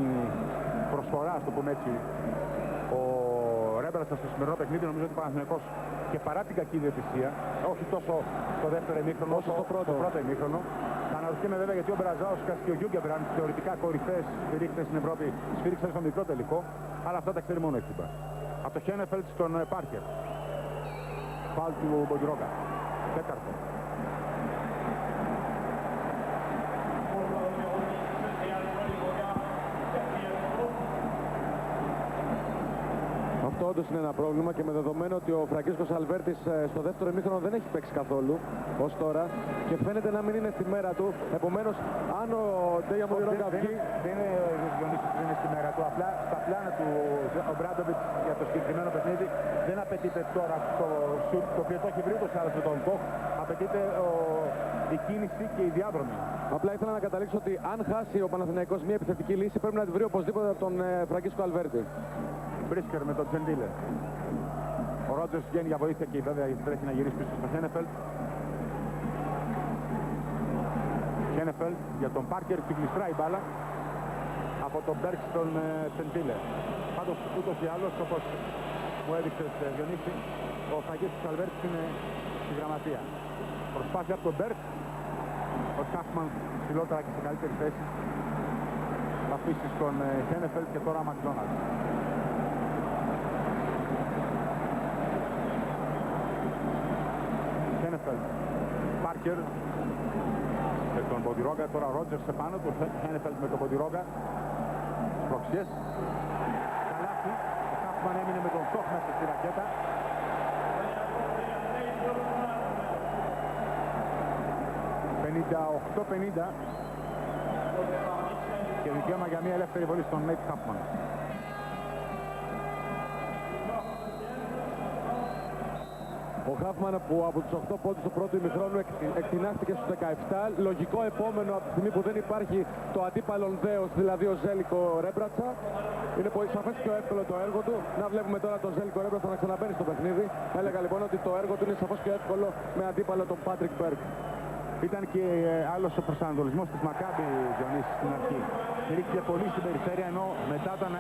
προσφορά, στο πούμε έτσι, ο Ρέμπρατς στο σημερινό παιχνίδι, νομίζω ότι ο Παναθηναϊκός και παρά την κακή διαιτησία, όχι τόσο στο δεύτερο ημίχρονο όσο στο πρώτο ημίχρονο. Θα αναρωτιέμαι βέβαια γιατί ο Μπραζάουσκας και ο Γιούγκεμπραντ, θεωρητικά κορυφαίες σφυρίχτες στην Ευρώπη, σφυρίξαν στο μικρό τελικό, αλλά αυτά τα ξέρει μόνο η FIBA. Από το Χένεφελντ στον Πάρκερ. Φάουλ του Μποντιρόγκα. Τέταρτο. Αυτό όντως είναι ένα πρόβλημα και με δεδομένο ότι ο Φραγκίσκος Αλβέρτης στο δεύτερο ημίχρονο δεν έχει παίξει καθόλου ως τώρα και φαίνεται να μην είναι στη μέρα του. Επομένως, αν ο Ντέια Μποντιρόγκα βγει... Δεν είναι Διονύσης που είναι στη μέρα του. Απλά στα πλάνα του ο Μπράντοβιτς για το συγκεκριμένο παιχνίδι δεν απαιτείται τώρα το σουτ, το οποίο το έχει βρει ούτως ή άλλως με τον Κοχ. Απαιτείται η κίνηση και η διάδρομη. Απλά ήθελα να καταλήξω ότι αν χάσει ο Παναθηναϊκός μια επιθετική λύση πρέπει να τη βρει οπωσδήποτε από τον Φραγκίσκο Αλβέρτη. Μπρίσκερ με τον Τζεντίλε. Ο Ρότζερς βγαίνει για βοήθεια και βέβαια τρέχει να γυρίσει πίσω στο Χένεφελντ. Χένεφελντ για τον Πάρκερ, την γλιστράει η μπάλα από τον Μπέρκ στον Τζεντίλε. Πάντως ούτως ή άλλως, όπως μου έδειξες Διονύση, ο Φραγκίσκος Αλβέρτης είναι στη γραμματεία. Προσπάθεια από τον Μπέρκ, ο Χάφμαν ψηλότερα και σε καλύτερη θέση. Θα αφήσει στον Χένεφελντ και τώρα Μακδόναλντ. Χένεφελντ, Πάρκερ με τον Μποντιρόγκα, τώρα Ρότζερς επάνω του, Χένεφελντ με τον Μποντιρόγκα. Προξιές. Καλάθι, ο Χάφμαν έμεινε με τον Κοχ μέσα στη ρακέτα. ...58-50 και δικαίωμα για μια ελεύθερη βολή στον Νέιτ Χάφμαν. Ο Χάφμαν που από τους 8 πόντους του πρώτου ημιχρόνου εκτινάχθηκε στους 17. Λογικό επόμενο από τη στιγμή που δεν υπάρχει το αντίπαλον δέος, δηλαδή ο Ζέλικο Ρέμπρατσα. Είναι πολύ σαφές πιο εύκολο το έργο του. Να βλέπουμε τώρα τον Ζέλικο Ρέμπρατσα να ξαναμπαίνει στο παιχνίδι. Έλεγα λοιπόν ότι το έργο του είναι σαφώς πιο εύκολο με αντίπαλο τον Πάτρικ Μπέρκ. Ήταν και άλλος ο προσανατολισμός της Μακάμπι, Διονύση, στην αρχή. Ρίχθηκε πολύ στην περιφέρεια, ενώ μετά όταν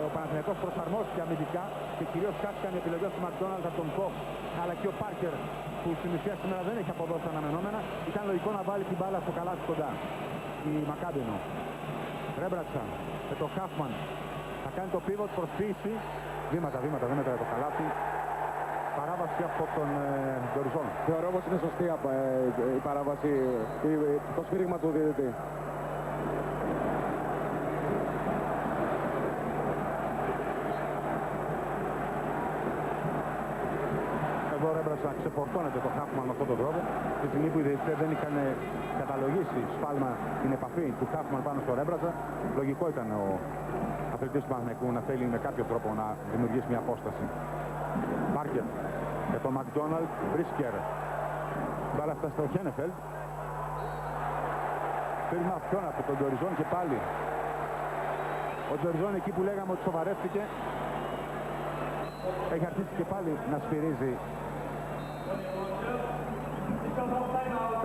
ο Παναθηναϊκός προσαρμόστηκε αμυντικά και κυρίως χάθηκαν οι επιλογές του Μακδόναλντ από τον Κοχ, αλλά και ο Πάρκερ, που στην ουσία σήμερα δεν έχει αποδώσει αναμενόμενα, ήταν λογικό να βάλει την μπάλα στο καλάθι κοντά. Η Μακάμπι εννοώ. Ρέμπρατσα με τον Χάφμαν θα κάνει το πίβοτ, προσποίηση. Βήματα, δεν μέτραγε το καλάθι. Παράβαση από τον Ντοριζόν. Θεωρώ πως είναι σωστή η παράβαση, το σφύριγμα του διαιτητή. Εδώ ο Ρέμπρατσα ξεφορτώνεται το Χάφμαν με αυτόν τον τρόπο. Τη στιγμή που οι διαιτητές δεν είχαν καταλογίσει σφάλμα την επαφή του Χάφμαν πάνω στο Ρέμπρατσα, λογικό ήταν ο αθλητής του Παναθηναϊκού να θέλει με κάποιο τρόπο να δημιουργήσει μια απόσταση. Πάρκερ για τον Μακδόναλντ, Μπρίσκερ. Μπάλα αυτά στο Χένεφελντ. Πήρμα αυτόν από τον Ντοριζόν και πάλι. Ο Ντοριζόν εκεί που λέγαμε ότι σοβαρεύτηκε έχει αρχίσει και πάλι να σφυρίζει.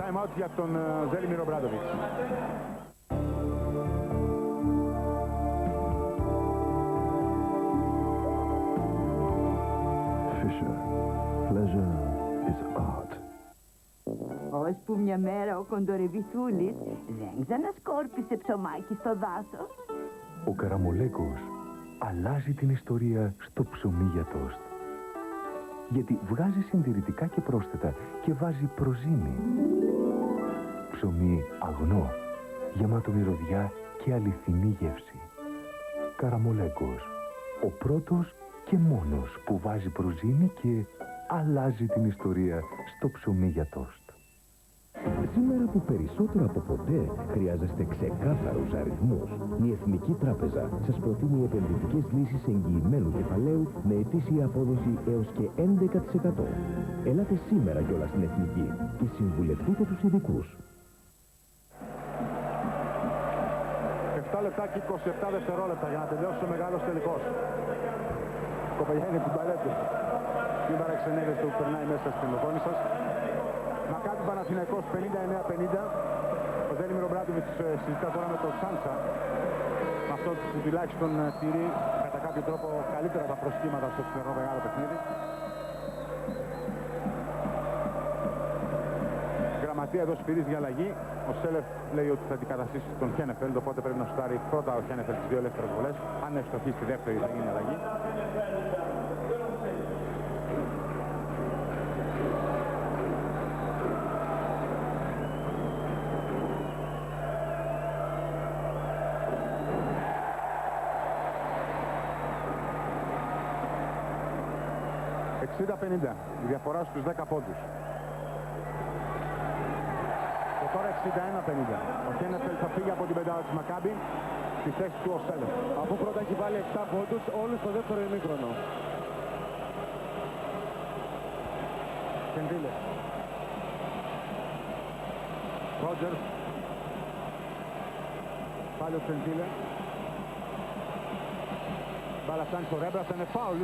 Time out για τον Ζέλιμιρ Ομπράντοβιτς. Pleasure is art. Ώσπου μια μέρα ο Κοντορεβιθούλης δεν ξανασκόρπισε ψωμάκι στο δάσος. Ο Καραμολέγκος αλλάζει την ιστορία στο ψωμί για τόστ. Γιατί βγάζει συντηρητικά και πρόσθετα και βάζει προζύμι. Ψωμί αγνό, γεμάτο μυρωδιά και αληθινή γεύση. Καραμολέγκος, ο πρώτος και μόνος που βάζει προζύμι και αλλάζει την ιστορία στο ψωμί για τόστ. Σήμερα που περισσότερο από ποτέ χρειάζεστε ξεκάθαρους αριθμούς, η Εθνική Τράπεζα σας προτείνει επενδυτικές λύσεις εγγυημένου κεφαλαίου με ετήσια απόδοση έως και 11%. Ελάτε σήμερα κιόλας στην Εθνική και συμβουλευτείτε τους ειδικούς. 7 λεπτά και 27 δευτερόλεπτα για να τελειώσει ο μεγάλος τελικός. Κοπελιάνη που μπαλέτε. Μην παραξενεύεστε που περνάει μέσα στην οθόνη σας. Μακάμπι Παναθηναϊκός 59-50. Ο Ζέλιμιρο Μπράντοβιτς συζητά τώρα με τον Σάντσα. Με αυτό που τουλάχιστον τηρεί κατά κάποιο τρόπο καλύτερα τα προσχήματα στο σημερινό μεγάλο παιχνίδι. Γραμματεία εδώ σφυρίζει για αλλαγή. Ο Σέλεφ λέει ότι θα αντικαταστήσει τον Χένεφελντ, οπότε πρέπει να σουτάρει πρώτα ο Χένεφελντ τις δύο ελεύθερες βολές. Αν ευστοχεί στη δεύτερη θα γίνει αλλαγή. Η διαφορά στους 10 πόντους. Και τώρα 61-50. Ο Χένεφελντ θα φύγει από την πεντάδα της Μακάμπι στη θέση του ο Σέλεφ. Αφού πρώτα έχει βάλει 7 πόντους, όλους στο δεύτερο ημίχρονο. Κεντήλε. Ρότζερς. Πάλι ο Κεντήλε. Μπάλα φτάνει στο Ρέμπρα, θα είναι φάουλ.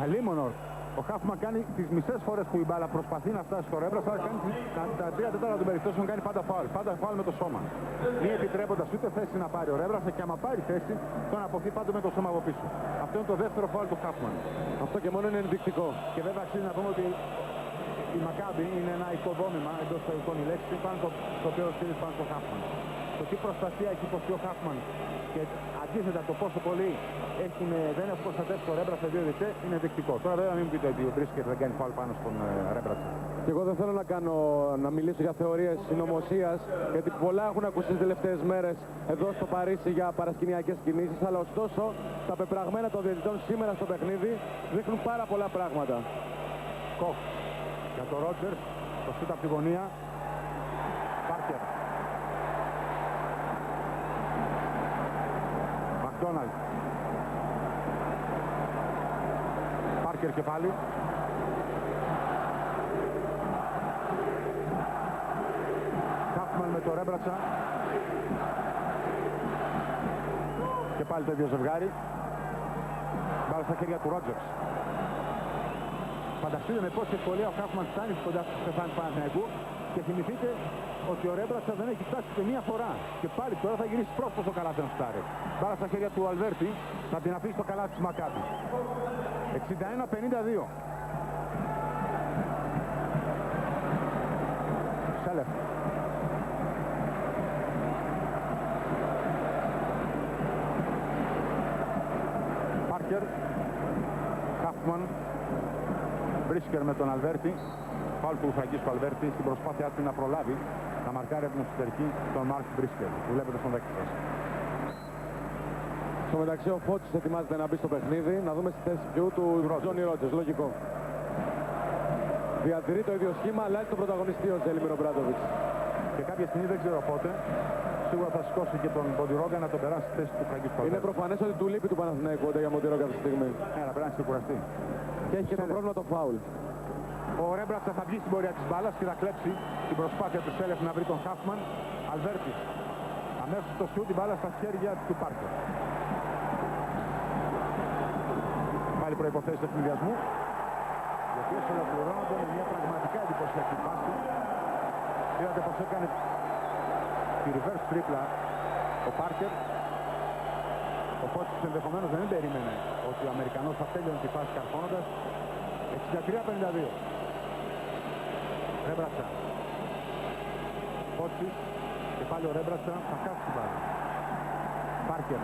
Αλίμονορ. Ο Χάφμαν κάνει τις μισές φορές που η μπάλα προσπαθεί να φτάσει στο Ρέμπρα, θα κάνει τα 3 τέταρτα των περιπτώσεων κάνει πάντα φάουλ. Πάντα φάουλ με το σώμα. Μη επιτρέποντας ούτε θέση να πάρει ο Ρέμπρα και άμα πάρει θέση, τον αποφύγει πάντα με το σώμα από πίσω. Αυτό είναι το δεύτερο φάουλ του Χάφμαν. Αυτό και μόνο είναι ενδεικτικό. Και βέβαια αξίζει να πούμε ότι η Μακάμπι είναι ένα οικοδόμημα εντός εισαγωγικών η λέξη πάνω στο οποίο στηρίζει πάνω στο Χάφμαν. Το τι προστασία έχει υποστεί ο Χάφμαν και αντίθετα το πόσο πολύ δεν έχουν προστατεύσει το Ρέμπρα σε δύο διετέ είναι ενδεικτικό. Τώρα βέβαια μην πείτε ότι ο Μπρίσκερ δεν κάνει φάουλ πάνω στον Ρέμπρα. Και εγώ δεν θέλω να μιλήσω για θεωρίες συνωμοσίας, γιατί πολλά έχουν ακουστεί τις τελευταίες μέρες εδώ στο Παρίσι για παρασκηνιακές κινήσεις, αλλά ωστόσο τα πεπραγμένα των διαιτητών σήμερα στο παιχνίδι δείχνουν πάρα πολλά πράγματα. Κοκ για το Ρότζερ, το σούτ από τη γωνία. Πάρκερ. Μακδόναλντ. Πάρκερ και πάλι. Χάφμαν με το Ρέμπρατσα. Και πάλι το ίδιο ζευγάρι. Μπάλα στα χέρια του Ρότζερς. Φανταστείτε με πόση ευκολία ο Χάφμαν φτάνει κοντά στο στεφάνι του Παναθηναϊκού και θυμηθείτε ότι ο Ρέμπρατσα δεν έχει φτάσει και μία φορά. Και πάλι τώρα θα γυρίσει πρόσωπο στο καλάθι να φτάρει. Μπάλα στα χέρια του Αλβέρτη, θα την αφήσει στο καλάθι της Μακάμπι. 61-52. Σέλεφ. Πάρκερ. Χάφμαν. Μπρίσκερ με τον Αλβέρτη. Φάουλ του Φραγκίσκου Αλβέρτη στην προσπάθειά του να προλάβει να μαρκάρει από την εσωτερική τον Μάρκ Μπρίσκερ. Που βλέπετε στον δέκτη σας. Στο μεταξύ ο Φώτης ετοιμάζεται να μπει στο παιχνίδι, να δούμε στη θέση ποιου του Τζόνι Ρότζερς, λογικό. Διατηρεί το ίδιο σχήμα, αλλάζει τον πρωταγωνιστή ο Ζέλιμιρο Μπράντοβιτς. Και κάποια στιγμή δεν ξέρω πότε, σίγουρα θα σηκώσει και τον Μποντιρόγκα να τον περάσει στη θέση του Φραγκίσκου. Είναι προφανές ότι του λείπει του Παναθηναϊκού για Μποντιρόγκα αυτή τη στιγμή. Ναι, πρέπει να ξεκουραστεί. Και έχει και το πρόβλημα το φάουλ. Ο Ρέμπρατσα θα βγει στην πορεία της μπάλας και θα κλέψει την προσπάθεια του Σέλεφ να βρει τον Χάφμαν. Αλβέρτη. Αμέσως το σιού την μπάλα στα χέρια του Πάρκερ. Πάλι προϋποθέσεις του συνδυασμού. Οι οποίες ολοκληρώνονται με μια πραγματικά εντυπωσιακή πάση. Είδατε πως έκανε τη reverse τρίπλα ο Πάρκερ. Οπότε ενδεχομένως δεν περίμενε ότι ο Αμερικανός θα τέλειωνε τη φάση καρφώνοντας. 63-52. Ρέμπρατσα. Φώτσις. Και πάλι ο Ρέμπρατσα θα χάσει την μπάλα. Πάρκερ.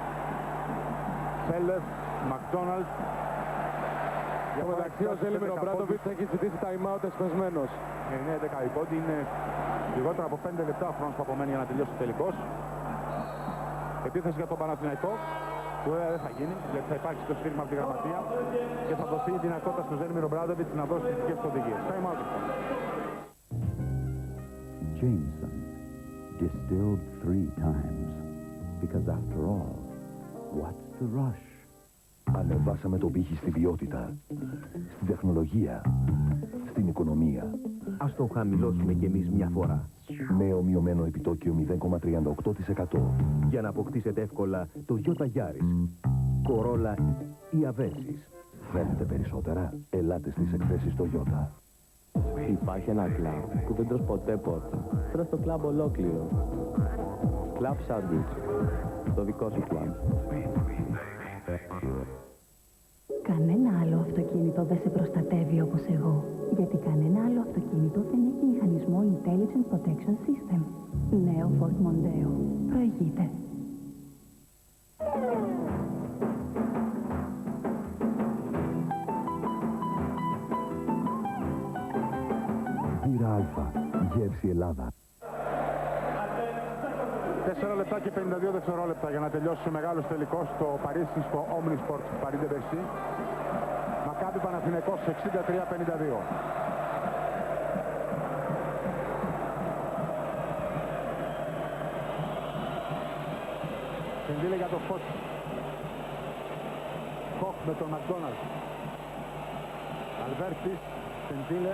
Σέλεφ, Μακδόναλτ. Στο μεταξύ ο Ζέλιμιρ Ομπράντοβιτς έχει ζητήσει time out εσπεσμένος. Είναι 11 η πόντι, είναι λιγότερο από 5 λεπτά ο χρόνος που απομένει για να τελειώσει ο τελικός. Επίθεση για τον Παναθηναϊκό, που δεν θα γίνει, γιατί θα υπάρξει το σφύριγμα από τη γραμματεία και θα δοθεί η δυνατότητα στον Ζέλιμιρ Ομπράντοβιτς να δώσει τις δικές του οδηγίες. Time out. Jameson, distilled 3 times. Because after all, what's the rush? Ανεβάσαμε τον πύχη στην ποιότητα, στην τεχνολογία, στην οικονομία. Ας τον χαμηλώσουμε κι εμείς μια φορά. Νέο μειωμένο επιτόκιο 0,38%. Για να αποκτήσετε εύκολα το Toyota Yaris, Corolla ή Avensis. Θέλετε περισσότερα? Ελάτε στις εκθέσεις Toyota. Υπάρχει ένα κλαμπ που δεν τρως ποτέ πόρτα. Τρως το κλαμπ ολόκληρο. Κλαμπ σάντουιτς. Το δικό σου κλαμπ. Κανένα άλλο αυτοκίνητο δεν σε προστατεύει όπως εγώ. Γιατί κανένα άλλο αυτοκίνητο δεν έχει μηχανισμό Intelligent Protection System. Νέο Ford Mondeo. Προηγείται. Μπύρα Αλφα. Γεύση Ελλάδα. 4 λεπτά και 52 δευτερόλεπτα για να τελειώσει ο μεγάλος τελικός στο Παρίσι, στο Omnisport Paris de Bercy. Μακάμπι Παναθηναϊκός 63-52. Σεντήλε για το Φωτ. Κοχ με τον Μακδόναλτ. Αλβέρτης, Σεντήλε.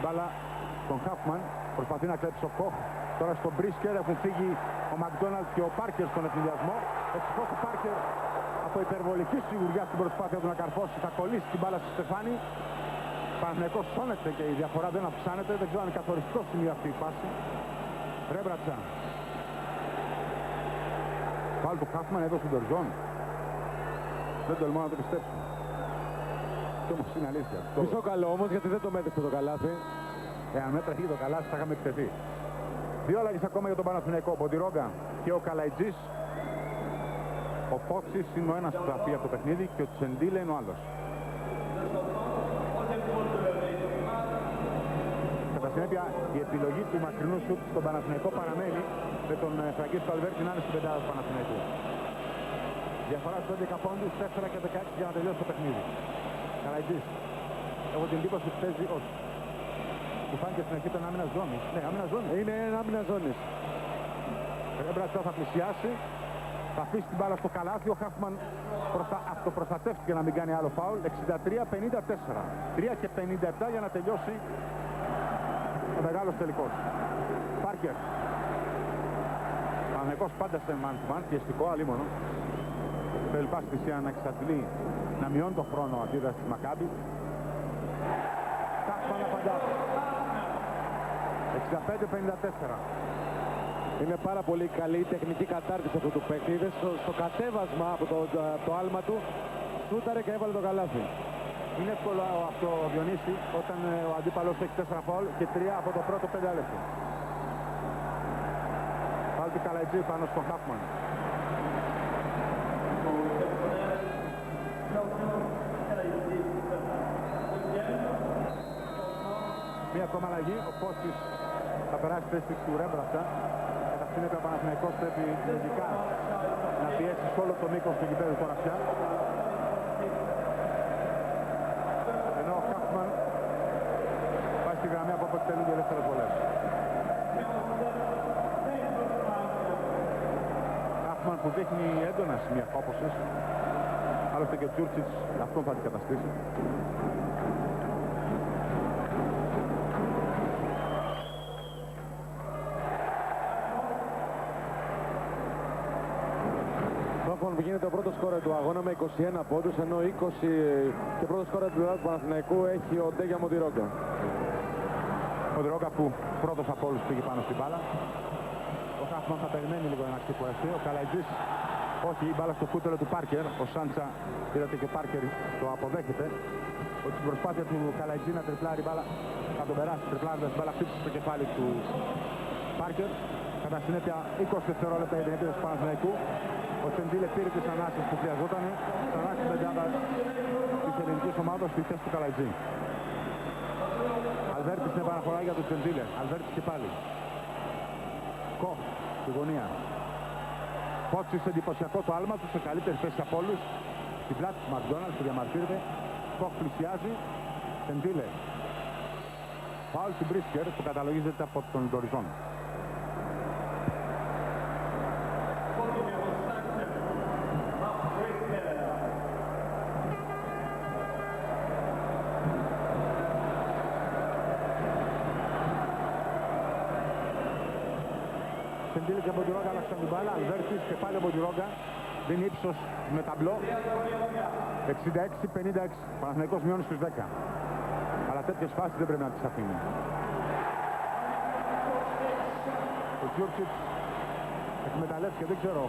Μπάλα τον Χάφμαν. Προσπαθεί να κλέψει ο Κοχ. Τώρα στον Μπρίσκερ έχουν φύγει ο Μακδόναλτ και ο Πάρκερ στον ευθυνδιασμό. Ευτυχώς ο Πάρκερ από υπερβολική σιγουριά στην προσπάθεια του να καρφώσει θα κολλήσει την μπάλα στη Στεφάνη. Παναθηναϊκός σώνεται και η διαφορά δεν αυξάνεται. Δεν ξέρω αν είναι καθοριστικό σημείο αυτή η φάση. Ρέμπρατσα. Πάλι του Χάφμαν εδώ στον Τερζόν. Δεν τολμώ να το πιστέψω. Και όμως είναι αλήθεια. Μισό καλό όμως γιατί δεν το μέτρησε το καλάθι. Αν μέτραγε το καλάθι θα είχαμε εκτεθεί. 2 αλλαγές ακόμα για τον Παναθηναϊκό. Ο Μποντιρόγκα και ο Καλαϊτζής. Ο Φόξης είναι ο ένας που θα φύγει από το παιχνίδι και ο Τσεντήλε είναι ο άλλος. Κατά συνέπεια η επιλογή του μακρινού σουτ στον Παναθηναϊκό παραμένει με τον Φραγκίσκο Αλβέρτη να είναι στην πεντάδα του Παναθηναϊκού. Διαφορά στους 11 πόντους, 4 και 16 για να τελειώσει το παιχνίδι. Καλαϊτζής. Έχω την εντύπωση ότι παίζει όχι. Του φάνηκε στην αρχή τον άμυνα ζώνης. Ναι, άμυνα ζώνης. Είναι ένα άμυνα ζώνης. Ρέμπρατσα θα πλησιάσει. Θα αφήσει την μπάλα στο καλάθι. Ο Χάφμαν αυτοπροστατεύτηκε να μην κάνει άλλο φάουλ. 63-54. 3 και 57 για να τελειώσει ο μεγάλος τελικός. Πάρκερ. Παναθηναϊκός πάντα σε man-to-man. Πιεστικό αλίμονο. Θέλει πάση θυσία να εξαντλεί, να μειώνει τον χρόνο αντίδραση της Μακάμπη. Χάφμαν απαντά. 65-54. Είναι πάρα πολύ καλή η τεχνική κατάρτιση αυτού του παίκτη. Στο κατέβασμα από το άλμα του, σούταρε και έβαλε το καλάθι. Είναι εύκολο αυτό, Διονύση, όταν ο αντίπαλος έχει 4 φάουλ και 3 από το πρώτο 5 λεπτό. Πάλι του Καλαϊτζή πάνω στον Χάφμαν. Μία ακόμα αλλαγή, ο Φώτης θα περάσει θέση του Ρέμπρατσα. Κατά συνέπεια ο Παναθηναϊκός πρέπει λογικά να πιέσει σε όλο το μήκος του γηπέδου τώρα πια. Ενώ ο Χάφμαν πάει στη γραμμή από όπου εκτελούνται οι ελεύθερες βολές. Χάφμαν που δείχνει έντονα σημεία κόπωσης. Άλλωστε και ο Τζούρτσιτς αυτόν θα αντικαταστήσει. Που γίνεται ο πρώτος σκόρερ του αγώνα με 21 πόντους, ενώ 20 και πρώτος σκόρερ του του Παναθηναϊκού έχει ο Ντέγια Μοντιρόγκα. Μοντιρόγκα που πρώτος από όλους πήγε πάνω στην μπάλα. Ο Χάφμαν θα περιμένει λίγο ένα ξυπουαστεί. Ο Καλαϊτζής, όχι, η μπάλα στο κούτελο του Πάρκερ. Ο Σάντσα, είδατε και ο Πάρκερ το αποδέχεται. Ότι στην προσπάθεια του Καλαϊτζή να τριπλάρει μπάλα, θα τον περάσει τριπλάροντας μπάλα, χτύπησε στο κεφάλι του Πάρκερ. Κατά συνέπεια 20 δευτερόλεπτα για την επίθεση του Παναθηναϊκού. Ο Τσεντήλε πήρε τις ανάσες που χρειαζόταν. Ξανά στην πεντάδα της ελληνικής ομάδας στη θέση του Καλαϊτζή. Αλβέρτης στην επαναφορά για τον Τσεντήλε. Αλβέρτης και πάλι. Κοχ στη γωνία. Φότσις εντυπωσιακό το άλμα του, σε καλύτερη θέση από όλους. Στην πλάτη του Μακδόναλντς που διαμαρτύρεται. Κοχ πλησιάζει. Τσεντήλε. Φάουλ στην Μπρίσκερ που καταλογίζεται από τον Ντοριζόν. Τσεντήλε και Μποντιρόγκα άλλαξαν την μπάλα. Αλβέρτης και πάλι ο Μποντιρόγκα. Δίνει ύψος με ταμπλό. 66-56. Παναθηναϊκός μειώνει στους 10. Αλλά τέτοιες φάσεις δεν πρέπει να τις αφήνει. Ο Τζούρτσιτς εκμεταλλεύτηκε, δεν ξέρω,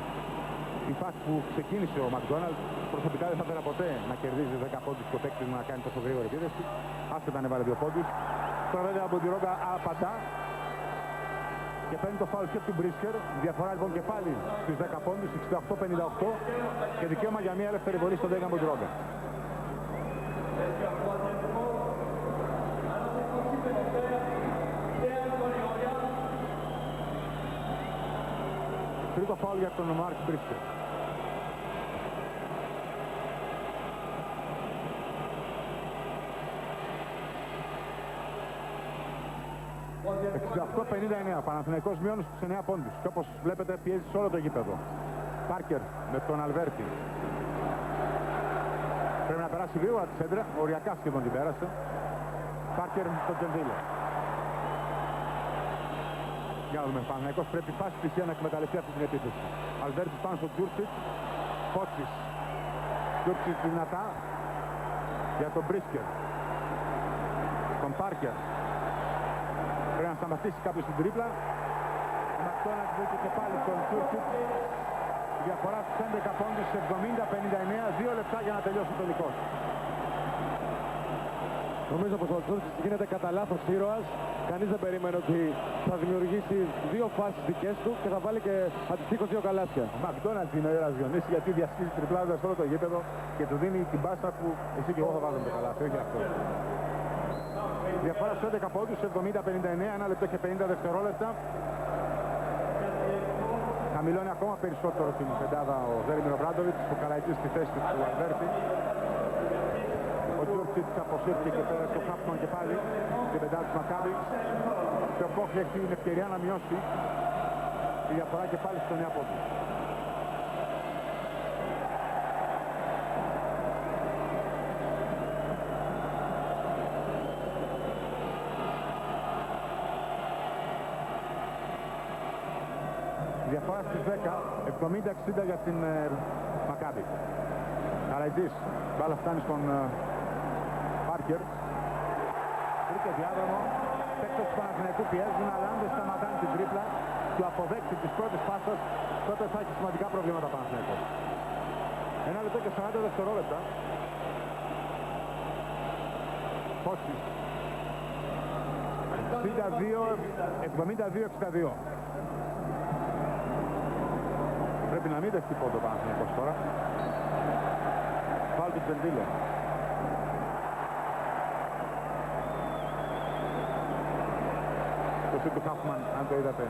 η φάση που ξεκίνησε ο Μακδόναλντς. Προσωπικά δεν θα ήθελα ποτέ να κερδίζει 10 πόντους και ο παίκτης να κάνει τόσο γρήγορη επίθεση. Άσχετα αν έβαλε 2 πόντους. Τώρα βέβαια ο Μποντιρόγκα απαντά και παίρνει το φάουλ και του Μπρίσκερ. Διαφορά λοιπόν και πάλι στους 10 πόντους, 68-58 και δικαίωμα για μια ελεύθερη βολή στον Ντέγκα Μποντιρόγκα. Τρίτο φάουλ για τον Μάρκ Μπρίσκερ. ...68-59, Παναθηναϊκός μειώνει στους 9 πόντους και όπως βλέπετε πιέζει σε όλο το γήπεδο. Πάρκερ με τον Αλβέρτη. Πρέπει να περάσει γρήγορα τη σέντρα, οριακά σχεδόν την πέρασε. Πάρκερ με τον Τσεντήλε. Για να δούμε, Παναθηναϊκός πρέπει πάση θυσία να εκμεταλλευτεί αυτή την επίθεση. Αλβέρτης πάνω στο Τζούρτσιτς. Φότσις. Τζούρτσιτς δυνατά για τον Μπρίσκερ. Τον Πάρκερ. Πρέπει να σταματήσει κάποιος την τρίπλα. Ο Μακδόναλντς βρήκε και πάλι τον Τζούρτσιτς. Η διαφορά στους 11 πόντους, 70-59, 2 λεπτά για να τελειώσει το τελικός. Νομίζω πως ο Τζούρτσιτς γίνεται κατά λάθος ήρωας. Κανείς δεν περίμενε ότι θα δημιουργήσει 2 φάσεις δικές του και θα βάλει και αντιστοίχως 2 καλάθια. Ο Μακδόναλντς είναι ο ήρωας Διονύση γιατί διασχίζει τριπλάζοντας όλο το γήπεδο και του δίνει την πάσα που εσύ και εγώ θα βάζουμε το καλάθι, όχι αυτό. Διαφορά στους 11 πόντους, 70-59, 1 λεπτό και 50 δευτερόλεπτα. Χαμηλώνει ακόμα περισσότερο την πεντάδα ο Ζέριμιρ Ομπράντοβιτς, ο Καλαϊτζής στη θέση του Αλβέρτη. Ο Τζούρτσιτς αποσύρθηκε και πέρασε το Χάπμαν και πάλι στην πεντάδα της Μακάμπη. Και ο Κόχ έχει την ευκαιρία να μειώσει τη διαφορά και πάλι στον 9 πόντους. Η διαφορά στις 10, 70-60 για την Μακάμπη. Καλαϊτζής, μπάλα φτάνει στον Πάρκερ. Βρήκε διάδρομο, παίκτες του Παναθηναϊκού πιέζουν, αλλά αν δεν σταματάνε την τρίπλα του αποδέκτη της πρώτης πάσας, τότε θα έχει σημαντικά προβλήματα ο Παναθηναϊκός. 1 λεπτό και 40 δευτερόλεπτα. Φότσις. 72-62. Πρέπει να μην δεχτεί πόντο ο Παναθηναϊκός τώρα. Φάουλ του Τσεντήλε. Το σούτ του Χάφμαν, αν το είδατε,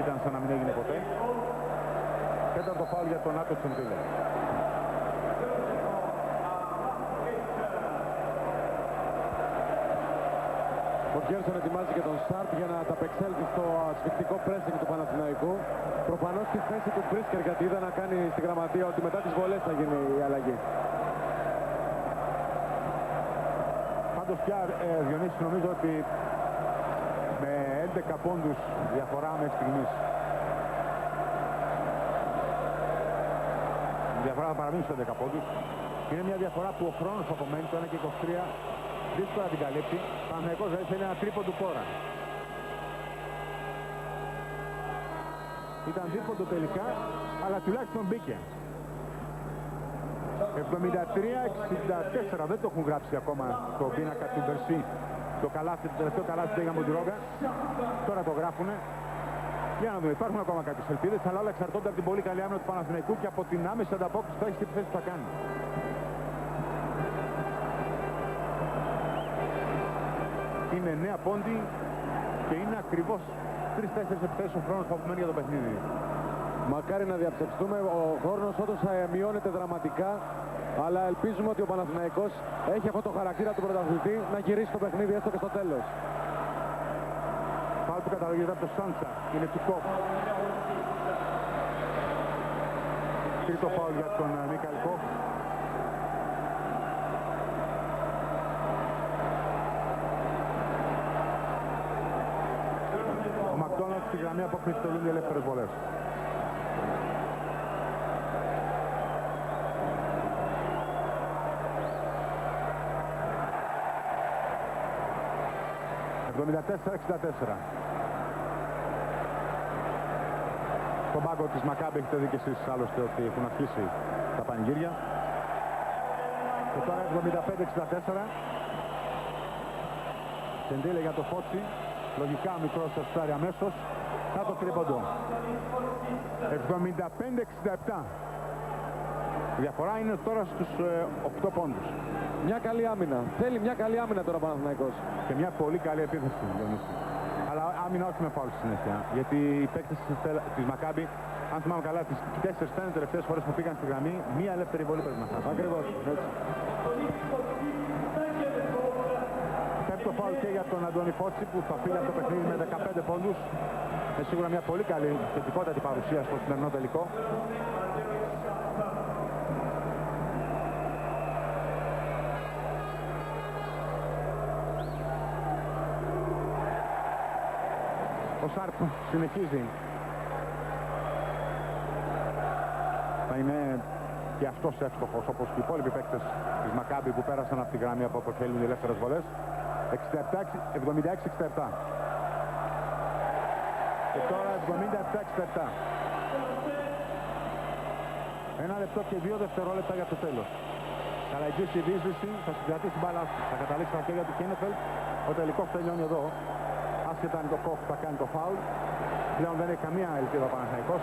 ήταν σαν να μην έγινε ποτέ. Τέταρτο φάουλ για τον Άτο Τσεντήλε. Ο Γκέρσον ετοιμάζει και τον Σάρπ για να ανταπεξέλθει στο ασφυκτικό pressing του Παναθηναϊκού. Προφανώς στη θέση του Μπρίσκερ, γιατί είδα να κάνει στη γραμματεία ότι μετά τις βολές θα γίνει η αλλαγή. Πάντως πια Διονύση, νομίζω ότι με 11 πόντους διαφορά μέχρι στιγμής. Η διαφορά θα παραμείνει στους 11 πόντους. Είναι μια διαφορά που ο χρόνος που απομένει, το 1 και 23, δύσκολα την καλύπτει. Παναθηναϊκός δηλαδή θέλει ένα τρίποντο τώρα. Ήταν δίποντο τελικά, αλλά τουλάχιστον μπήκε. 73-64, δεν το έχουν γράψει ακόμα στο πίνακα του Μπερσί. Το τελευταίο καλάθι του Ντέγκα Μποντιρόγκα. Τώρα το γράφουνε. Για να δούμε, υπάρχουν ακόμα κάποιες ελπίδες, αλλά όλα εξαρτώνται από την πολύ καλή άμυνα του Παναθηναϊκού και από την άμεση ανταπόκριση που θα έχει στη θέση που θα κάνει. Είναι 9 πόντι και είναι ακριβώς 3-4 επιθέσεις ο χρόνος που απομένει για το παιχνίδι. Μακάρι να διαψευστούμε, ο χρόνος όντως μειώνεται δραματικά, αλλά ελπίζουμε ότι ο Παναθηναϊκός έχει αυτό το χαρακτήρα του πρωταθλητή να γυρίσει το παιχνίδι έστω και στο τέλος. Φάουλ που καταλογίζεται από το Σάντσα, είναι του Κόφ. Τρίτο φάουλ για τον Μίκαελ Κόφ. Ο Μακδόναλντς στη γραμμή απόκριση τελούν οι ελεύθερες βολές. Το 74-64. Στον πάγκο της Μακάμπη έχετε δει και εσείς άλλωστε ότι έχουν αρχίσει τα πανηγύρια. Και τώρα 75-64. Σεντήλε για το Φώτσι. Λογικά μικρός θα στάρει αμέσως. Θα το τρίποντο. 75-67. Η διαφορά είναι τώρα στους 8 πόντους. Μια καλή άμυνα. Θέλει μια καλή άμυνα τώρα ο Παναθηναϊκός. Και μια πολύ καλή επίθεση. Αλλά άμυνα όχι με φάουλ στη συνέχεια. Γιατί οι παίκτες της Μακάμπη, αν θυμάμαι καλά, τις 4-5 τελευταίες φορές που πήγαν στη γραμμή, μία ελεύθερη βολή πρέπει να χάσουν. Ακριβώς. Πέμπτο φάουλ και για τον Αντώνη Φώτση που θα φύγει από το παιχνίδι με 15 πόντους. Είναι σίγουρα μια πολύ καλή θετικότατη παρουσία στο σημερινό τελικό. Ο Σάρπ συνεχίζει. Θα είναι και αυτός εύστοχος όπως και οι υπόλοιποι παίκτες της Μακάμπη που πέρασαν από τη γραμμή από όπου θέλουν οι ελεύθερες βολές. 76-67. Και τώρα 77-67. 1 λεπτό και 2 δευτερόλεπτα για το τέλος. Καραϊτζής η διείσδυση, θα συγκρατήσει μπάλα, θα καταλήξει στα χέρια του Κίνεφελ. Ο τελικός τελειώνει εδώ. Άσχετα αν το Κόφ θα κάνει το φάουλ. Πλέον δεν έχει καμία ελπίδα ο Παναθηναϊκός.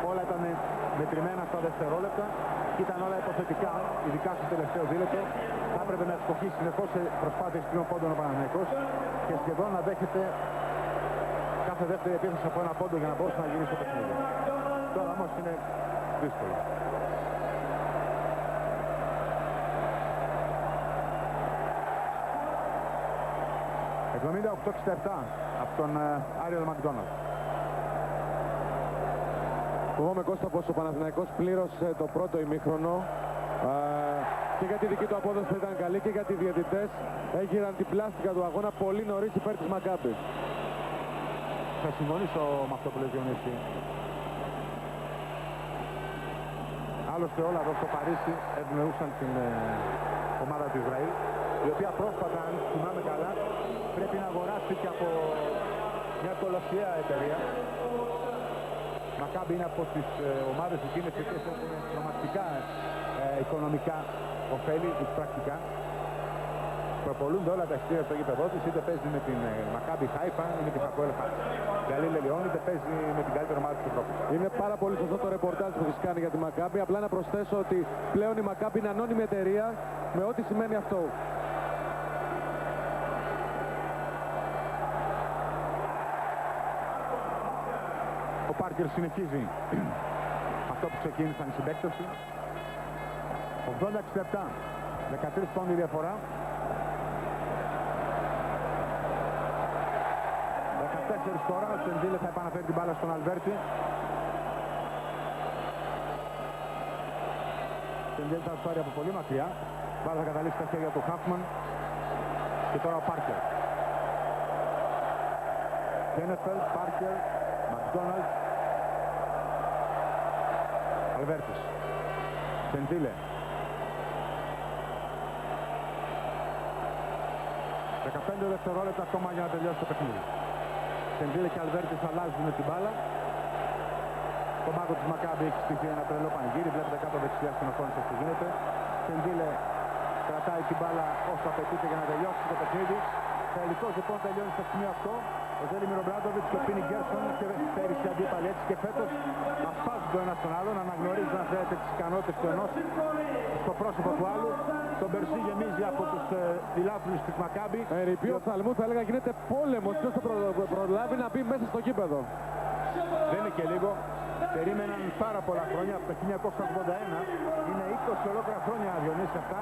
Όλα ήταν μετρημένα στα δευτερόλεπτα. Ήταν όλα υποθετικά, ειδικά στο τελευταίο δίλεπτο. Θα έπρεπε να ευκοχεί συνεχώς σε προσπάθειες τριών πόντων ο Παναθηναϊκός και σχεδόν να δέχεται κάθε δεύτερη επίθεση από ένα πόντο για να μπορέσει να γυρίσει το παιχνίδι. Τώρα όμως είναι δύσκολο. Το 78-67 από τον Άριελ Μακδόναλντ. Φοβάμαι Κώστα πως ο Παναθηναϊκός πλήρωσε το πρώτο ημίχρονο και γιατί η δική του απόδοση ήταν καλή και γιατί οι διαιτητές έγιναν την πλάστικα του αγώνα πολύ νωρίς υπέρ της Μακάμπη. Θα συμφωνήσω με αυτό που λέει Διονύση. Άλλωστε όλα εδώ στο Παρίσι ευνοούσαν την ομάδα του Ισραήλ, η οποία πρόσφατα, αν θυμάμαι καλά, πρέπει να αγοράσει και από μια κολοσιαία εταιρεία. Μακάμπη είναι από τις ομάδες εκείνες οι οποίες έχουν τρομακτικά οικονομικά ωφέλη, πρακτικά. Προπολούνται όλα τα εισιτήρια στο γήπεδό της, είτε παίζει με την Μακάμπη Χάιφα ή με την Χακόελ Γαλίλε Λιόν, είτε παίζει με την καλύτερη ομάδα της Ευρώπης. Είναι πάρα πολύ σωστό το ρεπορτάζ που έχεις κάνει για τη Μακάμπη. Απλά να προσθέσω ότι πλέον η Μακάμπη είναι ανώνυμη εταιρεία με ό,τι σημαίνει αυτό. Ο Πάρκερ συνεχίζει αυτό που ξεκίνησαν οι συμπαίκτες του. 80-67, 13 πόντοι διαφορά. 14 τώρα, ο Τσεντήλε θα επαναφέρει την μπάλα στον Αλβέρτη. Ο Τσεντήλε θα πάρει από πολύ μακριά. Μπάλα θα καταλήξει στα χέρια του Χάφμαν. Και τώρα ο Πάρκερ. Κένεφελ, Πάρκερ, Μακδόναλντ. Αλβέρτης. Τσεντήλε. 15 δευτερόλεπτα ακόμα για να τελειώσει το παιχνίδι. Τσεντήλε και Αλβέρτης αλλάζουν την μπάλα. Το πάγκο της Μακάμπη έχει στηθεί ένα τρελό πανηγύρι. Βλέπετε κάτω δεξιά στην οθόνη σας τι γίνεται. Τσεντήλε κρατάει την μπάλα όσο απαιτείται για να τελειώσει το παιχνίδι. Τελικός λοιπόν τελειώνει στο σημείο αυτό. Ο Ζέλιμιρ Ομπράντοβιτς και ο Πίνι Γκέρσον και πέρυσι αντίπαλοι, έτσι και φέτος ασπάζουν το ένα στον άλλον, αναγνωρίζουν αν θέλετε τις ικανότητες του ενός στο πρόσωπο του άλλου. Τον Μπερσί γεμίζει από τους φιλάθλους της Μακάμπι. Ερειπή οφθαλμού, θα έλεγα, γίνεται πόλεμος. Ποιος θα προλάβει να μπει μέσα στο γήπεδο. Δεν είναι και λίγο. Περίμεναν πάρα πολλά χρόνια, από το 1981. Είναι 20 ολόκληρα χρόνια, Διονύση, αυτά,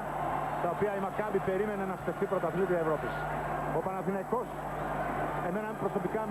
τα οποία η Μακάμπι περίμενε να στεφτεί πρωταθλήτρια Ευρώπης. Ο Παναθηναϊκός, εμένα προσωπικά